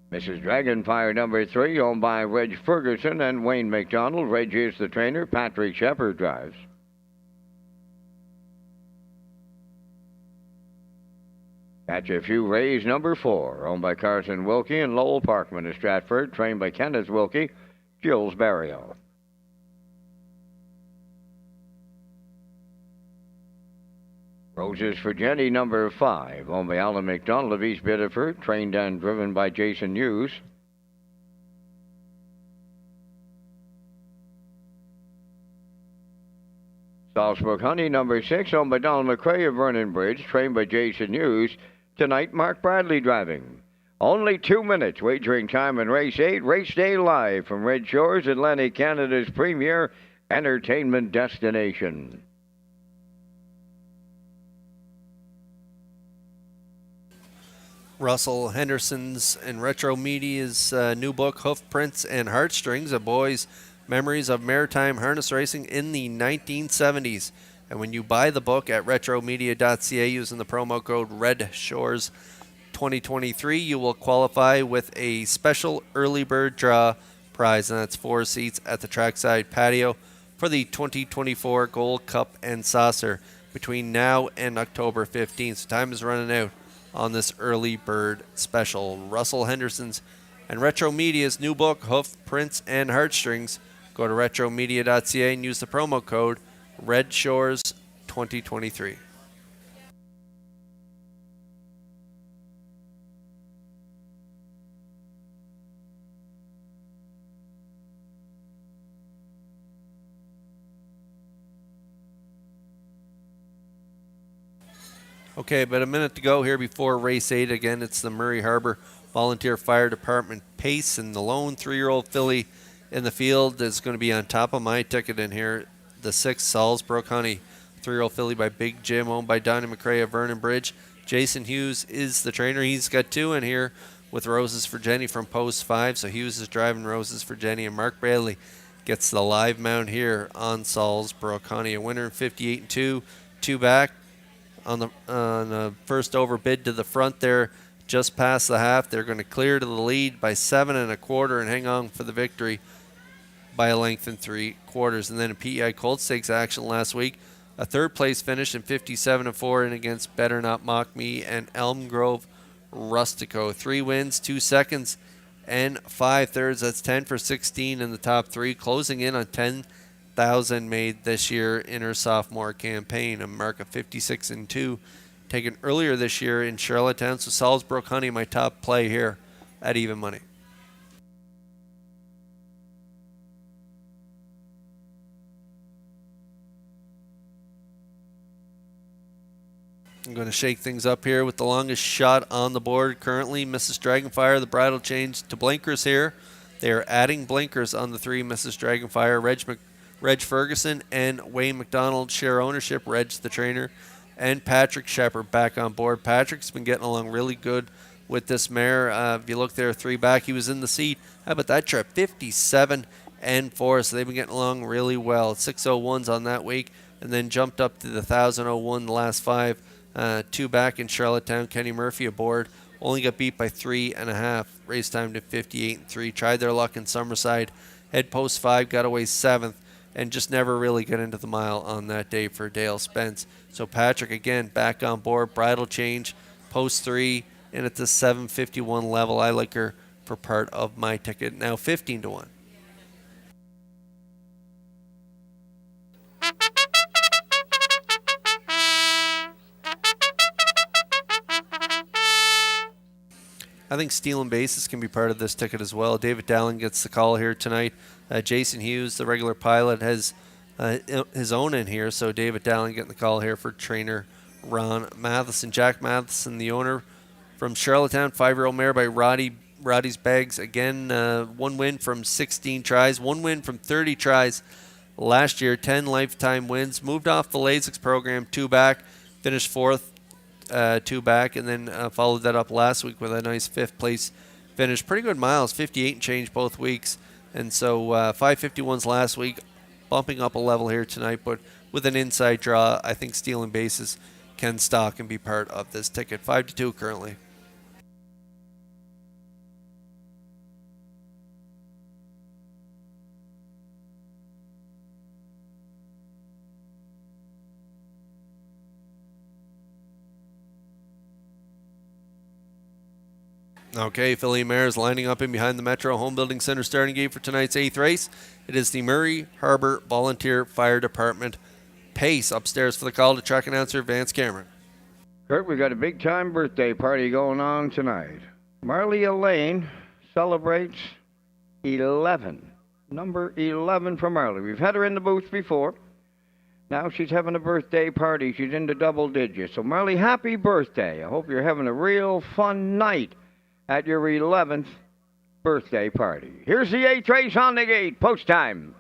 Mrs. Dragonfire number 3, owned by Reg Ferguson and Wayne McDonald. Reg is the trainer. Patrick Shepard drives. Catch a Few Rays number 4, owned by Carson Wilkie and Lowell Parkman of Stratford, trained by Kenneth Wilkie, Jules Barrio. Roses for Jenny number 5, owned by Alan McDonald of East Biddeford, trained and driven by Jason Hughes. Salzburg Honey number 6, owned by Donald McCrae of Vernon Bridge, trained by Jason Hughes. Tonight, Mark Bradley driving. Only 2 minutes wagering time in race 8. Race day live from Redshores, Atlantic Canada's premier entertainment destination. Russell Henderson's and Retro Media's new book, Hoof Prints and Heartstrings, a boy's memories of maritime harness racing in the 1970s. And when you buy the book at retromedia.ca using the promo code REDSHORES 2023, you will qualify with a special early bird draw prize, and that's 4 seats at the trackside patio for the 2024 Gold Cup and Saucer between now and October 15th. So time is running out on this early bird special. Russell Henderson's and Retro Media's new book, Hoof, Prints, and Heartstrings. Go to retromedia.ca and use the promo code REDSHORES 2023. Okay, but a minute to go here before race 8. Again, it's the Murray Harbor Volunteer Fire Department pace, and the lone 3-year-old filly in the field is going to be on top of my ticket in here. The 6th, Salzburg Honey, 3-year-old filly by Big Jim, owned by Donnie McCrae of Vernon Bridge. Jason Hughes is the trainer. He's got 2 in here with Roses for Jenny from post 5. So Hughes is driving Roses for Jenny, and Mark Bradley gets the live mount here on Salzburg Honey. A winner in 58-2, 2 back. On the first overbid to the front there, just past the half. They're going to clear to the lead by 7 1/4 and hang on for the victory by a length and 3/4. And then a PEI Colt Stakes action last week. A 3rd place finish in 57-4 and against Better Not Mock Me and Elm Grove Rustico. 3 wins, 2 seconds, and 5 thirds. That's 10 for 16 in the top 3, closing in on 10,000 made this year in her sophomore campaign. A mark of 56-2 taken earlier this year in Charlottetown. So Salzburg Honey, my top play here at even money. I'm going to shake things up here with the longest shot on the board currently. Mrs. Dragonfire, the bridle change to blinkers here. They are adding blinkers on the 3 Mrs. Dragonfire. Reg Ferguson and Wayne McDonald share ownership. Reg, the trainer, and Patrick Shepard back on board. Patrick's been getting along really good with this mare. If you look there, 3 back, he was in the seat. How about that trip? 57-4. So they've been getting along really well. 601s on that week, and then jumped up to the 1,001 the last 5. 2 back in Charlottetown. Kenny Murphy aboard. Only got beat by 3.5. Race time to 58-3. Tried their luck in Summerside. Head post 5, got away 7th, and just never really got into the mile on that day for Dale Spence. So Patrick, again, back on board. Bridle change, post 3, and at the 751 level. I like her for part of my ticket. Now 15-1. I think stealing bases can be part of this ticket as well. David Dallin gets the call here tonight. Jason Hughes, the regular pilot, has his own in here, so David Dallin getting the call here for trainer Ron Matheson. Jack Matheson, the owner from Charlottetown, 5-year-old mare by Roddy's Bags. Again, 1 win from 16 tries, 1 win from 30 tries last year, 10 lifetime wins. Moved off the Lasix program, 2 back, finished 4th. 2 back, and then followed that up last week with a nice 5th place finish. Pretty good miles, 58 and change both weeks. And so 551s last week, bumping up a level here tonight, but with an inside draw, I think stealing bases can stock and be part of this ticket. 5-2 currently. Okay, Philly Mares lining up in behind the Metro Home Building Center starting gate for tonight's 8th race. It is the Murray Harbor Volunteer Fire Department Pace. Upstairs for the call to track announcer Vance Cameron. Kurt, we got a big-time birthday party going on tonight. Marley Elaine celebrates 11. Number 11 for Marley. We've had her in the booth before. Now she's having a birthday party. She's into double digits. So, Marley, happy birthday. I hope you're having a real fun night at your 11th birthday party. Here's the 8th race on the gate. Post time.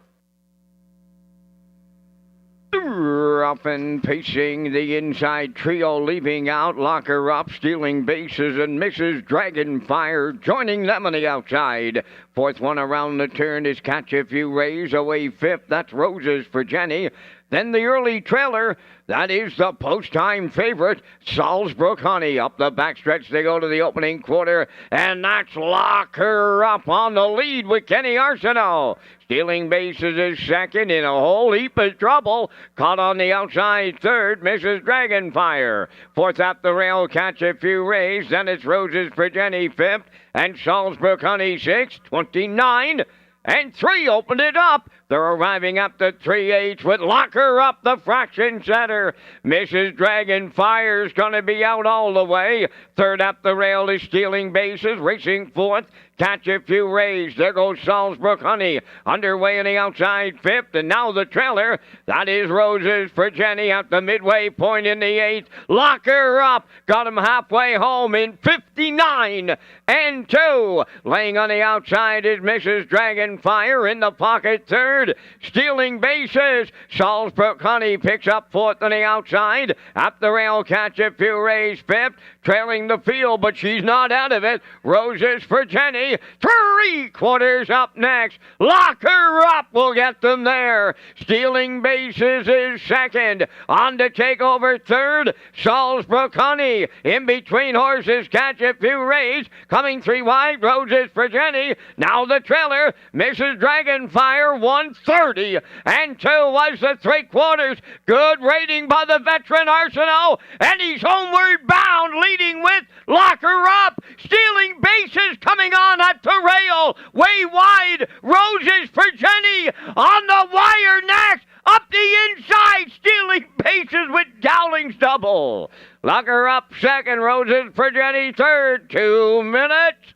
Often pacing the inside trio, leaving out Locker Up, stealing bases, and Mrs. Dragonfire joining them on the outside. 4th one around the turn is Catch a Few Rays, away 5th. That's Roses for Jenny. Then the early trailer, that is the post-time favorite, Salzbrook Honey. Up the backstretch they go to the opening quarter, and that's Lock Her Up on the lead with Kenny Arsenault. Stealing bases is second in a whole heap of trouble. Caught on the outside 3rd, Mrs. Dragonfire. 4th up the rail, Catch a Few Rays. Then it's Roses for Jenny 5th, and Salzbrook Honey 6th, 29. And 3 opened it up. They're arriving up to 3/8 with Lock Her Up, the fraction setter. Mrs. Dragonfire's going to be out all the way. 3rd up the rail is Stealing Bases, racing 4th. Catch a Few Rays. There goes Salzbrook Honey. Underway on the outside 5th. And now the trailer. That is Roses for Jenny at the midway point in the 8th. Lock Her Up. Got him halfway home in 59-2. Laying on the outside is Mrs. Dragonfire in the pocket 3rd. Stealing Bases. Salzbrook Honey picks up 4th on the outside. Up the rail, Catch a Few Rays 5th. Trailing the field, but she's not out of it. Roses for Jenny. 3/4 up next. Lock Her Up will get them there. Stealing Bases is second. On to take over 3rd. Salzbrook Honey. In between horses, Catch a Few Rays. Coming 3 wide. Roses for Jenny. Now the trailer. Mrs. Dragonfire 130-2 was the 3/4. Good rating by the veteran Arsenault. And he's homeward bound, leading with Lock Her Up. Stealing Bases coming on at the rail. Way wide. Roses for Jenny on the wire next. Up the inside. Stealing Bases with Dowling's double. Lock Her Up second. Roses for Jenny third. 2 minutes.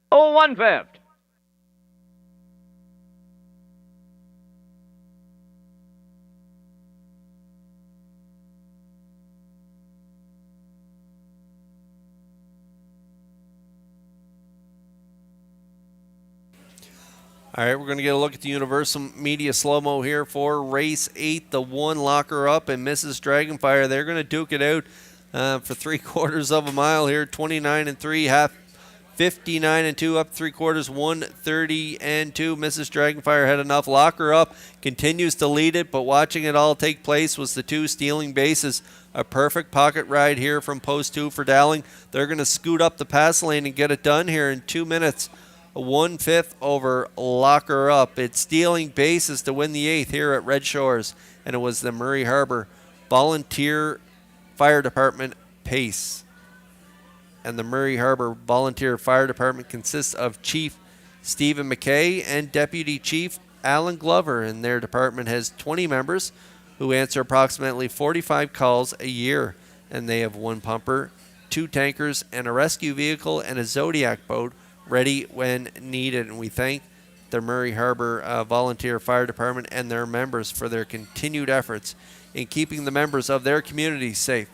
1/5. All right, we're going to get a look at the Universal Media slow-mo here for race 8. The 1 Lock Her Up and Mrs. Dragonfire. They're going to duke it out for 3/4 of a mile here. 29 and 3, half 59 and 2, up 3/4, 130 and 2. Mrs. Dragonfire had enough. Locker Up continues to lead it, but watching it all take place was the 2 stealing bases. A perfect pocket ride here from post 2 for Dowling. They're going to scoot up the pass lane and get it done here in 2 minutes. 1/5 over Locker Up. It's stealing bases to win the 8th here at Red Shores, and it was the Murray Harbor Volunteer Fire Department pace. And the Murray Harbor Volunteer Fire Department consists of Chief Stephen McKay and Deputy Chief Alan Glover, and their department has 20 members who answer approximately 45 calls a year, and they have 1 pumper, 2 tankers, and a rescue vehicle and a Zodiac boat ready when needed. And we thank the Murray Harbor Volunteer Fire Department and their members for their continued efforts in keeping the members of their community safe.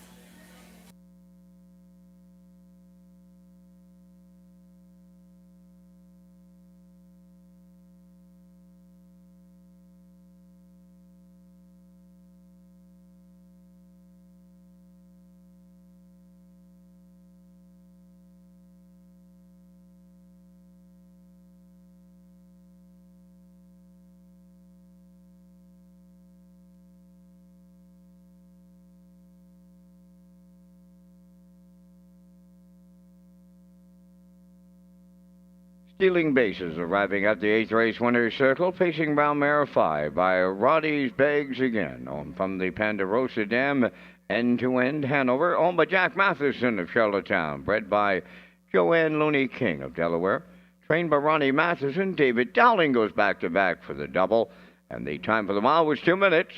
Stealing bases arriving at the 8th race winner's circle, facing Brown Mare 5 by Roddy's Bags again. On from the Ponderosa Dam, end-to-end Hanover, owned by Jack Matheson of Charlottetown, bred by Joanne Looney King of Delaware. Trained by Ronnie Matheson, David Dowling goes back-to-back for the double, and the time for the mile was 2 minutes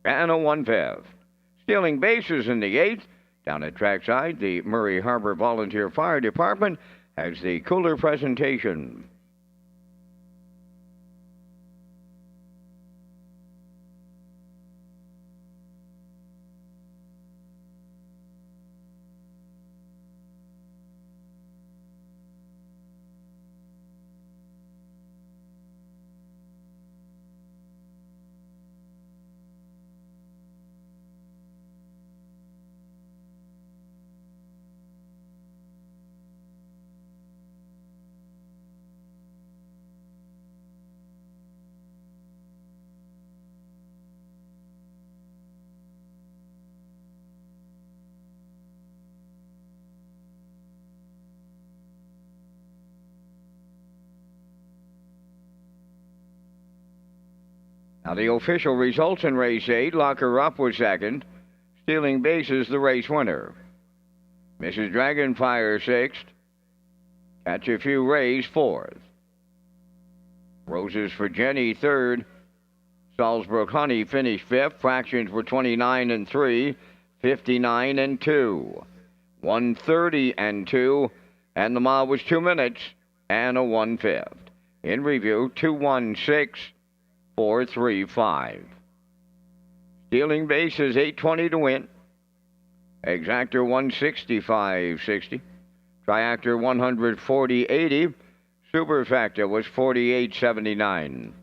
and a 1/5. Stealing bases in the 8th, down at trackside, the Murray Harbor Volunteer Fire Department has the cooler presentation. Now the official results in race 8, Locker Up was second. Stealing bases, the race winner. Mrs. Dragonfire 6th. Catch a Few Rays 4th. Roses for Jenny 3rd. Salzbrook Honey finished 5th. Fractions were 29 and 3, 59 and 2, 130 and 2, and the mile was 2 minutes and a 1/5. In review, 216.435. Stealing bases 820 to win. Exactor 165.60. Triactor 140.80. Superfactor was 48.79.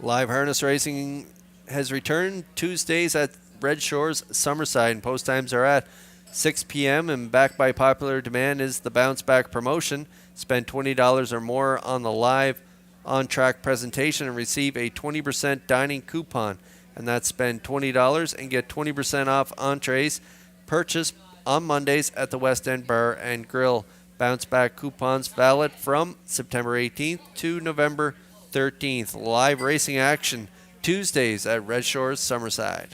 Live harness racing has returned Tuesdays at Redshores, Summerside, and post times are at 6 p.m. and backed by popular demand is the Bounce Back promotion. Spend $20 or more on the live on-track presentation and receive a 20% dining coupon. And that's spend $20 and get 20% off entrees purchased on Mondays at the West End Bar and Grill. Bounce Back coupons valid from September 18th to November 13th. Live racing action Tuesdays at Red Shores, Summerside.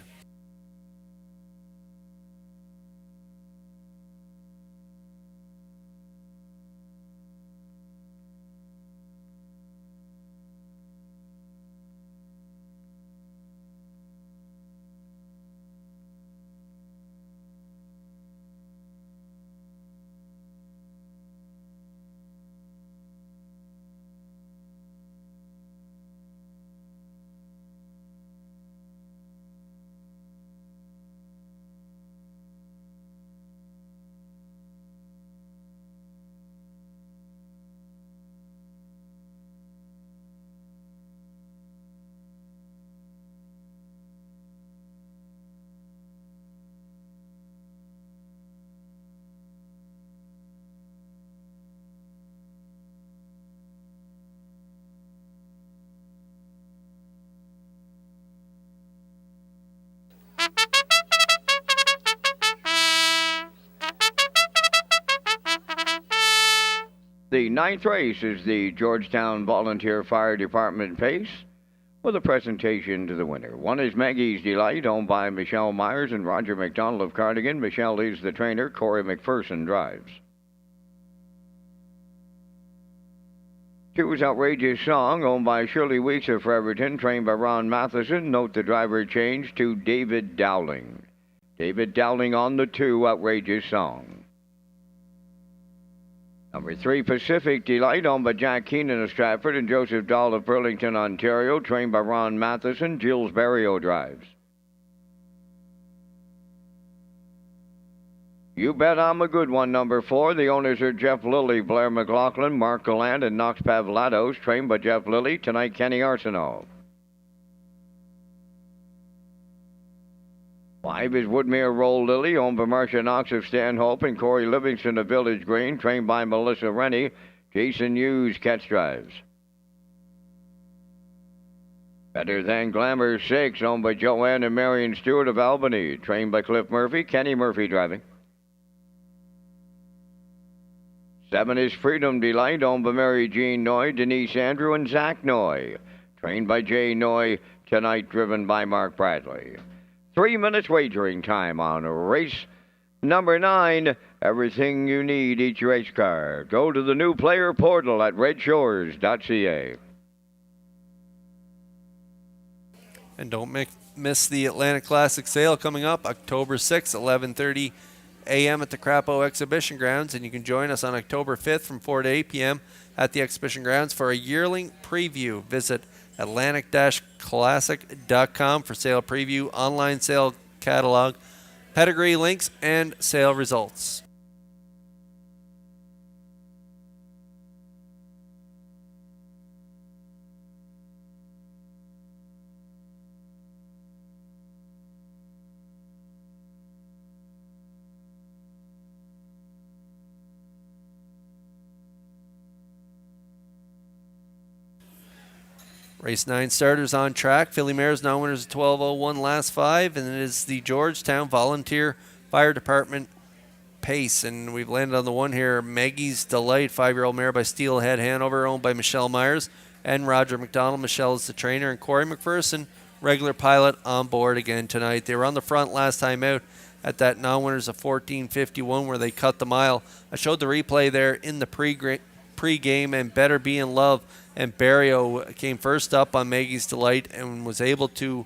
The ninth race is the Georgetown Volunteer Fire Department Pace with a presentation to the winner. One is Maggie's Delight, owned by Michelle Myers and Roger McDonald of Cardigan. Michelle is the trainer. Corey McPherson drives. Two is Outrageous Song, owned by Shirley Weeks of Fredericton, trained by Ron Matheson. Note the driver change to David Dowling. David Dowling on the 2, Outrageous Song. Number 3, Pacific Delight, owned by Jack Keenan of Stratford and Joseph Dahl of Burlington, Ontario, trained by Ron Matheson. Gilles Barrio drives. You Bet I'm a Good One, number 4. The owners are Jeff Lilly, Blair McLaughlin, Mark Gallant, and Knox Pavlatos, trained by Jeff Lilly. Tonight, Kenny Arsenault. 5 is Woodmere Roll Lily, owned by Marcia Knox of Stanhope and Corey Livingston of Village Green, trained by Melissa Rennie. Jason Hughes catch drives. Better Than Glamour 6, owned by Joanne and Marion Stewart of Albany, trained by Cliff Murphy. Kenny Murphy driving. 7 is Freedom Delight, owned by Mary Jean Noy, Denise Andrew, and Zach Noy, trained by Jay Noy. Tonight, driven by Mark Bradley. 3 minutes wagering time on race number 9. Everything you need, each race car. Go to the new player portal at Redshores.ca. And don't miss the Atlantic Classic sale coming up October 6th, 11:30 a.m. at the Crapo Exhibition Grounds. And you can join us on October 5th from 4 to 8 p.m. at the Exhibition Grounds for a yearling preview. Visit Atlantic-Classic.com for sale preview, online sale catalog, pedigree links, and sale results. Race 9 starters on track. Philly Mares now winners of 12:01 last 5, and it is the Georgetown Volunteer Fire Department Pace. And we've landed on the one here, Maggie's Delight, 5-year-old mare by Steelhead Hanover, owned by Michelle Myers and Roger McDonald. Michelle is the trainer, and Corey McPherson, regular pilot, on board again tonight. They were on the front last time out at that non-winners of 14:51 where they cut the mile. I showed the replay there in the pre-game, and Better Be in Love and Barrio came first up on Maggie's Delight and was able to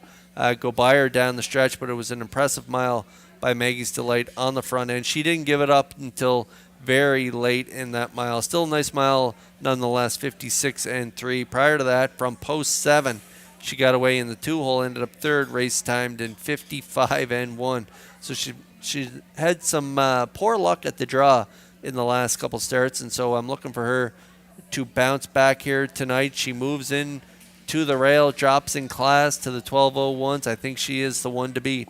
go by her down the stretch, but it was an impressive mile by Maggie's Delight on the front end. She didn't give it up until very late in that mile. Still a nice mile nonetheless, 56-3. Prior to that, from post 7, she got away in the 2-hole, ended up third, race timed in 55-1. So she had some poor luck at the draw in the last couple starts, and so I'm looking for her to bounce back here tonight. She moves in to the rail, drops in class to the 12:01s. I think she is the one to beat.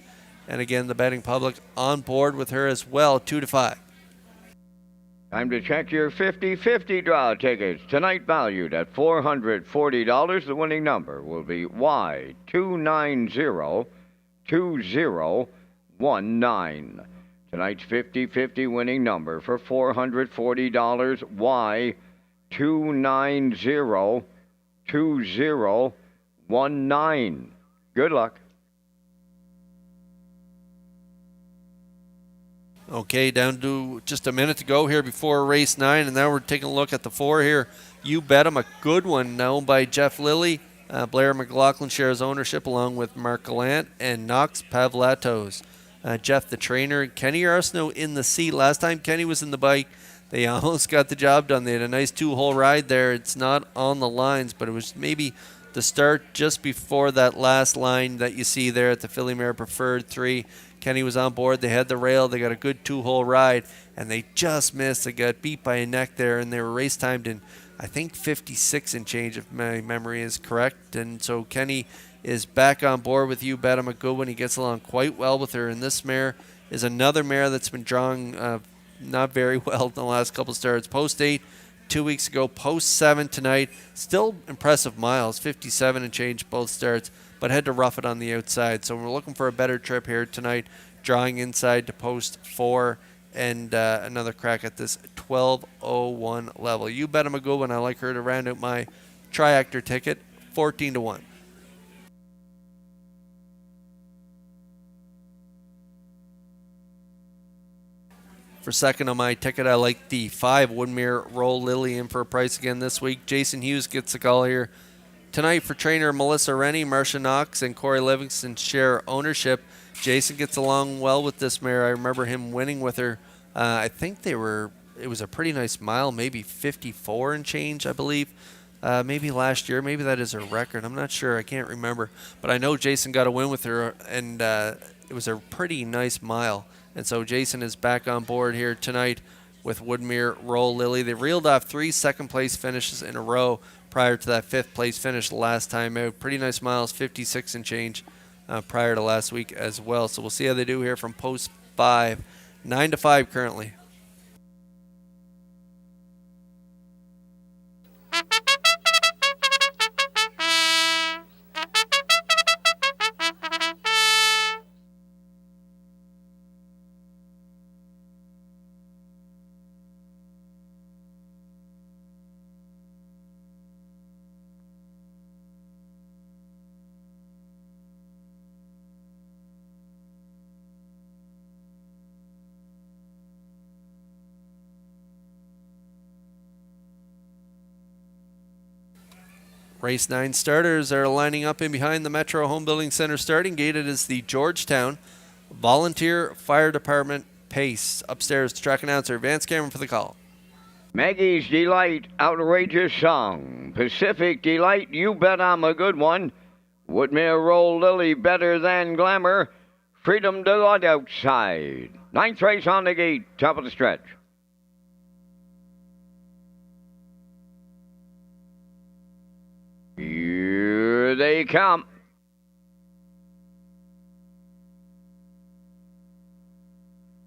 And again, the betting public on board with her as well, 2-5. Time to check your 50-50 draw tickets. Tonight valued at $440. The winning number will be Y2902019. Tonight's 50-50 winning number for $440, Y2902019. Good luck. Okay, down to just a minute to go here before race 9, and now we're taking a look at the 4 here. You Bet 'em, a good one, owned by Jeff Lilly. Blair McLaughlin shares ownership along with Mark Gallant and Knox Pavlatos. Jeff, the trainer, Kenny Arsenault in the seat. Last time Kenny was in the bike, they almost got the job done. They had a nice 2-hole ride there. It's not on the lines, but it was maybe the start just before that last line that you see there at the Filly Mare Preferred 3. Kenny was on board. They had the rail. They got a good 2-hole ride, and they just missed. They got beat by a neck there, and they were race timed in, I think, 56 and change, if my memory is correct. And so Kenny is back on board with You Bet 'em, a good one. He gets along quite well with her, and this mare is another mare that's been drawing not very well in the last couple starts. Post 8 2 weeks ago, post 7 tonight. Still impressive miles, 57 and change both starts, but had to rough it on the outside. So we're looking for a better trip here tonight, drawing inside to post 4 and another crack at this 12:01 level. You Bet 'em, a good one. I like her to round out my tri-actor ticket, 14-1. For second on my ticket, I like the 5 Woodmere Roll Lily in for a price again this week. Jason Hughes gets the call here tonight for trainer Melissa Rennie. Marcia Knox and Corey Livingston share ownership. Jason gets along well with this mare. I remember him winning with her. I think it was a pretty nice mile, maybe 54 and change, I believe. Maybe last year. Maybe that is her record. I'm not sure. I can't remember. But I know Jason got a win with her, and it was a pretty nice mile. And so Jason is back on board here tonight with Woodmere Roll Lily. They reeled off 3 second-place finishes in a row prior to that 5th-place finish last time out. Pretty nice miles, 56 and change prior to last week as well. So we'll see how they do here from post 5. 9-5 currently. Race 9 starters are lining up in behind the Metro Home Building Center starting gate. It is the Georgetown Volunteer Fire Department Pace. Upstairs, track announcer Vance Cameron for the call. Maggie's Delight, Outrageous Song. Pacific Delight, You Bet I'm a Good One. Woodmere Roll Lily, Better Than Glamour. Freedom Delight outside. 9th race on the gate, top of the stretch. Here they come.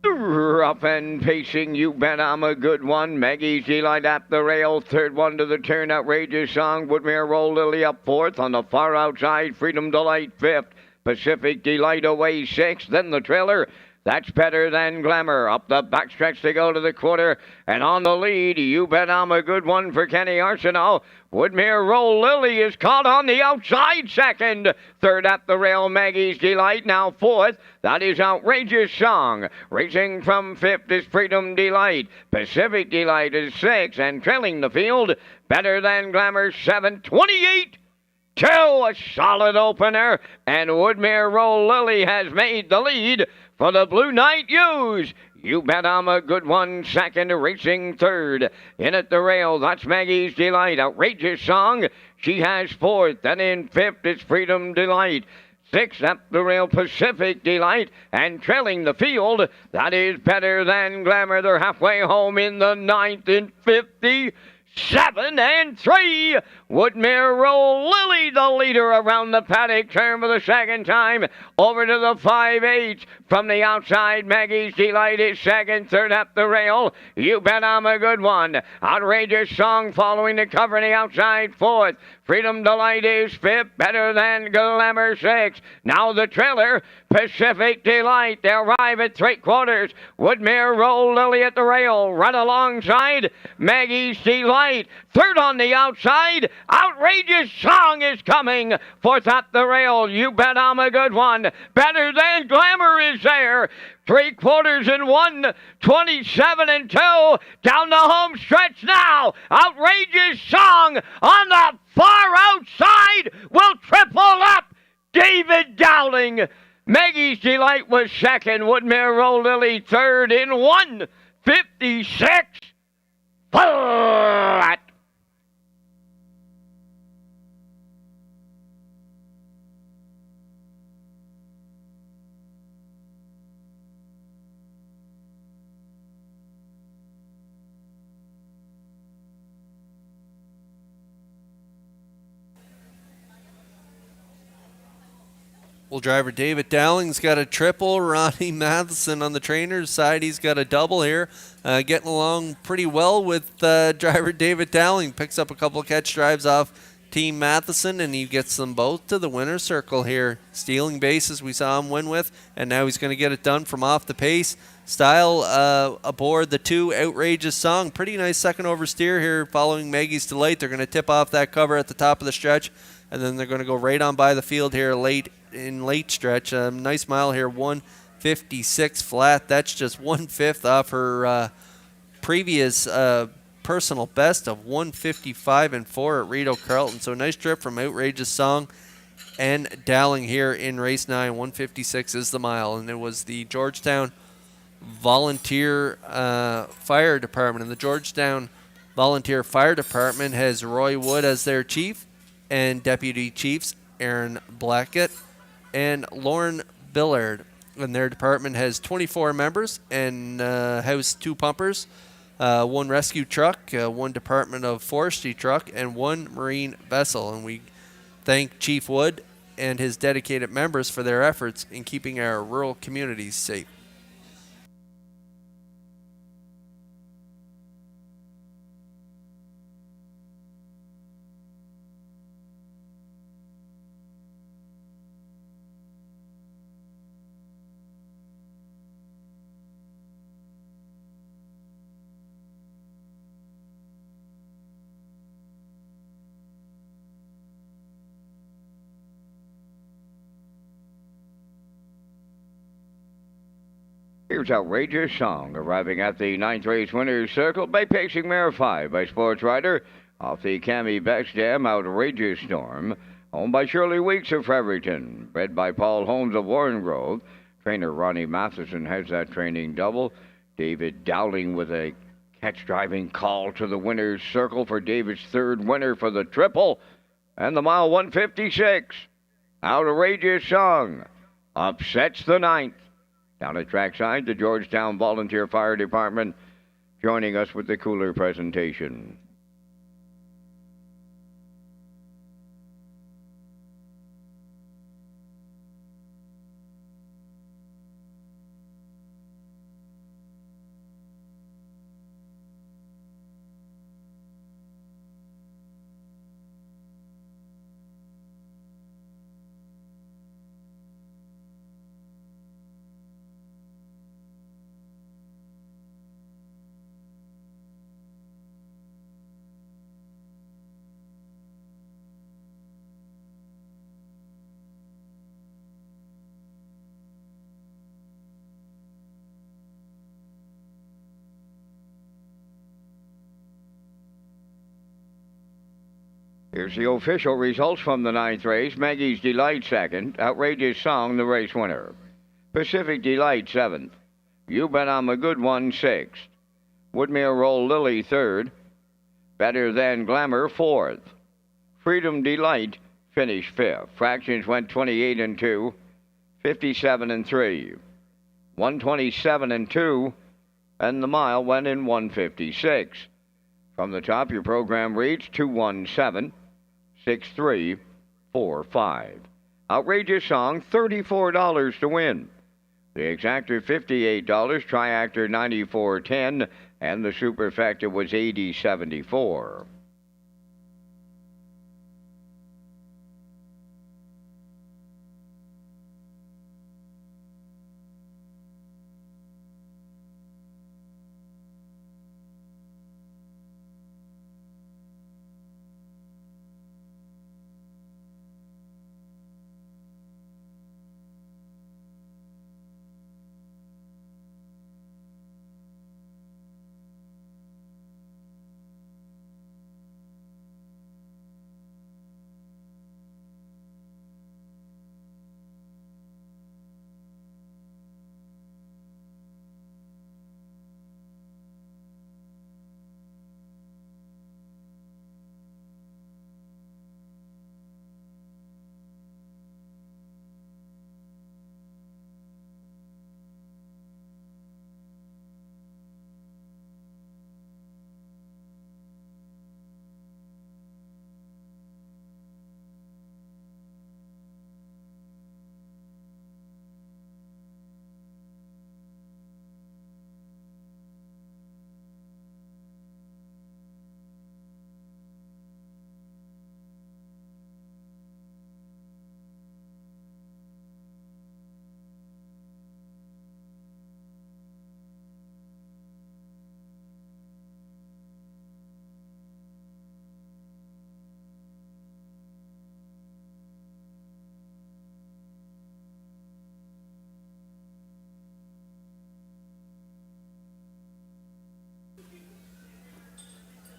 Up and pacing, You Bet I'm a Good One. Maggie's Delight at the rail. 3rd one to the turn, Outrageous Song. Woodmere Roll Lily up 4th. On the far outside, Freedom Delight 5th. Pacific Delight away 6th. Then the trailer. That's Better Than Glamour. Up the backstretch they go to the quarter. And on the lead, You Bet I'm a Good One for Kenny Arsenault. Woodmere Roll Lily is caught on the outside 2nd. 3rd at the rail, Maggie's Delight. Now 4th. That is Outrageous Song. Racing from 5th is Freedom Delight. Pacific Delight is 6th. And trailing the field, Better Than Glamour 7th. 28. A solid opener. And Woodmere Roll Lily has made the lead for the Blue Knight Ewes. You Bet I'm a Good One, 2nd, racing 3rd. In at the rail, that's Maggie's Delight. Outrageous Song, she has 4th. Then in 5th, it's Freedom Delight. 6th at the rail, Pacific Delight. And trailing the field, that is Better Than Glamour. They're halfway home in the 9th in 50. 7 and 3. Woodmere Roll Lily, the leader around the paddock turn for the second time. Over to the 5-8. From the outside, Maggie's Delight is second. Third up the rail. You Bet I'm a Good One. Outrageous Song following the cover on the outside, fourth. Freedom Delight is fifth. Better Than Glamour, sixth. Now the trailer, Pacific Delight. They arrive at three-quarters. Woodmere Roll Lily at the rail. Run alongside Maggie's Delight. Third on the outside. Outrageous Song is coming. Fourth up the rail. You Bet I'm a Good One. Better Than Glamour is there. Three-quarters and 1, 27 and 2. Down the home stretch now. Outrageous Song on the far outside will triple up David Dowling. Maggie's Delight was second. Woodmere Roll Lily third in 1:56 flat. Well, driver David Dowling's got a triple. Ronnie Matheson on the trainer's side, he's got a double here. Getting along pretty well with driver David Dowling. Picks up a couple of catch drives off Team Matheson, and he gets them both to the winner's circle here. Stealing bases we saw him win with, and now he's going to get it done from off the pace. Style aboard the 2 Outrageous Song. Pretty nice second oversteer here following Maggie's Delight. They're going to tip off that cover at the top of the stretch, and then they're going to go right on by the field here late stretch. Nice mile here, 1:56 flat. That's just 1/5 off her previous personal best of 1:55 and 4 at Rito Carlton. So nice trip from Outrageous Song and Dowling here in race 9. 1:56 is the mile, and it was the Georgetown Volunteer Fire Department. And the Georgetown Volunteer Fire Department has Roy Wood as their chief and deputy chiefs Aaron Blackett and Lauren Billard. And their department has 24 members and house 2 pumpers, 1 rescue truck, 1 Department of Forestry truck, and 1 marine vessel. And we thank Chief Wood and his dedicated members for their efforts in keeping our rural communities safe. Here's Outrageous Song arriving at the 9th race winner's circle by pacing mare 5 by Sports Rider off the Cami Beck's Dam. Outrageous Storm, owned by Shirley Weeks of Fredericton, bred by Paul Holmes of Warren Grove. Trainer Ronnie Matheson has that training double. David Dowling with a catch driving call to the winner's circle for David's third winner for the triple. And the mile 1:56. Outrageous Song upsets the 9th. Down at trackside, the Georgetown Volunteer Fire Department joining us with the cooler presentation. Here's the official results from the 9th race. Maggie's Delight second. Outrageous Song, the race winner. Pacific Delight 7th. You Bet I'm a Good One 6th. Woodmere Roll Lily 3rd. Better Than Glamour 4th. Freedom Delight finished 5th. Fractions went 28 and 2, 57 and 3, 127 and 2, and the mile went in 1:56. From the top, your program reads 217-6345. Outrageous song, $34 to win. The exactor, $58, triactor, $94.10, and the superfecta was $80.74.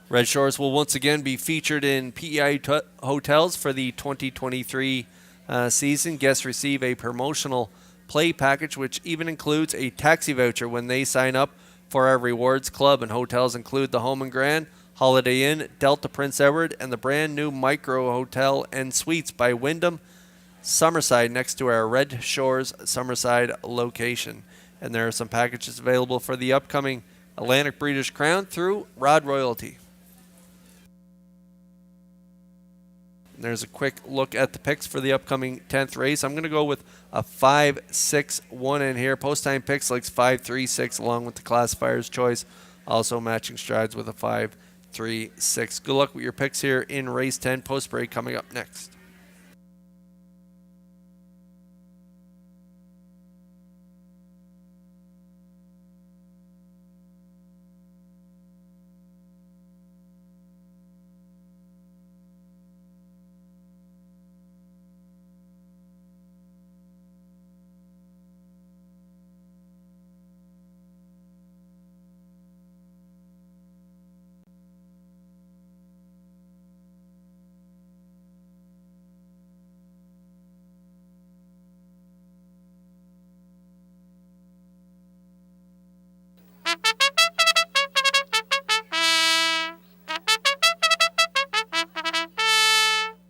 Red Shores will once again be featured in PEI hotels for the 2023 season. Guests receive a promotional play package, which even includes a taxi voucher when they sign up for our rewards club. And hotels include the Home and Grand, Holiday Inn, Delta Prince Edward, and the brand new Micro Hotel and Suites by Wyndham Summerside, next to our Red Shores Summerside location. And there are some packages available for the upcoming Atlantic Breeders' Crown through Rod Royalty. There's a quick look at the picks for the upcoming 10th race. I'm going to go with a 5-6-1 in here. Post-time picks like 5-3-6 along with the classifier's choice. Also matching strides with a 5-3-6. Good luck with your picks here in race 10. Post break coming up next.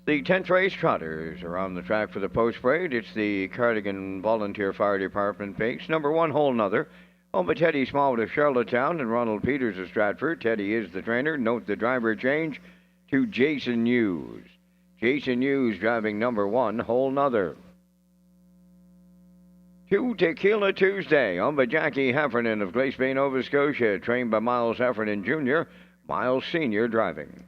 The 10th race trotters are on the track for the post parade. It's the Cardigan Volunteer Fire Department pace. Number 1, Whole Nother. Owned by Teddy Smallwood of Charlottetown and Ronald Peters of Stratford. Teddy is the trainer. Note the driver change to Jason Hughes. Jason Hughes driving number 1, Whole Nother. 2, Tequila Tuesday. Owned by Jackie Heffernan of Glace Bay, Nova Scotia. Trained by Miles Heffernan Jr. Miles Sr. driving.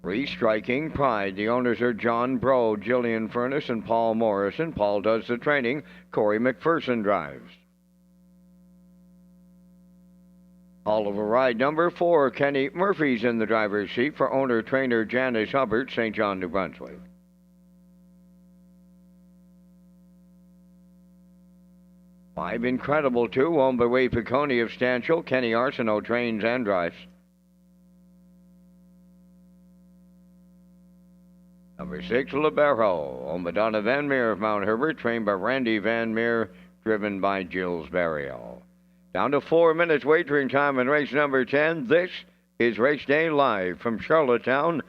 3, Striking Pride. The owners are John Bro, Jillian Furness, and Paul Morrison. Paul does the training. Corey McPherson drives. All of a ride number 4, Kenny Murphy's in the driver's seat for owner-trainer Janice Hubbard, St. John, New Brunswick. 5, Incredible 2, owned by Wade Piccone of Stanchel. Kenny Arsenault trains and drives. Number 6, Libero, owned by Donna Van Meer of Mount Herbert, trained by Randy Van Meer, driven by Gilles Barriel. Down to 4 minutes wagering time in race number 10. This is Race Day live from Charlottetown,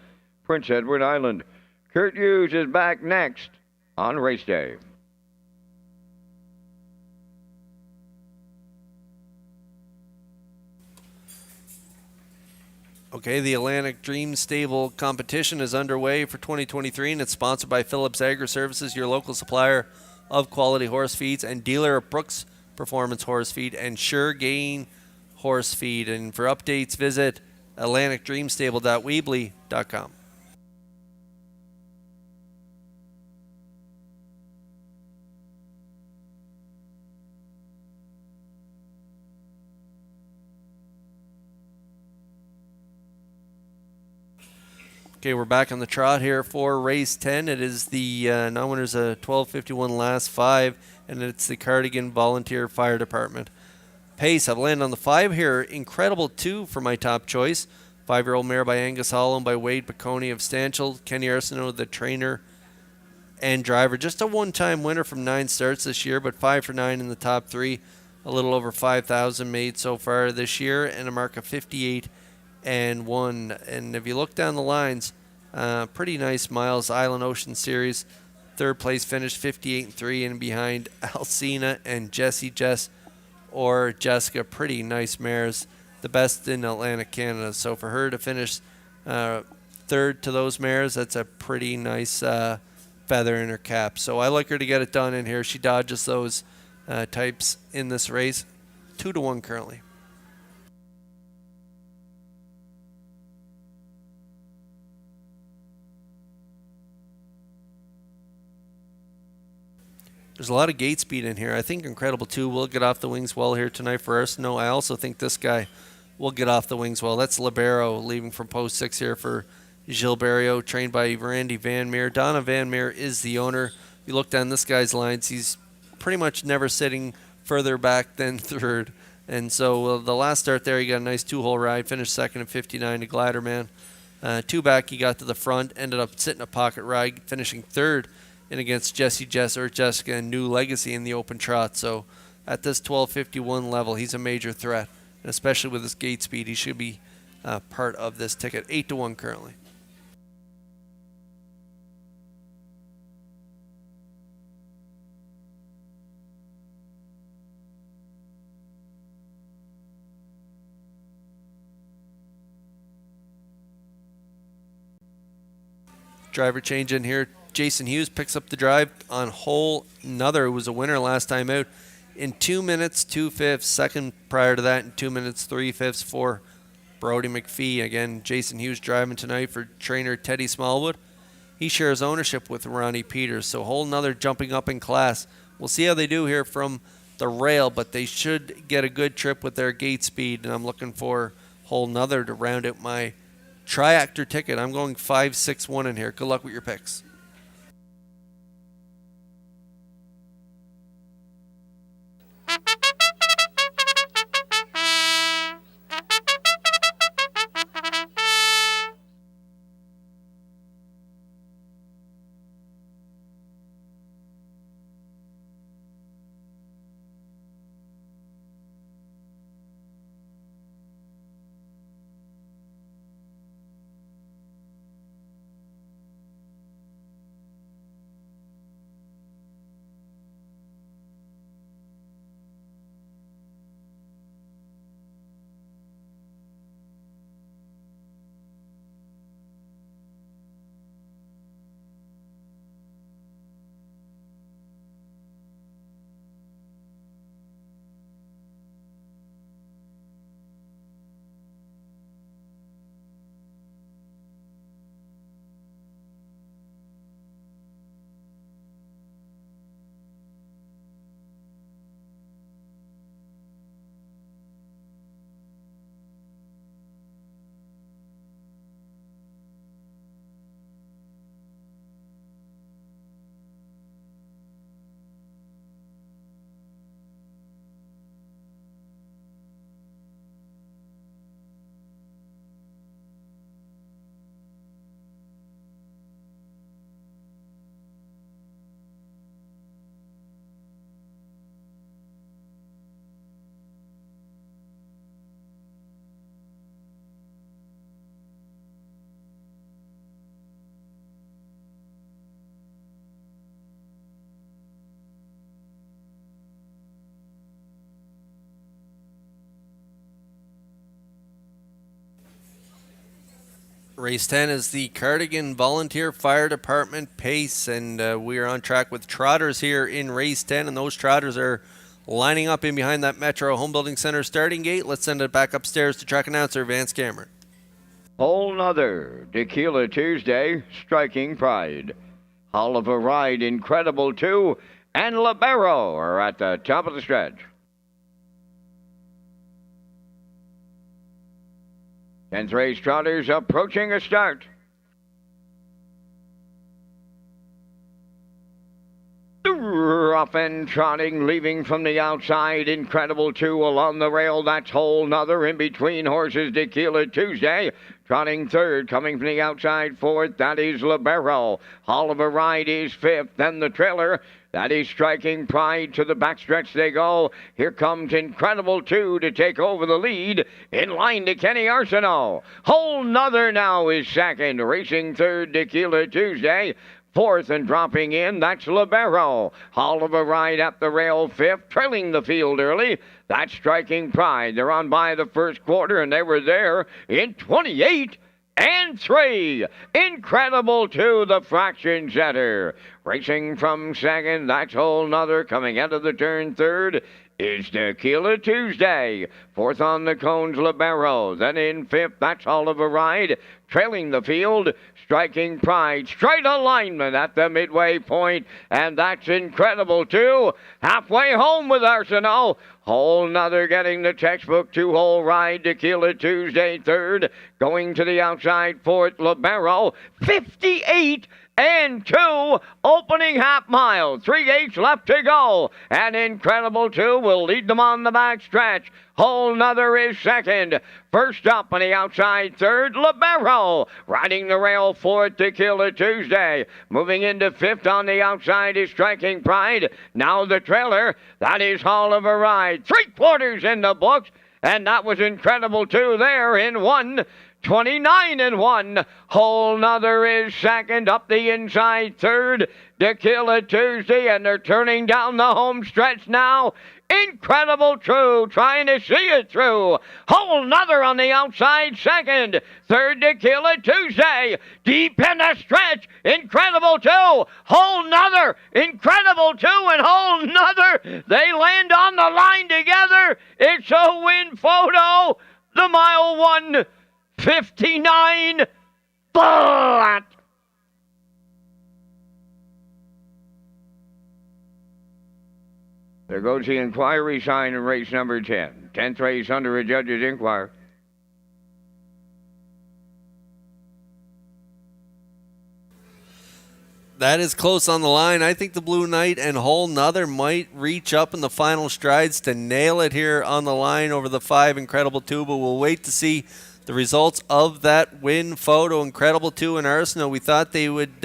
Prince Edward Island. Kurt Hughes is back next on Race Day. Okay, the Atlantic Dream Stable competition is underway for 2023, and it's sponsored by Phillips Agri Services, your local supplier of quality horse feeds, and dealer of Brooks Performance Horse Feed and Sure Gain Horse Feed. And for updates, visit atlanticdreamstable.weebly.com. Okay, we're back on the trot here for race 10. It is the non-winners 12:51 last 5, and it's the Cardigan Volunteer Fire Department. Pace, I've landed on the 5 here. Incredible 2 for my top choice. 5-year-old mare by Angus Hall and by Wade Piccone of Stanchel. Kenny Arsenault, the trainer and driver. Just a one-time winner from 9 starts this year, but 5 for 9 in the top 3. A little over 5,000 made so far this year, and a mark of 58 and 1. And if you look down the lines, pretty nice miles. Island Ocean Series, 3rd place finish, 58 and 3, and behind Alcina and Jessie Jess or Jessica. Pretty nice mares, the best in Atlantic Canada. So for her to finish 3rd to those mares, that's a pretty nice feather in her cap. So I like her to get it done in here. She dodges those types in this race. 2-1 currently. There's a lot of gate speed in here. I think Incredible 2 will get off the wings well here tonight for Arsenault. I also think this guy will get off the wings well. That's Libero leaving from post 6 here for Gilles Barrio, trained by Randy Van Meer. Donna Van Meer is the owner. You look down this guy's lines, he's pretty much never sitting further back than 3rd. And so the last start there, he got a nice 2-hole ride, finished 2nd at 59 to Glider Man. 2 back, he got to the front, ended up sitting a pocket ride, finishing 3rd in against Jessie Jess or Jessica and New Legacy in the open trot. So at this 12:51 level, he's a major threat. And especially with his gate speed, he should be part of this ticket. 8-1 currently. Driver change in here. Jason Hughes picks up the drive on hole another, who was a winner last time out, in 2 minutes 2/5. Second prior to that in 2 minutes 3/5 for Brody McPhee. Again, Jason Hughes driving tonight for trainer Teddy Smallwood. He shares ownership with Ronnie Peters, so hole another jumping up in class. We'll see how they do here from the rail, but they should get a good trip with their gate speed, and I'm looking for hole another to round out my tri-actor ticket. I'm going 5-6-1 in here. Good luck with your picks. Race 10 is the Cardigan Volunteer Fire Department Pace, and we are on track with trotters here in Race 10, and those trotters are lining up in behind that Metro Home Building Center starting gate. Let's send it back upstairs to track announcer Vance Cameron. Whole nother Tequila Tuesday, Striking Pride. Oliver Ride, Incredible 2, and Libero are at the top of the stretch. 10th race trotters approaching a start. Rough and trotting, leaving from the outside. Incredible 2 along the rail. That's Whole Nother. In between horses, Tequila Tuesday. Trotting third, coming from the outside fourth. That is Libero. Oliver Ride is fifth. Then the trailer. That is Striking Pride. To the backstretch they go. Here comes Incredible 2 to take over the lead. In line to Kenny Arsenault. Whole Nother now is second. Racing third, Tequila Tuesday. Fourth and dropping in, that's Libero. Oliver Ride at the rail fifth, trailing the field early. That's Striking Pride. They're on by the first quarter, and they were there in 28 and 3. Incredible 2, the fraction setter. Racing from second, that's Whole Nother. Coming out of the turn third is Tequila Tuesday. Fourth on the cones, Libero. Then in fifth, that's Oliver Ride. Trailing the field, Striking Pride. Straight alignment at the midway point, and that's Incredible 2. Halfway home with Arsenault. Whole Nother getting the textbook 2-hole ride. Tequila Tuesday third. Going to the outside fourth, Libero. 58 and 2, opening half mile. 3/8 left to go. And Incredible 2 will lead them on the back stretch. Whole Nother is second. First up on the outside third, Libero. Riding the rail fourth, Tequila Tuesday. Moving into fifth on the outside is Striking Pride. Now the trailer, that is Oliver Ride. 3/4 in the books. And that was Incredible 2 there in 1:29 and 1. Whole Nother is second. Up the inside third, Tequila Tuesday, and they're turning down the home stretch now. Incredible 2, trying to see it through. Whole Nother on the outside second. Third, Tequila Tuesday. Deep in the stretch, Incredible 2. Whole Nother, Incredible 2, and Whole Nother. They land on the line together. It's a win photo. The mile 1:59 flat. There goes the inquiry sign in race number 10. 10th race under a judge's inquiry. That is close on the line. I think the Blue Knight and Whole Nother might reach up in the final strides to nail it here on the line over the 5 Incredible 2, but we'll wait to see the results of that win photo. Incredible 2 and Arsenault, we thought they would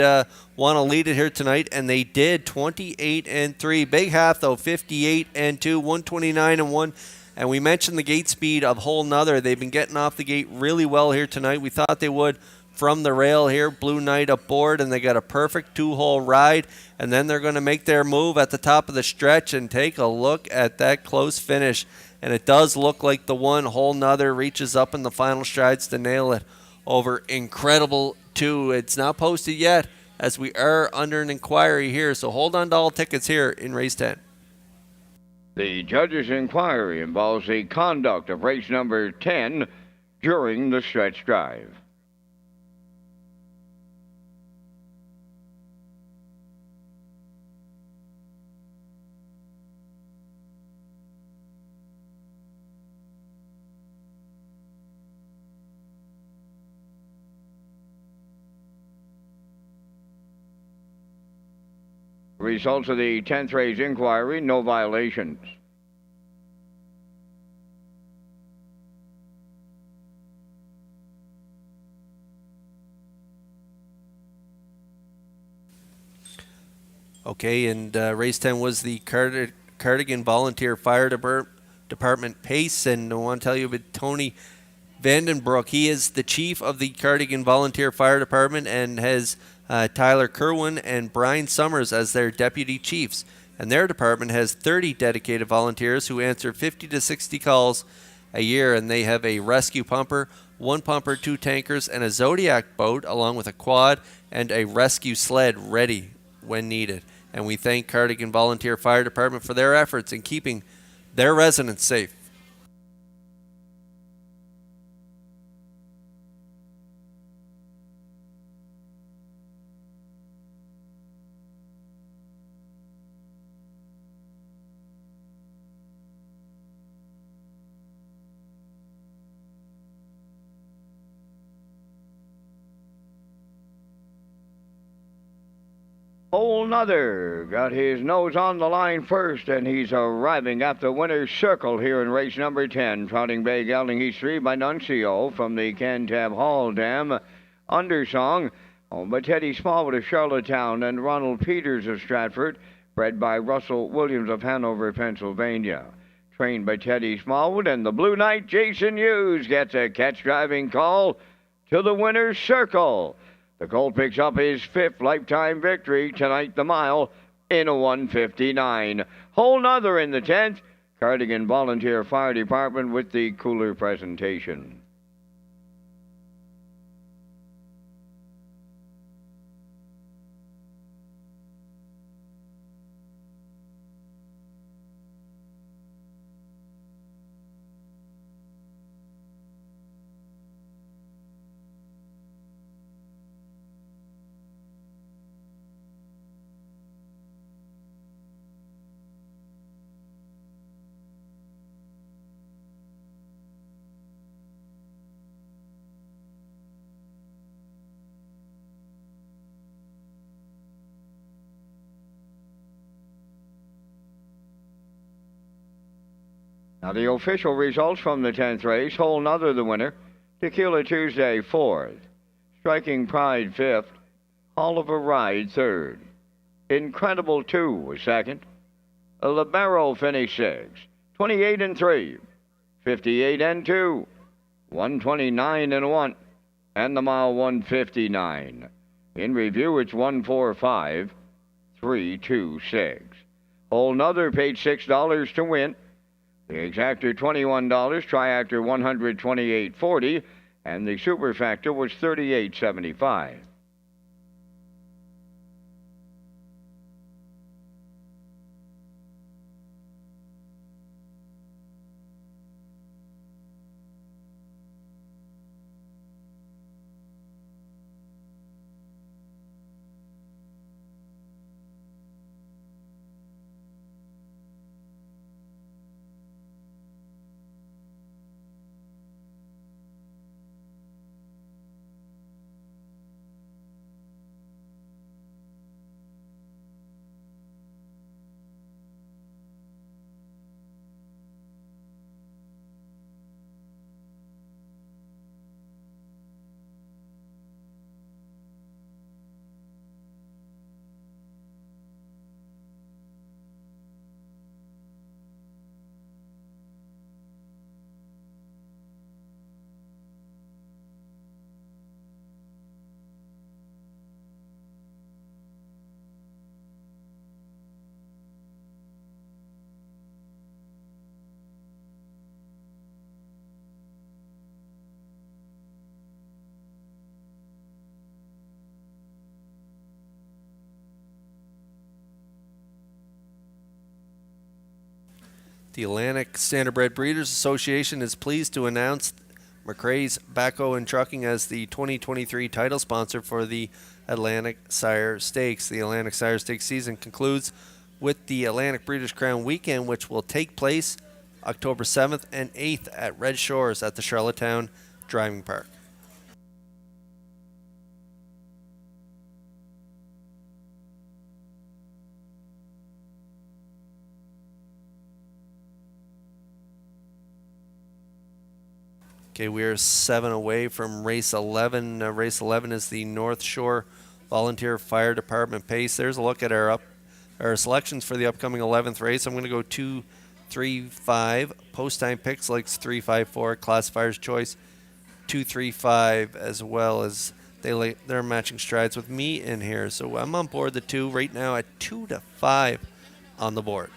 want to lead it here tonight, and they did. 28 and 3. Big half, though, 58 and 2, 129 and 1. And we mentioned the gate speed of Whole Nother. They've been getting off the gate really well here tonight. We thought they would from the rail here. Blue Knight aboard, and they got a perfect 2-hole ride. And then they're going to make their move at the top of the stretch, and take a look at that close finish. And it does look like the one Whole Nother reaches up in the final strides to nail it over Incredible 2. It's not posted yet, as we are under an inquiry here. So hold on to all tickets here in race 10. The judge's inquiry involves the conduct of race number 10 during the stretch drive. Results of the 10th race inquiry, no violations. Okay, and race 10 was the Cardigan Volunteer Fire Department Pace, and I want to tell you about Tony Vandenbroek. He is the chief of the Cardigan Volunteer Fire Department and has Tyler Kerwin and Brian Summers as their deputy chiefs. And their department has 30 dedicated volunteers who answer 50 to 60 calls a year, and they have a rescue pumper, 1 pumper, 2 tankers, and a Zodiac boat, along with a quad and a rescue sled ready when needed. And we thank Cardigan Volunteer Fire Department for their efforts in keeping their residents safe. Hole Nother got his nose on the line first, and he's arriving at the winner's circle here in race number 10. Trotting Bay Gelding, he's 3 by Nuncio from the Cantab Hall Dam. Undersong, owned by Teddy Smallwood of Charlottetown and Ronald Peters of Stratford, bred by Russell Williams of Hanover, Pennsylvania. Trained by Teddy Smallwood, and the Blue Knight, Jason Hughes, gets a catch driving call to the winner's circle. The Colt picks up his 5th lifetime victory tonight, the mile, in a 1:59. Whole Nother in the 10th. Cardigan Volunteer Fire Department with the cooler presentation. Now the official results from the 10th race. Whole Nother the winner. Tequila Tuesday 4th. Striking Pride 5th. Oliver Ride 3rd. Incredible 2 was 2nd. Libero finished 6th. 28 and 3. 58 and 2. 129 and 1. And the mile 159. In review, it's 145 326. Whole Nother paid $6 to win. The exactor $21, triactor $128.40, and the superfactor was $38.75. The Atlantic Standardbred Breeders Association is pleased to announce McRae's Backhoe and Trucking as the 2023 title sponsor for the Atlantic Sire Stakes. The Atlantic Sire Stakes season concludes with the Atlantic Breeders' Crown Weekend, which will take place October 7th and 8th at Red Shores at the Charlottetown Driving Park. Okay, we are 7 away from race 11. Race 11 is the North Shore Volunteer Fire Department pace. There's a look at our selections for the upcoming 11th race. I'm going to go 2, 3, 5. Post time picks like 3, 5, 4. Classifier's choice 2, 3, 5, as well as they're matching strides with me in here. So I'm on board the 2 right now at 2 to 5 on the board.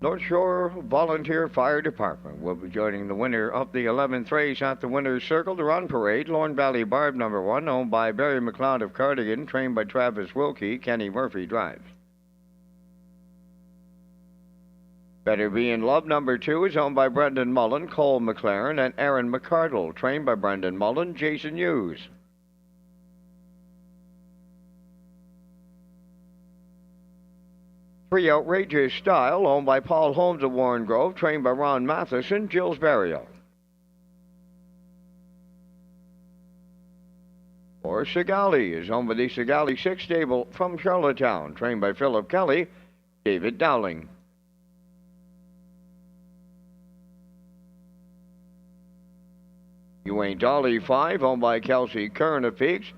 North Shore Volunteer Fire Department will be joining the winner of the 11th race at the winner's circle. The run parade, Lorne Valley Barb number 1, owned by Barry McLeod of Cardigan, trained by Travis Wilkie. Kenny Murphy drives. Better Be in Love number 2 is owned by Brendan Mullen, Cole McLaren, and Aaron McCardle, trained by Brendan Mullen, Jason Hughes. Free Outrageous Style, owned by Paul Holmes of Warren Grove, trained by Ron Matheson, Gilles Barrio. Or Sigali is owned by the Sigali 6 stable from Charlottetown, trained by Philip Kelly, David Dowling. You Ain't Dolly 5, owned by Kelsey Curran of Peaks,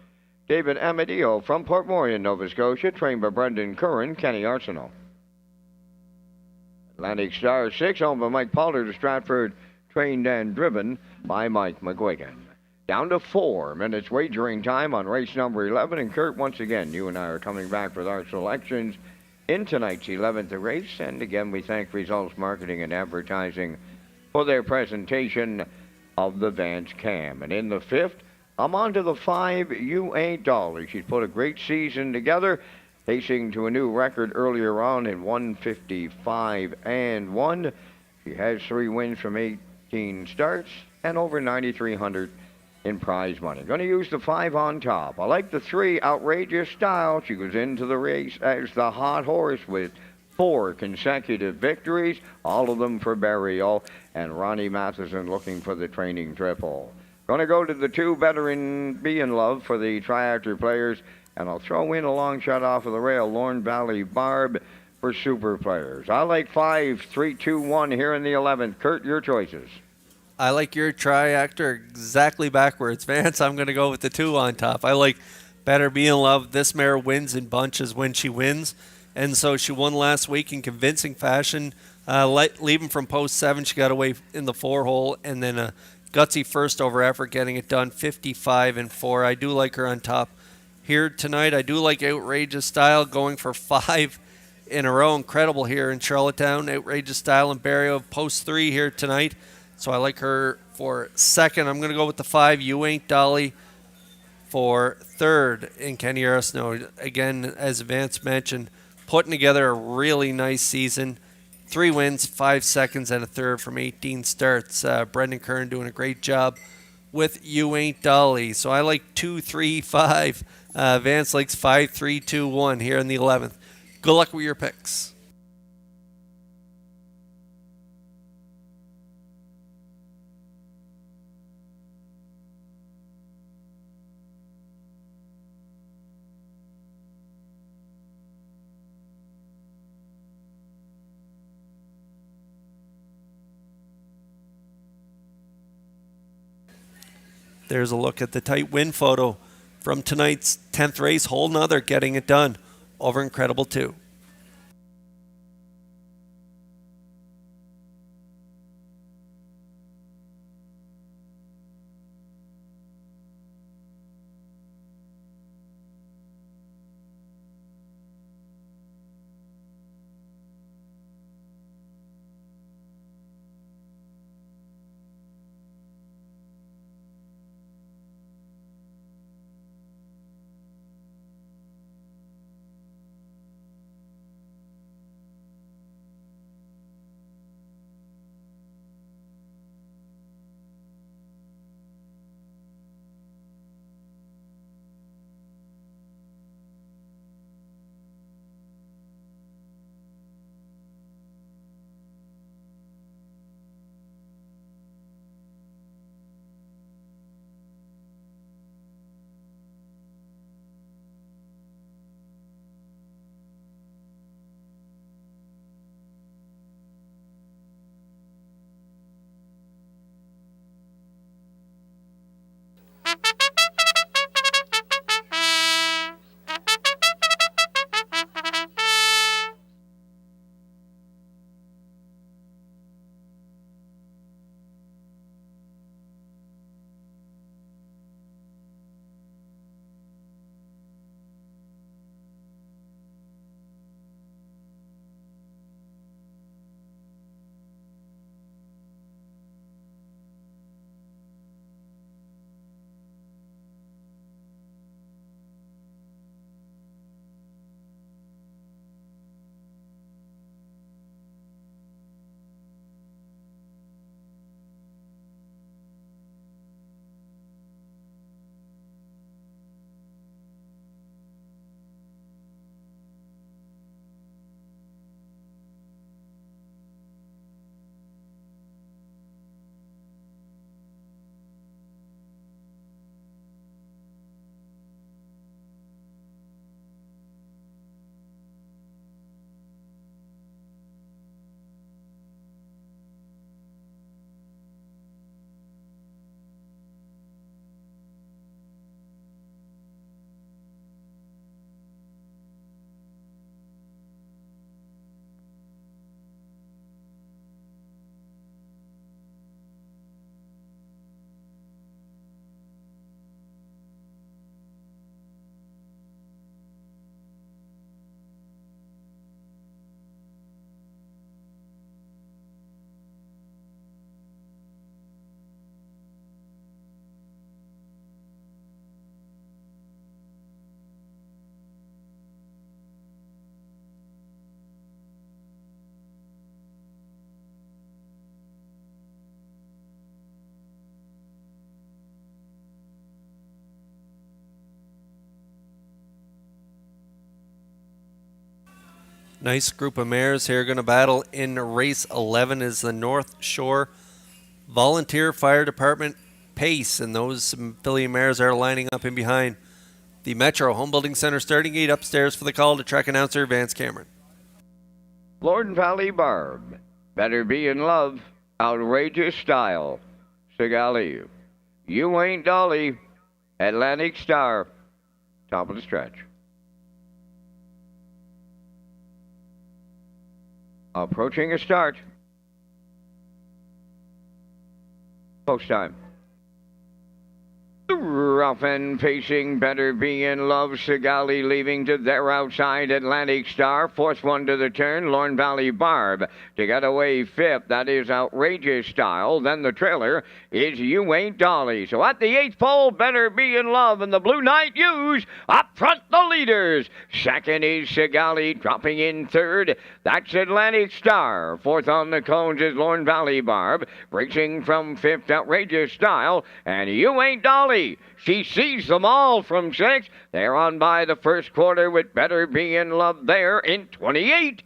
David Amadio from Port Morion, Nova Scotia, trained by Brendan Curran, Kenny Arsenal. Atlantic Star 6, owned by Mike Pollard of Stratford, trained and driven by Mike McGuigan. Down to 4 minutes wagering time on race number 11. And Kurt, once again, you and I are coming back with our selections in tonight's 11th race. And again, we thank Results Marketing and Advertising for their presentation of the Vance Cam. And in the 5th, I'm on to the 5, You Ain't Dolly. She's put a great season together, pacing to a new record earlier on in 155 and 1. She has 3 wins from 18 starts and over 9,300 in prize money. Going to use the 5 on top. I like the 3, Outrageous Style. She goes into the race as the hot horse with 4 consecutive victories, all of them for Burial, and Ronnie Matheson looking for the training triple. Going to go to the 2, Better Be in Love for the Triactor players, and I'll throw in a long shot off of the rail, Lorne Valley Barb for super players. I like 5, 3, 2, 1 here in the 11th. Kurt, your choices. I like your Triactor exactly backwards, Vance. I'm going to go with the 2 on top. I like Better Be in Love. This mare wins in bunches when she wins. And so she won last week in convincing fashion. Leaving from post 7, she got away in the 4 hole, and then a gutsy first over effort getting it done, 55 and 4. I do like her on top here tonight. I do like Outrageous Style going for 5 in a row. Incredible here in Charlottetown. Outrageous Style and Barrio post 3 here tonight. So I like her for 2nd. I'm going to go with the 5, You Ain't Dolly, for 3rd in Kenny Arsenault. Again, as Vance mentioned, putting together a really nice season. 3 wins, 5 seconds, and a 3rd from 18 starts. Brendan Curran doing a great job with You Ain't Dolly. So I like 2, 3, 5. Vance likes 5, 3, 2, 1 here in the 11th. Good luck with your picks. There's a look at the tight win photo from tonight's 10th race. Whole nother getting it done over Incredible 2. Nice group of mares here going to battle in race 11 is the North Shore Volunteer Fire Department Pace, and those filly mares are lining up in behind the Metro Home Building Center starting gate upstairs for the call to track announcer Vance Cameron. Lord Valley Barb, Better Be in Love, Outrageous Style, Sigali, You Ain't Dolly, Atlantic Star, top of the stretch. Approaching a start. Post time. Rough and pacing, Better Be in Love, Sigali leaving to their outside, Atlantic Star, fourth one to the turn, Lorne Valley Barb, to get away fifth, that is Outrageous Style, then the trailer is You Ain't Dolly. So at the eighth pole, Better Be in Love, and the Blue Knight Use, up front the leaders, second is Sigali, dropping in third, that's Atlantic Star, fourth on the cones is Lorne Valley Barb, racing from fifth, Outrageous Style, and You Ain't Dolly. She sees them all from six. They're on by the first quarter with Better Be in Love there in 28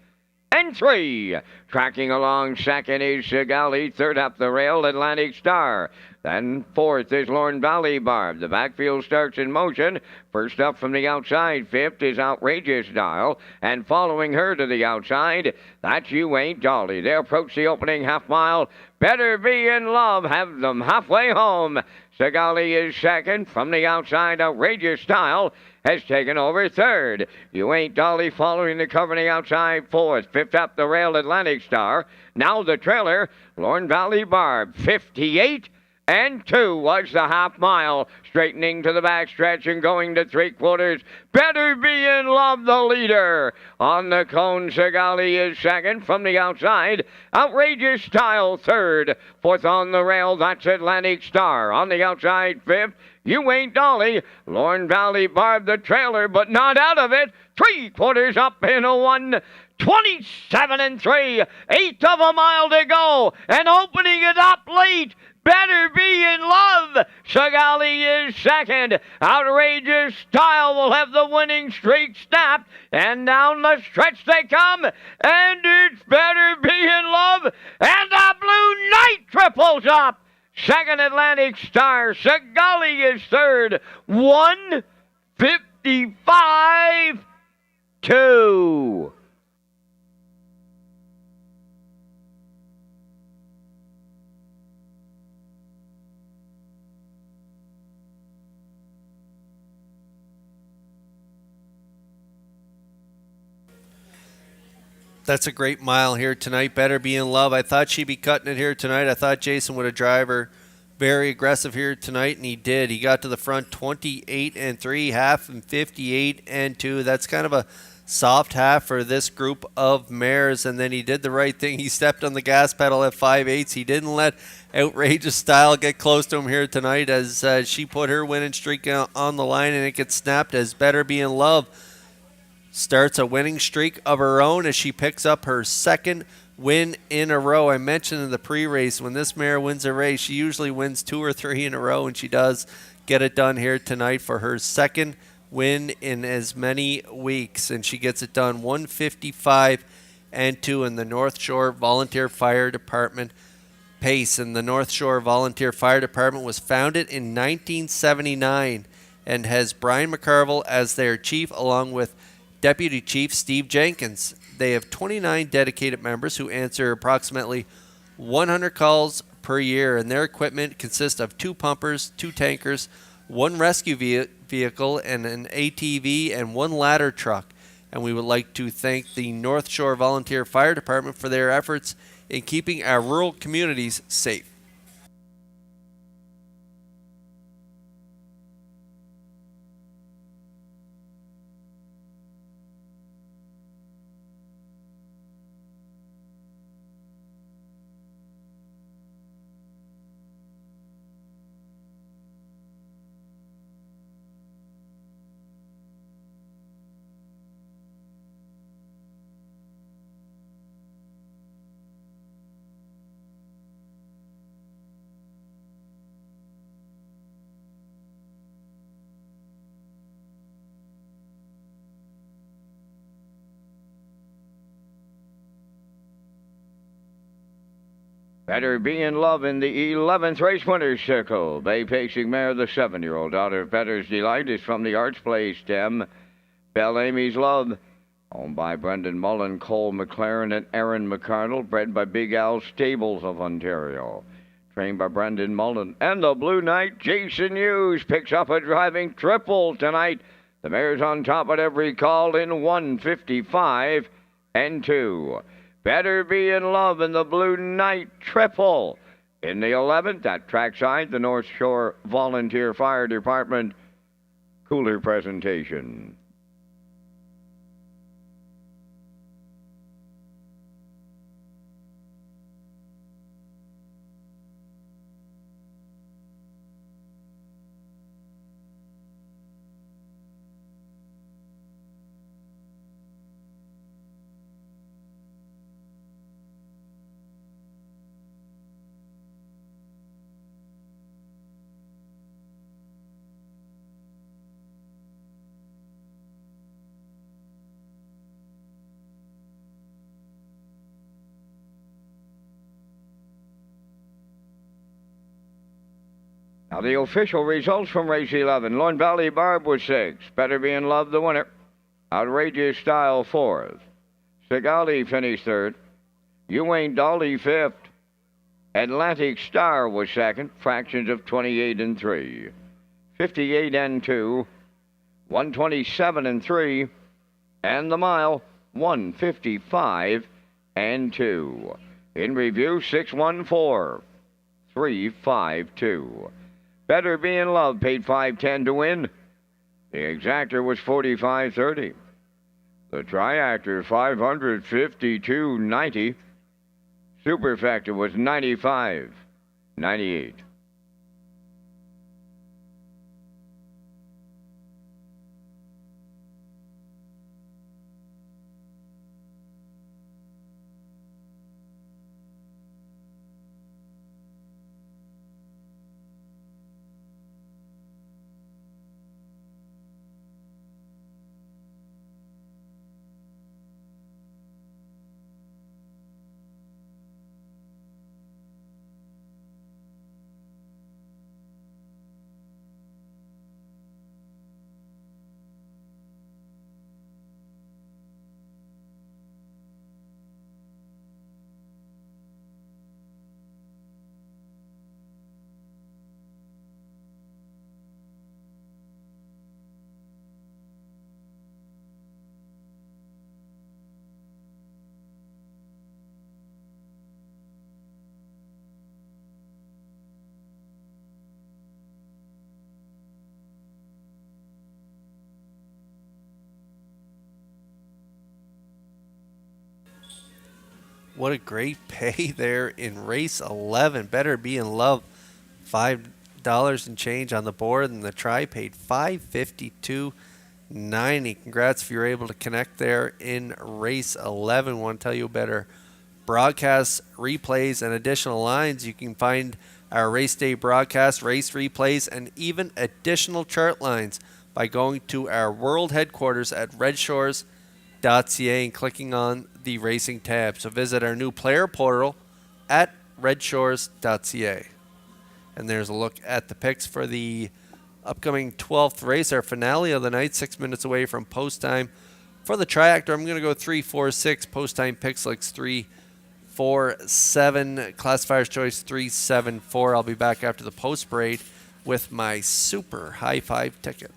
and 3. Tracking along second is Sigali. Third up the rail, Atlantic Star. Then fourth is Lorne Valley Barb. The backfield starts in motion. First up from the outside, fifth is Outrageous Style. And following her to the outside, that's You Ain't Dolly. They approach the opening half mile. Better Be in Love. Have them halfway home. Sigali is second. From the outside, Outrageous Style has taken over third. You Ain't Dolly following the cover on the outside, fourth. Fifth up the rail, Atlantic Star. Now the trailer, Lorne Valley Barb. 58 and 2 was the half mile, straightening to the backstretch and going to three quarters. Better Be in Love, the leader. On the cone, Sigali is second. From the outside, Outrageous Style third. Fourth on the rail, that's Atlantic Star. On the outside, fifth, You Ain't Dolly. Lorne Valley Barb, the trailer, but not out of it. Three quarters up in a 1:27 and 3. Eighth of a mile to go, and opening it up late. Better Be in Love. Sigali is second. Outrageous Style will have the winning streak snapped. And down the stretch they come. And it's Better Be in Love. And the Blue Knight triples up. Second, Atlantic Star. Sigali is third. 1:55-2. That's a great mile here tonight. Better Be in Love. I thought she'd be cutting it here tonight. I thought Jason would have drive her very aggressive here tonight, and he did. He got to the front 28 and 3, half and 58 and 2. That's kind of a soft half for this group of mares, and then he did the right thing. He stepped on the gas pedal at 5/8. He didn't let Outrageous Style get close to him here tonight as she put her winning streak on the line, and it gets snapped as Better Be in Love starts a winning streak of her own as she picks up her second win in a row. I mentioned in the pre-race, when this mare wins a race, she usually wins 2 or 3 in a row, and she does get it done here tonight for her second win in as many weeks, and she gets it done 1:55-2 in the North Shore Volunteer Fire Department Pace. And the North Shore Volunteer Fire Department was founded in 1979 and has Brian McCarville as their chief, along with Deputy Chief Steve Jenkins. They have 29 dedicated members who answer approximately 100 calls per year, and their equipment consists of 2 pumpers, 2 tankers, 1 rescue vehicle, and an ATV, and 1 ladder truck. And we would like to thank the North Shore Volunteer Fire Department for their efforts in keeping our rural communities safe. Better Be in Love in the 11th race winner's circle. Bay Pacing Mare, the 7-year-old daughter of Better's Delight, is from the Arts Place stem. Belle Amy's Love, owned by Brendan Mullen, Cole McLaren, and Aaron McCardle, bred by Big Al Stables of Ontario. Trained by Brendan Mullen. And the Blue Knight, Jason Hughes, picks up a driving triple tonight. The mare's on top at every call in 155 and 2. Better Be in Love in the Blue Knight triple. In the 11th, at trackside, the North Shore Volunteer Fire Department cooler presentation. Now the official results from race 11. Lone Valley Barb was 6th. Better Be in Love, the winner. Outrageous Style, 4th. Sigali finished 3rd. Ewing Dolly, 5th. Atlantic Star was 2nd. Fractions of 28 and 3. 58 and 2. 127 and 3. And the mile, 155 and 2. In review, 614 352. Better Be in Love paid $5.10 to win. The exactor was $45.30. The triactor $552.90. Superfactor was $95.98. What a great pay there in race 11. Better Be in Love. $5 and change on the board, and the try paid $552.90. Congrats if you're able to connect there in race 11. Want to tell you better broadcasts, replays, and additional lines. You can find our race day broadcast, race replays, and even additional chart lines by going to our world headquarters at Redshores.ca and clicking on the racing tab. So visit our new player portal at Redshores.ca. And there's a look at the picks for the upcoming 12th race, our finale of the night, 6 minutes away from post time. For the triactor, I'm going to go 3-4-6. Post time picks like 3-4-7. Classifier's choice 3-7-4. I'll be back after the post parade with my super high five ticket.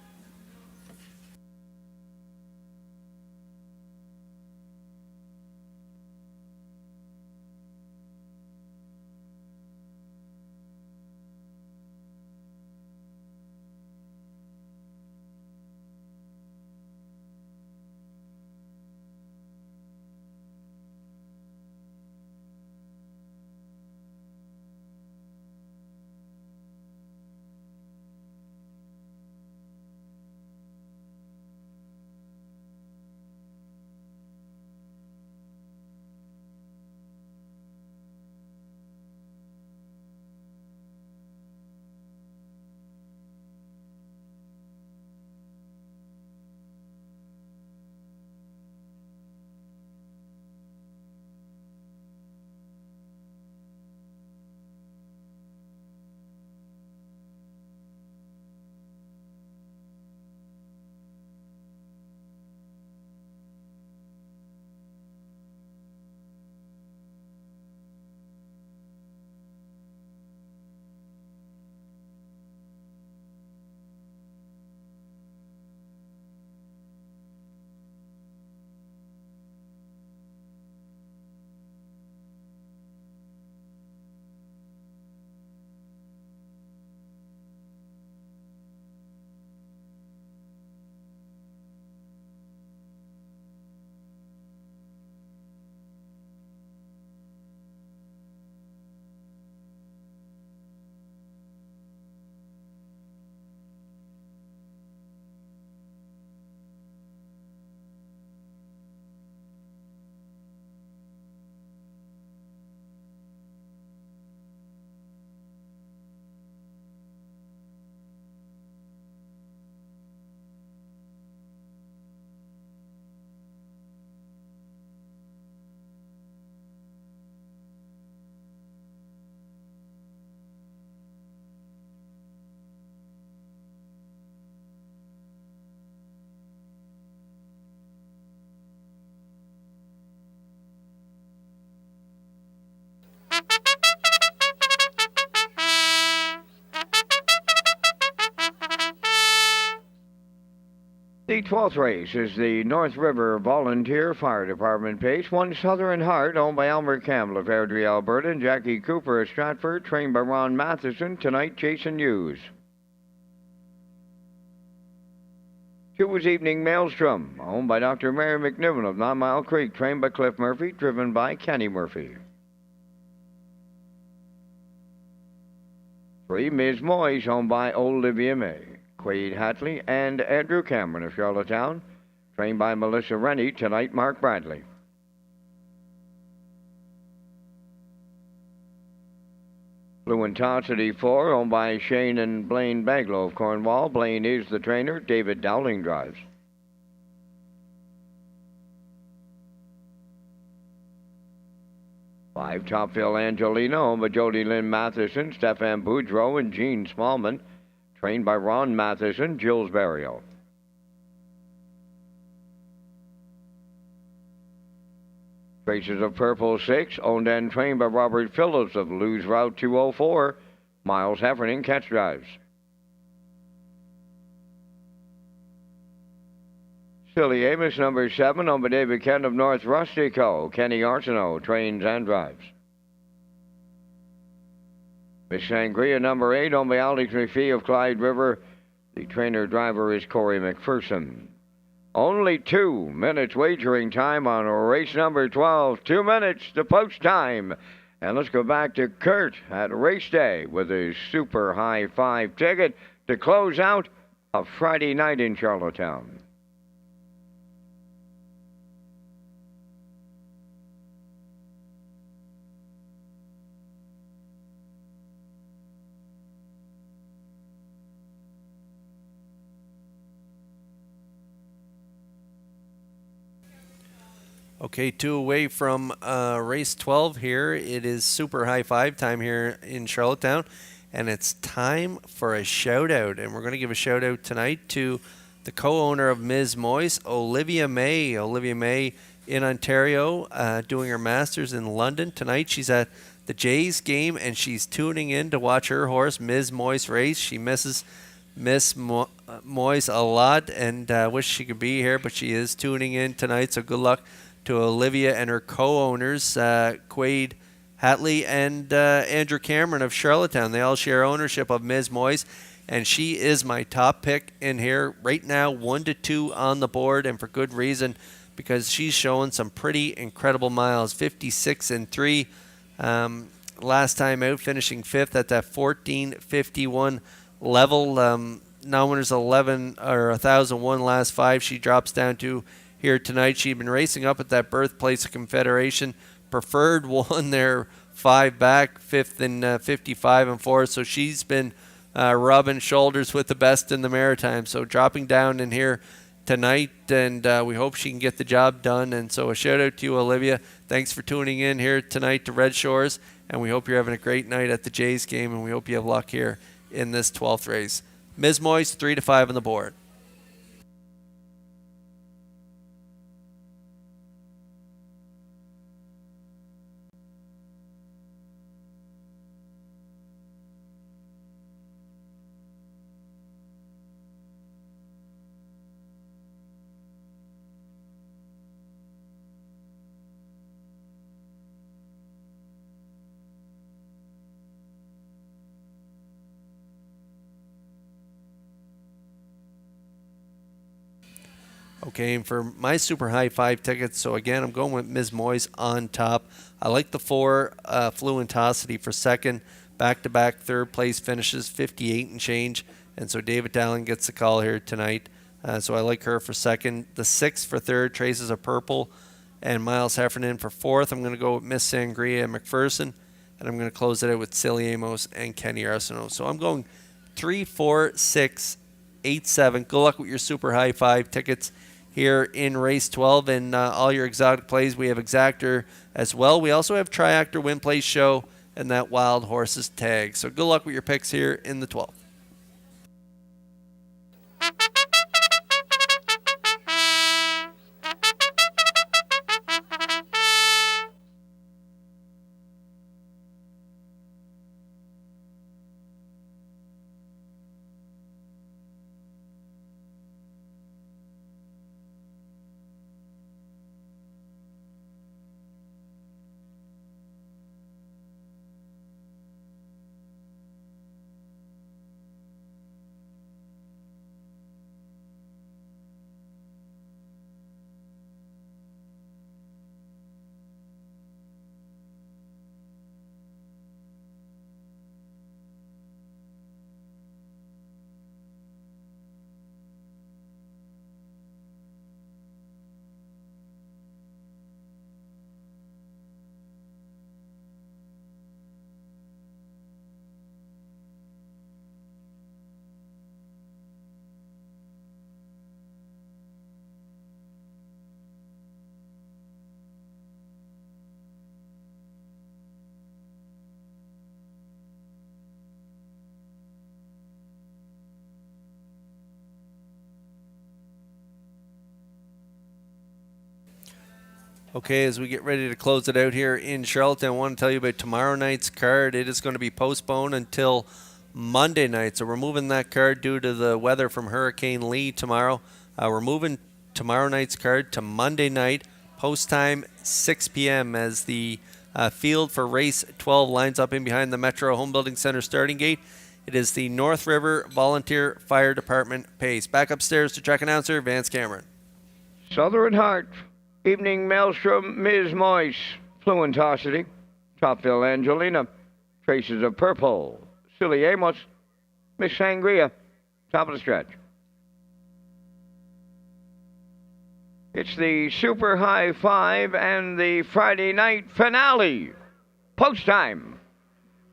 The 12th race is the North River Volunteer Fire Department Pace, one Southern Heart, owned by Elmer Campbell of Airdrie, Alberta, and Jackie Cooper of Stratford, trained by Ron Matheson. Tonight, Jason Hughes. 2 was Evening Maelstrom, owned by Dr. Mary McNiven of 9 Mile Creek, trained by Cliff Murphy, driven by Kenny Murphy. 3, Ms. Moyes, owned by Olivia May, Quade Hatley, and Andrew Cameron of Charlottetown, trained by Melissa Rennie. Tonight, Mark Bradley. Fluentosity 4, owned by Shane and Blaine Baglow of Cornwall. Blaine is the trainer. David Dowling drives. 5, Topville Angelina, owned by Jody Lynn Matheson, Stefan Boudreau, and Gene Smallman, trained by Ron Matheson, Jules Barrio. Traces of Purple 6, owned and trained by Robert Phillips of Lose Route 204, Miles Heffernan catch drives. Silly Amos, number 7, owned by David Kent of North Rustico. Kenny Arsenault trains and drives. Miss Sangria, number 8, owned by Alex McPhee of Clyde River. The trainer-driver is Corey McPherson. Only 2 minutes wagering time on race number 12. 2 minutes to post time. And let's go back to Kurt at race day with his super high 5 ticket to close out a Friday night in Charlottetown. Okay, 2 away from race 12 here. It is super high 5 time here in Charlottetown, and it's time for a shout out. And we're going to give a shout out tonight to the co-owner of Ms. Moyes, Olivia May. Olivia May in Ontario, doing her masters in London. Tonight she's at the Jays game, and she's tuning in to watch her horse, Ms. Moyes, race. She misses Miss Moyes a lot and wish she could be here, but she is tuning in tonight, so good luck to Olivia and her co-owners, Quade Hatley and Andrew Cameron of Charlottetown. They all share ownership of Ms. Moyes, and she is my top pick in here right now, 1-2 on the board, and for good reason, because she's showing some pretty incredible miles, 56-3 last time out, finishing 5th at that 14:51 level. Now winners 11 or 1,001 last 5. She drops down to here tonight. She'd been racing up at that birthplace of Confederation. Preferred won their 5 back, 5th in 55 and 4. So she's been rubbing shoulders with the best in the Maritime. So dropping down in here tonight, and we hope she can get the job done. And so a shout out to you, Olivia. Thanks for tuning in here tonight to Red Shores, and we hope you're having a great night at the Jays game, and we hope you have luck here in this 12th race. Ms. Moyes, 3-5 on the board. Okay, and for my super high 5 tickets, so again, I'm going with Ms. Moyes on top. I like the 4 Fluentosity for second. Back-to-back third place finishes, 58 and change. And so David Dowling gets the call here tonight. So I like her for second. The 6 for third, Traces of Purple, and Miles Heffernan for fourth. I'm going to go with Miss Sangria and McPherson. And I'm going to close it out with Silly Amos and Kenny Arsenault. So I'm going 3, 4, 6, 8, 7. Good luck with your super high 5 tickets here in race 12, and all your exotic plays. We have Exactor as well. We also have Triactor, Win Place Show, and that Wild Horses tag. So good luck with your picks here in the 12th. Okay, as we get ready to close it out here in Charlottetown, I want to tell you about tomorrow night's card. It is going to be postponed until Monday night. So we're moving that card due to the weather from Hurricane Lee tomorrow. We're moving tomorrow night's card to Monday night, post time 6 p.m. as the field for race 12 lines up in behind the Metro Home Building Center starting gate. It is the North River Volunteer Fire Department pace. Back upstairs to track announcer Vance Cameron. Southern Heart, Evening Maelstrom, Ms. Moyce, Fluentosity, Topville Angelina, Traces of Purple, Silly Amos, Miss Sangria, top of the stretch. It's the Super High Five and the Friday night finale. Post time.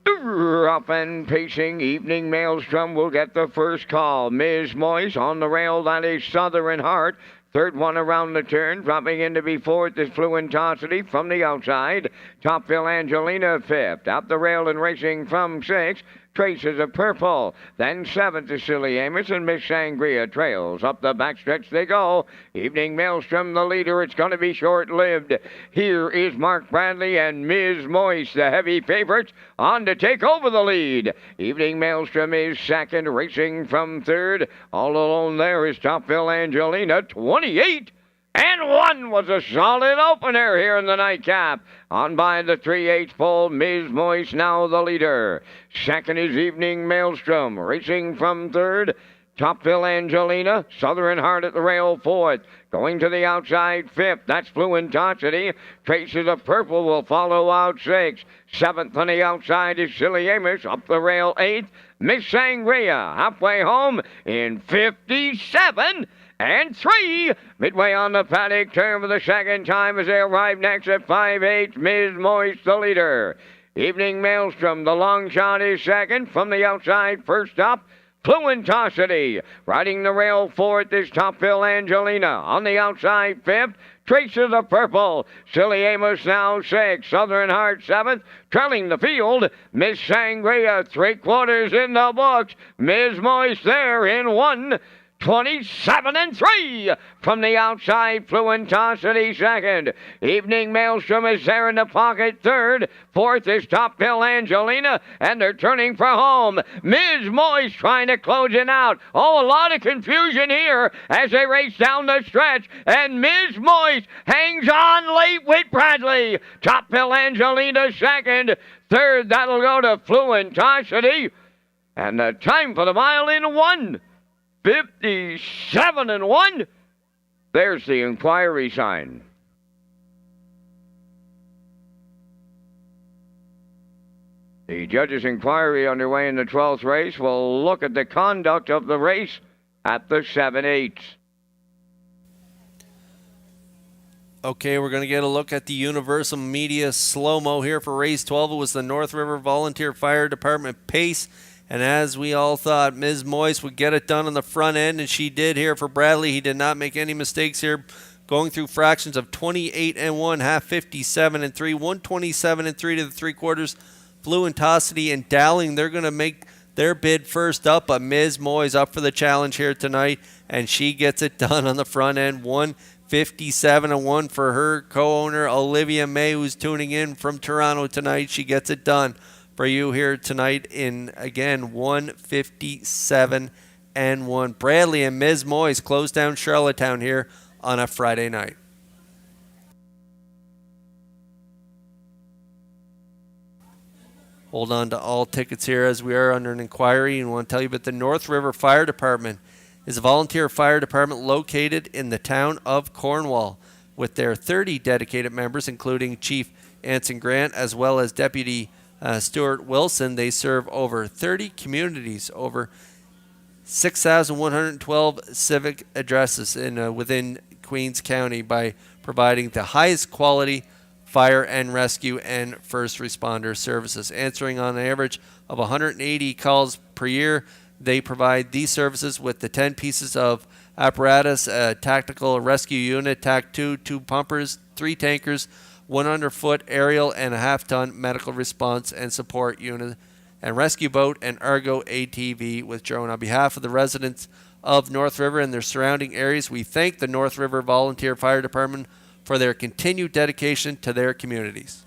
Up and pacing, Evening Maelstrom will get the first call. Ms. Moyce on the rail, that is Southern Heart. Third one around the turn, dropping in to be fourth is Fluentosity from the outside. Topville Angelina fifth. Up the rail and racing from sixth. Traces of Purple. Then seventh is Silly Amos, and Miss Sangria trails. Up the backstretch they go. Evening Maelstrom, the leader. It's going to be short-lived. Here is Mark Bradley and Ms. Moyce, the heavy favorites, on to take over the lead. Evening Maelstrom is second, racing from third. All alone there is Topville Angelina, 28. And one was a solid opener here in the nightcap. On by the 3/8 pole, Ms. Moyce now the leader. Second is Evening Maelstrom, racing from third. Topville Angelina, Southern Heart at the rail fourth. Going to the outside fifth, that's Fluentosity. Traces of Purple will follow out sixth. Seventh on the outside is Silly Amos, up the rail eighth. Miss Sangria halfway home in 57 and 3. Midway on the paddock, turn for the second time as they arrive next at 5/8. Ms. Moyce the leader. Evening Maelstrom, the long shot is second. From the outside, first up, Fluentosity. Riding the rail fourth is Topville Angelina. On the outside, fifth, Traces of Purple. Silly Amos now sixth. Southern Heart seventh. Trailing the field, Miss Sangria, 3/4 in the books. Ms. Moyce there in 1:27 and 3. From the outside, Fluentosity second. Evening Maelstrom is there in the pocket third. Fourth is Topville Angelina, and they're turning for home. Ms. Moyce trying to close it out. Oh, a lot of confusion here as they race down the stretch, and Ms. Moyce hangs on late with Bradley. Topville Angelina second. Third, that'll go to Fluentosity. And the time for the mile in 1:57 and 1. There's the inquiry sign. The judge's inquiry underway in the 12th race will look at the conduct of the race at the 7/8. Okay, we're going to get a look at the Universal Media slow-mo here for race 12. It was the North River Volunteer Fire Department pace. And as we all thought, Ms. Moyce would get it done on the front end, and she did here for Bradley. He did not make any mistakes here, going through fractions of 28 and 1, half 57 and 3, 127 and 3 to the 3/4. Fluentosity and Dowling, they're going to make their bid first up, but Ms. Moyce up for the challenge here tonight, and she gets it done on the front end. 1:57 and 1 for her co-owner, Olivia May, who's tuning in from Toronto tonight. She gets it done for you here tonight in, again, 1:57 and 1. Bradley and Ms. Moyce close down Charlottetown here on a Friday night. Hold on to all tickets here as we are under an inquiry, and want to tell you about the North River Fire Department. Is a volunteer fire department located in the town of Cornwall with their 30 dedicated members, including Chief Anson Grant as well as Deputy Stuart Wilson. They serve over 30 communities, over 6,112 civic addresses within Queens County by providing the highest quality fire and rescue and first responder services. Answering on an average of 180 calls per year, they provide these services with the 10 pieces of apparatus, a tactical rescue unit, TAC-2, 2 pumpers, 3 tankers, 1 underfoot aerial and a half-ton medical response and support unit, and rescue boat and Argo ATV with drone. On behalf of the residents of North River and their surrounding areas, we thank the North River Volunteer Fire Department for their continued dedication to their communities.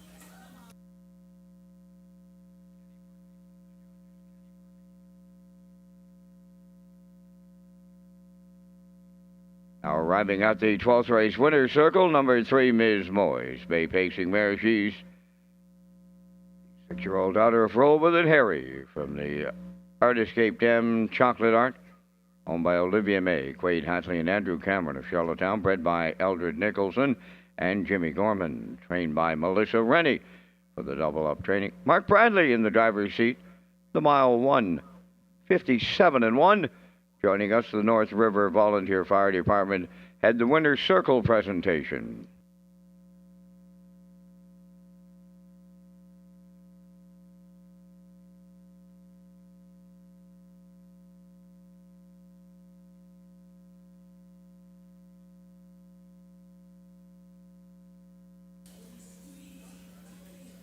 Now arriving at the 12th race winner's circle, number 3, Ms. Moyes. Bay pacing mare, she's 6-year-old daughter of Rollwood and Harry from the Art Escape Dam Chocolate Art, owned by Olivia May, Quade Hatley, and Andrew Cameron of Charlottetown, bred by Eldred Nicholson and Jimmy Gorman, trained by Melissa Rennie for the double-up training. Mark Bradley in the driver's seat, the mile 1:57.1. Joining us, the North River Volunteer Fire Department had the winner's circle presentation.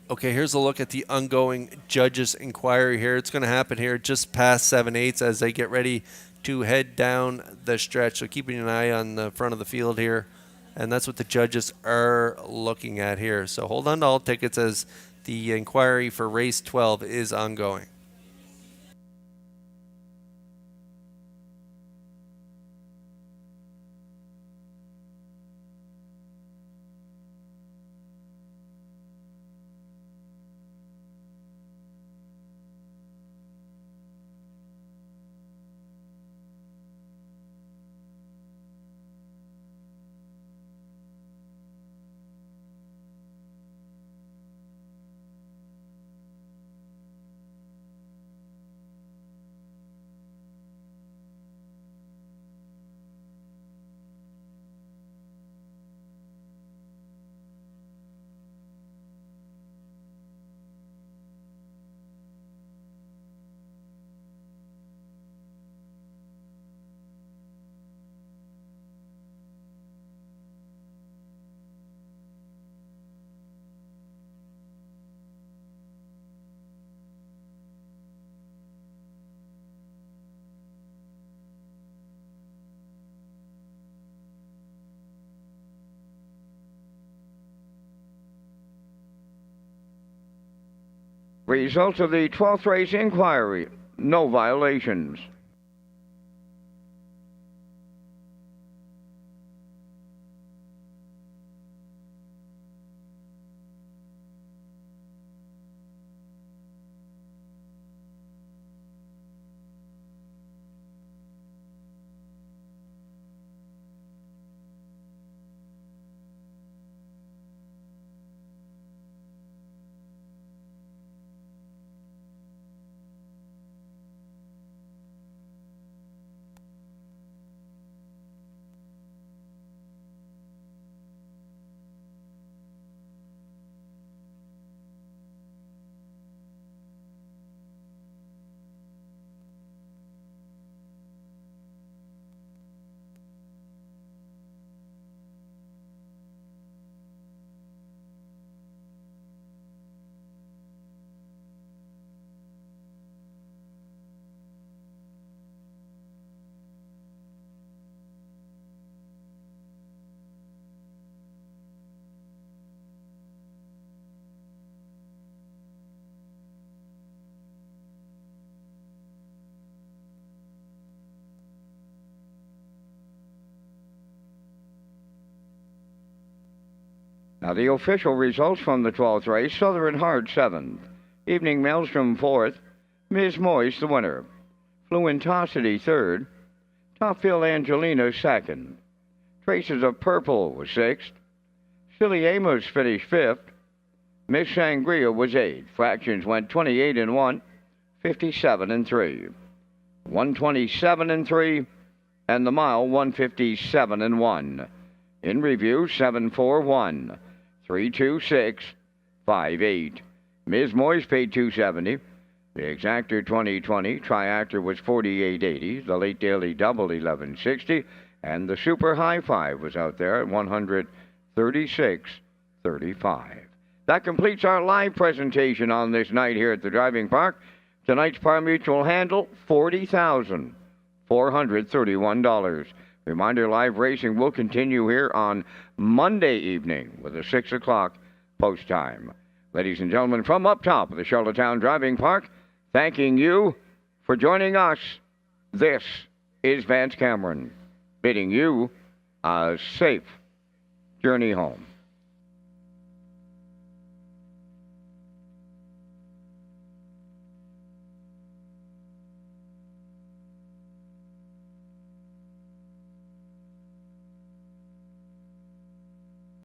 Okay, here's a look at the ongoing judges' inquiry here. It's going to happen here just past 7/8 as they get ready to head down the stretch. So keeping an eye on the front of the field here. And that's what the judges are looking at here. So hold on to all tickets as the inquiry for race 12 is ongoing. Results of the 12th race inquiry, no violations. Now the official results from the 12th race, Southern Heart 7th, Evening Maelstrom 4th, Ms. Moyes the winner, Fluentosity 3rd, Topfield Angelina 2nd, Traces of Purple was 6th, Silly Amos finished 5th, Miss Sangria was 8th, fractions went 28-1, 57-3, 127-3, and the mile 157-1. In review, 741, 326, 58. Ms. Moyes paid $270. The Exactor 2020 Triactor was $48.80. The Late Daily Double $11.60, and the Super High Five was out there at $136.35. That completes our live presentation on this night here at the Driving Park. Tonight's par mutual handle $40,431. Reminder, live racing will continue here on Monday evening with a 6 o'clock post time. Ladies and gentlemen, from up top of the Charlottetown Driving Park, thanking you for joining us. This is Vance Cameron, bidding you a safe journey home.